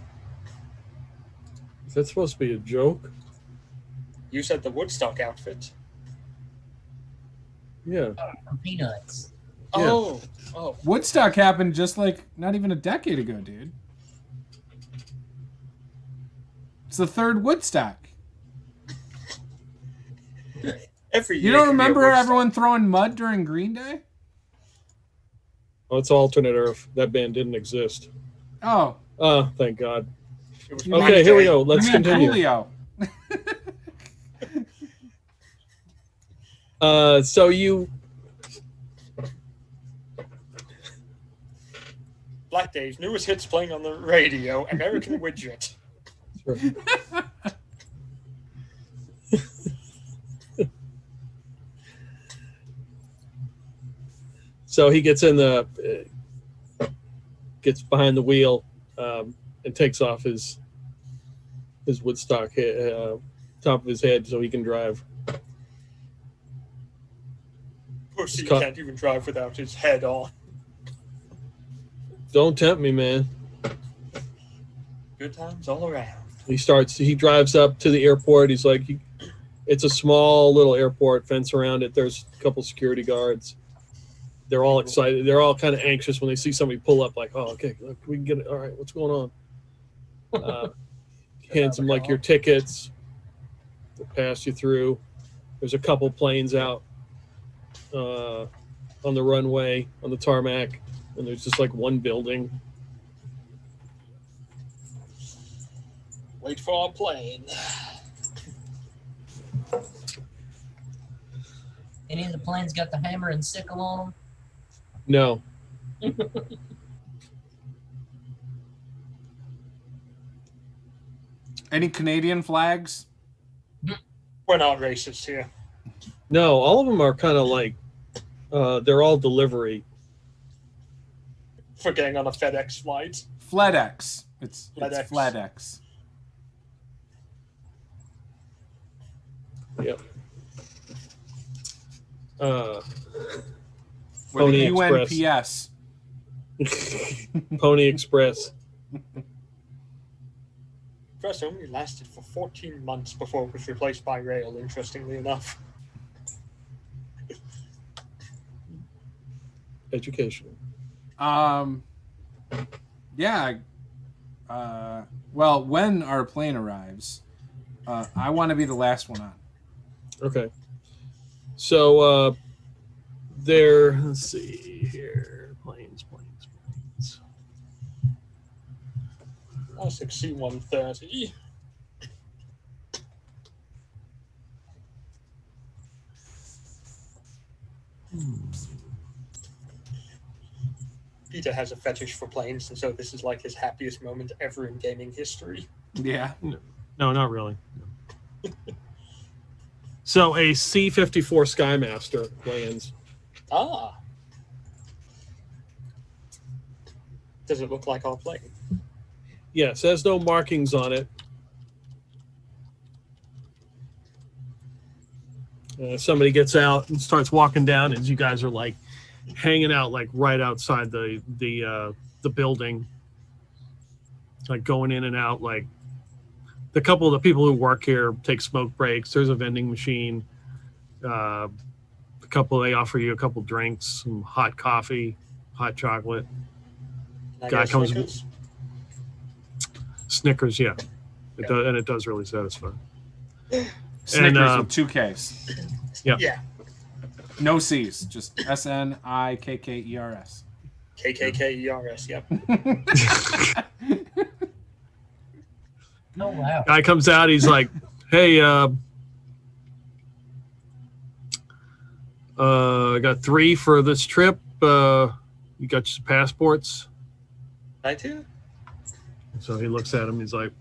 Is that supposed to be a joke? You said the Woodstock outfit. Yeah. From Peanuts. Yeah. Oh. Woodstock happened just like not even a decade ago, dude. It's the third Woodstock. Every year You don't can be a remember Woodstock. everyone throwing mud during Green Day? Oh, it's alternate Earth. That band didn't exist. Oh. Oh, thank God. It was You Okay, Monday. here we go. Let's you meant continue. Julio. So you Black Days, newest hits playing on the radio, American Widget. So he gets in gets behind the wheel and takes off his Woodstock top of his head so he can drive. Pussy Cut. can't even drive without his head on. Don't tempt me, man. Good times all around. He drives up to the airport. He's like, it's a small little airport, fence around it. There's a couple security guards. They're all excited. They're all kind of anxious when they see somebody pull up, like, oh, okay, look, we can get it. All right, what's going on? Hands them like your tickets. They'll pass you through. There's a couple planes out on the runway, on the tarmac, and there's just like one building. Wait for our plane. Any of the planes got the hammer and sickle on them? No. Any Canadian flags? We're not racist here. No, all of them are kind of like, they're all delivery. For getting on a FedEx flight. FedEx. It's FedEx. FedEx. Yep. With Pony the Express. UNPS. Pony Express. Express only lasted for 14 months before it was replaced by rail, interestingly enough. Educational. Yeah. Well, when our plane arrives, I want to be the last one on. Okay. So there, let's see here. Planes. Classic C-130. Peter has a fetish for planes, and so this is like his happiest moment ever in gaming history. Yeah. No, not really. No. So a C-54 Skymaster lands. Ah. Does it look like our plane? Yes, has no markings on it. Somebody gets out and starts walking down as you guys are like hanging out like right outside the building, like going in and out. Like the couple of the people who work here take smoke breaks. There's a vending machine. They offer you a couple drinks, some hot coffee, hot chocolate. Can I Guy get comes- Snickers? Snickers, yeah. It does, and it does really satisfy. Snickers with 2 Ks. Yeah. Yeah. No C's. Just SNIKKERS. KKKERS, yep. Oh wow. Guy comes out. He's like, "Hey, I got 3 for this trip. You got your passports?" I do? So he looks at him. He's like,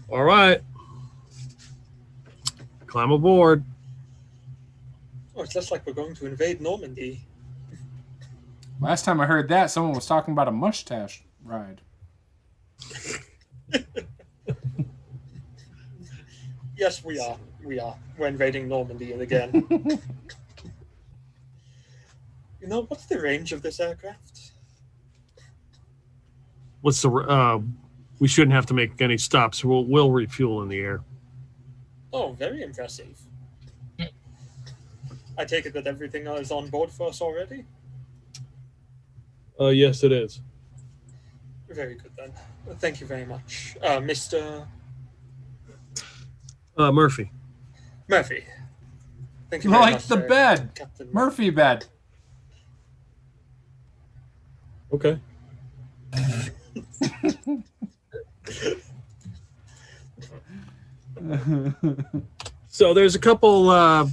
"All right, climb aboard." Oh, it's just like we're going to invade Normandy. Last time I heard that, someone was talking about a mustache ride. Yes, we are. We're invading Normandy again. You know, what's the range of this aircraft? What's the? We shouldn't have to make any stops. We'll refuel in the air. Oh, very impressive. I take it that everything is on board for us already? Yes, it is. Very good then. Thank you very much. Mr. Murphy. Murphy. Thank you very Like much, the bed. Captain Murphy bed. Okay. So there's a couple.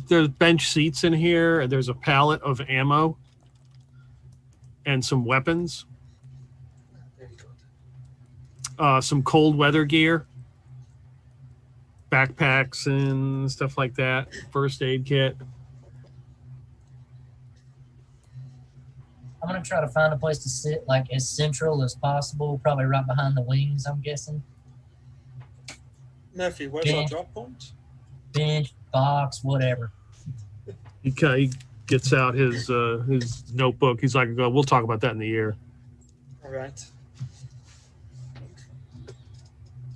There's bench seats in here. There's a pallet of ammo and some weapons. Very good. Some cold weather gear, backpacks and stuff like that. First aid kit. I'm gonna try to find a place to sit like as central as possible, probably right behind the wings, I'm guessing. Murphy, where's our drop point? Bench, box, whatever. He gets out his notebook. He's like, "We'll talk about that in the air." All right.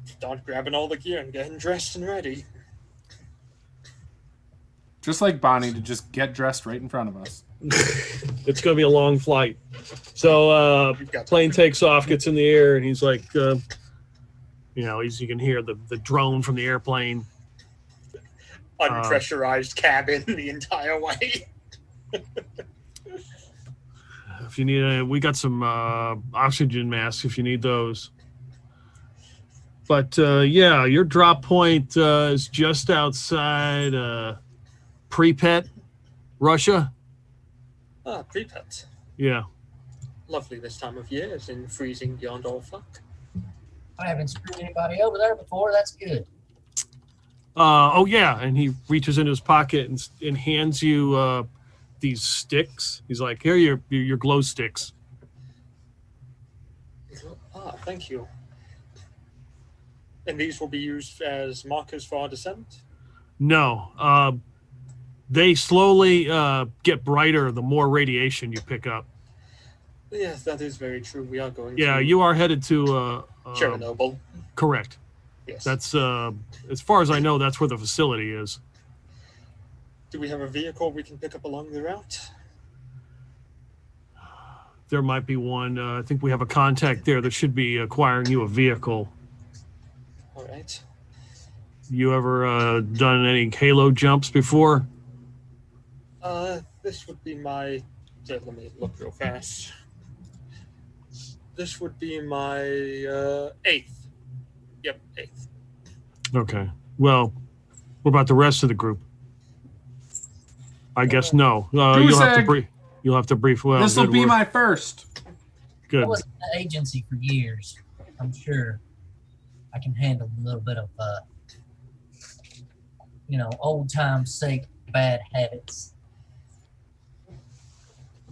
Start grabbing all the gear and getting dressed and ready. Just like Bonnie to just get dressed right in front of us. It's going to be a long flight. So plane takes off, gets in the air, and he's like, you can hear the drone from the airplane. Unpressurized cabin the entire way. If you need we got some oxygen masks if you need those. But your drop point is just outside Pripyat, Russia. Ah, Pripyat. Yeah. Lovely this time of year. It's in freezing beyond all fuck. I haven't screwed anybody over there before. That's good. And he reaches into his pocket and hands you these sticks. He's like, "Here, your glow sticks." Ah, thank you. And these will be used as markers for our descent? No. They slowly get brighter the more radiation you pick up. Yes, that is very true. We are going Yeah, to... you are headed to... Chernobyl. Correct. Yes. That's, as far as I know, that's where the facility is. Do we have a vehicle we can pick up along the route? There might be one. I think we have a contact there that should be acquiring you a vehicle. All right. You ever done any Halo jumps before? This would be my... Let me look real fast. This would be my 8th. Yep, 8th. Okay. Well, what about the rest of the group? I guess no. You'll have to brief. Well, this will good be work. my first. Good. I was in the agency for years. I'm sure I can handle a little bit of, old time's sake bad habits.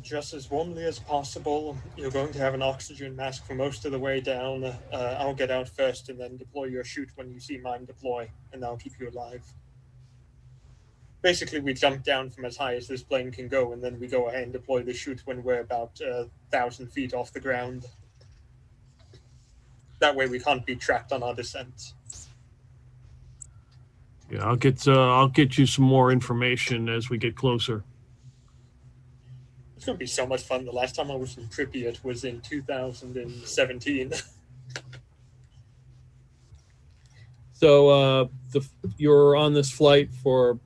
Dress as warmly as possible. You're going to have an oxygen mask for most of the way down. I'll get out first and then deploy your chute when you see mine deploy, and I'll keep you alive. Basically, we jump down from as high as this plane can go, and then we go ahead and deploy the chute when we're about 1,000 feet off the ground. That way we can't be tracked on our descent. Yeah, I'll get you some more information as we get closer. It's going to be so much fun. The last time I was in Pripyat was in 2017. So you're on this flight for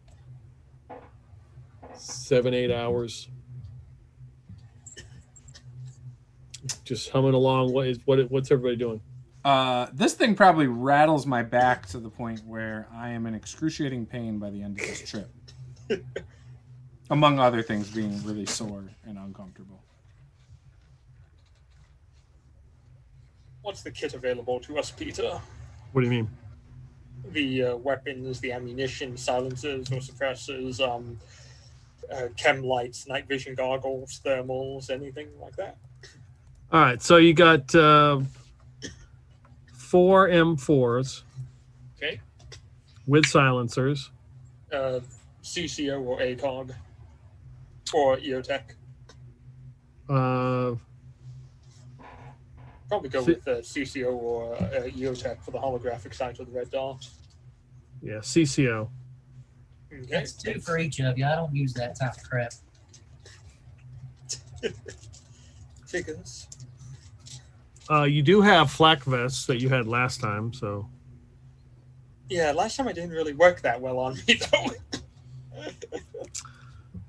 7-8 hours. Just humming along. What's everybody doing? This thing probably rattles my back to the point where I am in excruciating pain by the end of this trip. Among other things, being really sore and uncomfortable. What's the kit available to us, Peter? What do you mean? The weapons, the ammunition, silencers or suppressors, chem lights, night vision goggles, thermals, anything like that? All right, so you got 4 M4s. Okay. With silencers. CCO or ACOG or EOTech. Probably go with CCO or EOTech for the holographic sight of the red dot. Yeah, CCO. Okay. That's 2 for each of you. I don't use that type of crap. Figures. You do have flak vests that you had last time, so. Yeah, last time I didn't really work that well on me,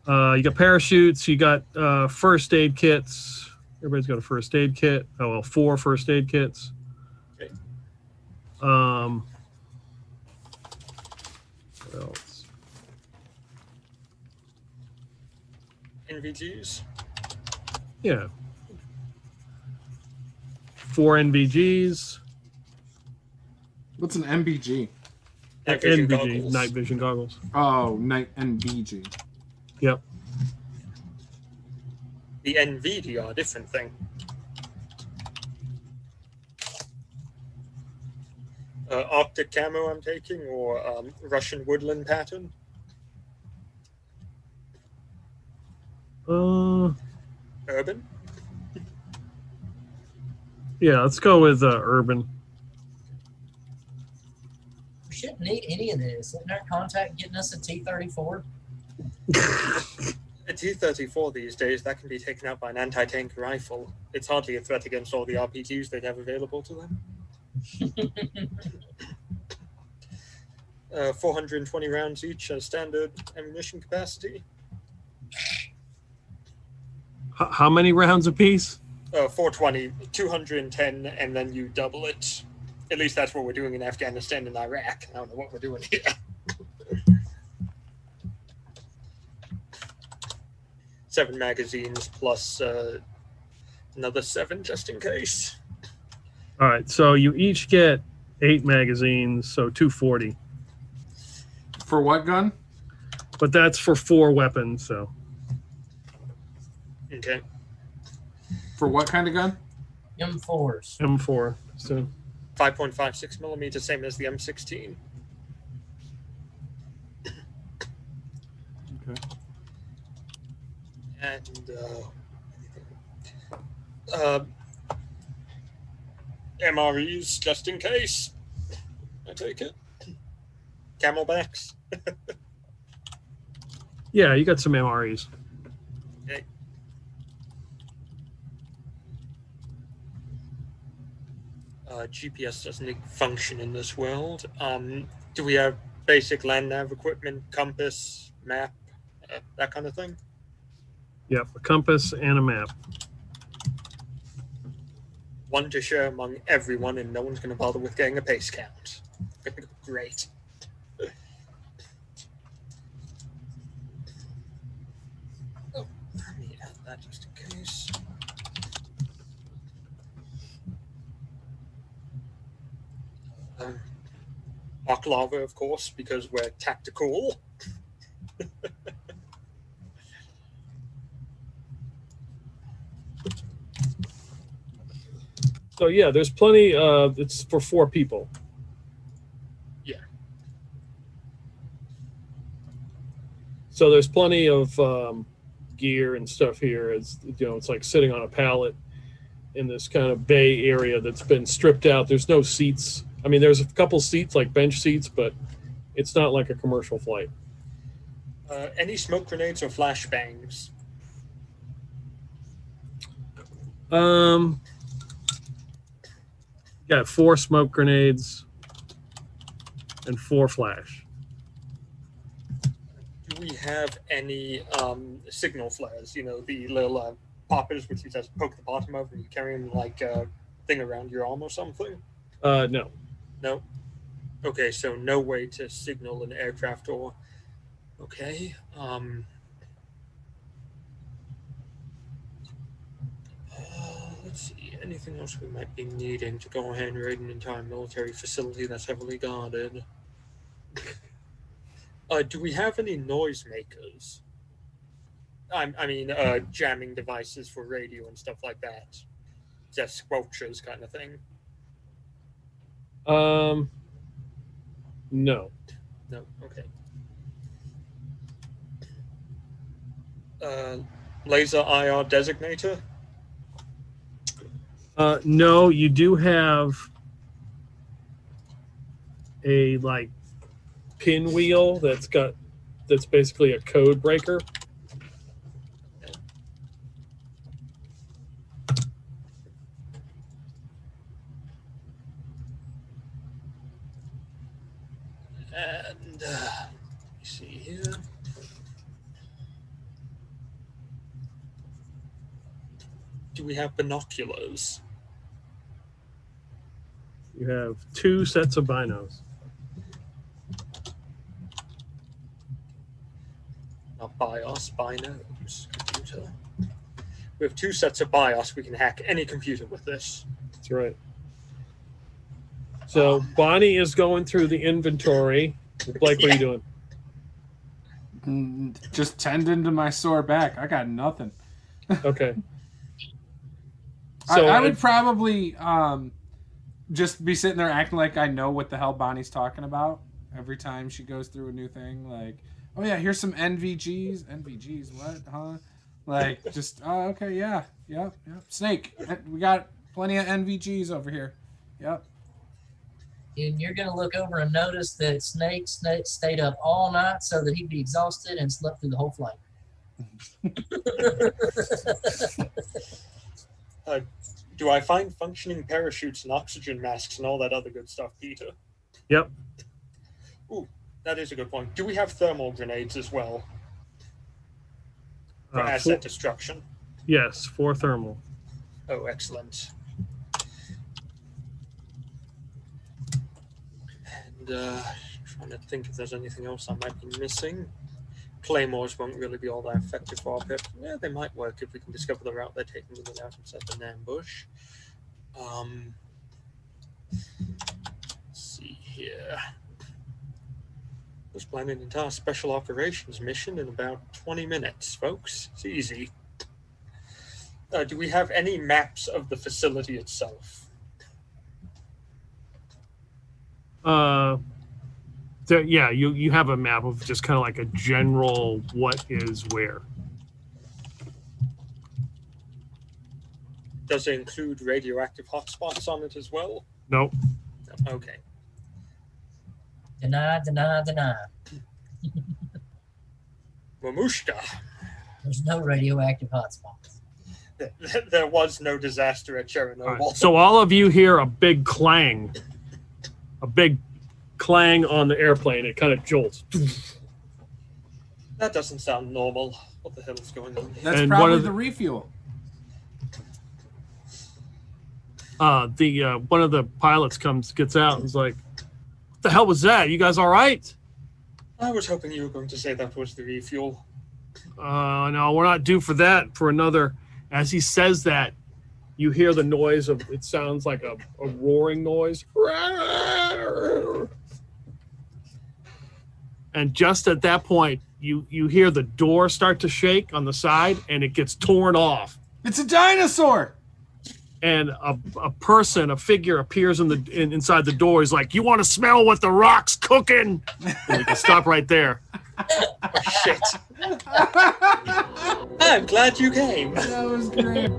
though. You got parachutes, you got first aid kits. Everybody's got a first aid kit. 4 first aid kits. Okay. What else? NVGs? Yeah. 4 NVGs. What's an MBG? Night vision NVG, goggles. night vision goggles. Oh, night NVG. Yep. The NVD are a different thing. Arctic camo I'm taking, or Russian woodland pattern. Urban. Yeah, let's go with urban. We shouldn't need any of this. Isn't our contact getting us a T-34? A T-34 these days, that can be taken out by an anti-tank rifle. It's hardly a threat against all the RPGs they have available to them. 420 rounds each, standard ammunition capacity. How many rounds apiece? 420, 210, and then you double it. At least that's what we're doing in Afghanistan and Iraq. I don't know what we're doing here. 7 magazines plus another 7 just in case. All right, so you each get 8 magazines, so 240. For what gun? But that's for 4 weapons, so. Okay. For what kind of gun? M4s. M4. So 5.56 millimeter, same as the M16. Okay. And MREs just in case. I take it. Camelbacks. yeah, you got some MREs. Okay. GPS doesn't function in this world. Do we have basic land nav equipment, compass, map, that kind of thing? Yep, a compass and a map. One to share among everyone, and no one's going to bother with getting a pace count. Great. Oh, let me add that just in case. Baklava, of course, because we're tactical. So yeah, there's plenty. It's for 4 people. Yeah. So there's plenty of gear and stuff here. It's it's like sitting on a pallet in this kind of bay area that's been stripped out. There's no seats. I mean, there's a couple seats, like bench seats, but it's not like a commercial flight. Any smoke grenades or flashbangs? Got 4 smoke grenades and 4 flash. Do we have any signal flares? The little poppers, which you just poke the bottom of, and you carry them like a thing around your arm or something? No. No. Okay, so no way to signal an aircraft or. Okay. Let's see. Anything else we might be needing to go ahead and raid an entire military facility that's heavily guarded? Do we have any noisemakers? I mean, jamming devices for radio and stuff like that. Just squelchers kind of thing. No. No. Okay. Laser IR designator? No, you do have a like pinwheel that's basically a code breaker. And let me see here. Do we have binoculars? You have 2 sets of binos. Not BIOS, binos. Computer. We have 2 sets of BIOS. We can hack any computer with this. That's right. So Bonnie is going through the inventory. Blake, what are you doing? Just tending to my sore back. I got nothing. Okay. So I would probably just be sitting there acting like I know what the hell Bonnie's talking about every time she goes through a new thing. Like, oh yeah, here's some NVGs. NVGs, what? Huh? Like, just, oh, okay, yeah. Yep. Snake. We got plenty of NVGs over here. Yep. And you're going to look over and notice that Snake stayed up all night so that he'd be exhausted and slept through the whole flight. Do I find functioning parachutes and oxygen masks and all that other good stuff, Peter? Yep. Ooh, that is a good point. Do we have thermal grenades as well for asset destruction? Yes, 4 thermal. Oh, excellent. And trying to think if there's anything else I might be missing. Claymores won't really be all that effective for our pip. Yeah, they might work if we can discover the route they're taking in and out and set an ambush. Let's see here. Let's plan an entire special operations mission in about 20 minutes, folks. It's easy. Do we have any maps of the facility itself? Yeah, you have a map of just kind of like a general what is where. Does it include radioactive hotspots on it as well? Nope. No. Okay. Deny. Mamushka. There's no radioactive hotspots. There was no disaster at Chernobyl. Right. So all of you hear a big clang. A big clang on the airplane. It kind of jolts. That doesn't sound normal. What the hell is going on here? That's And probably one of the the- refuel. One of the pilots gets out and is like, "What the hell was that? You guys all right?" I was hoping you were going to say that was the refuel. No, we're not due for that for another. As he says that, you hear the noise of, it sounds like a roaring noise. And just at that point, you hear the door start to shake on the side and it gets torn off. It's a dinosaur. And a figure appears inside the door. He's like, "You want to smell what the rock's cooking?" And you can stop right there. Oh, shit. I'm glad you came. That was great.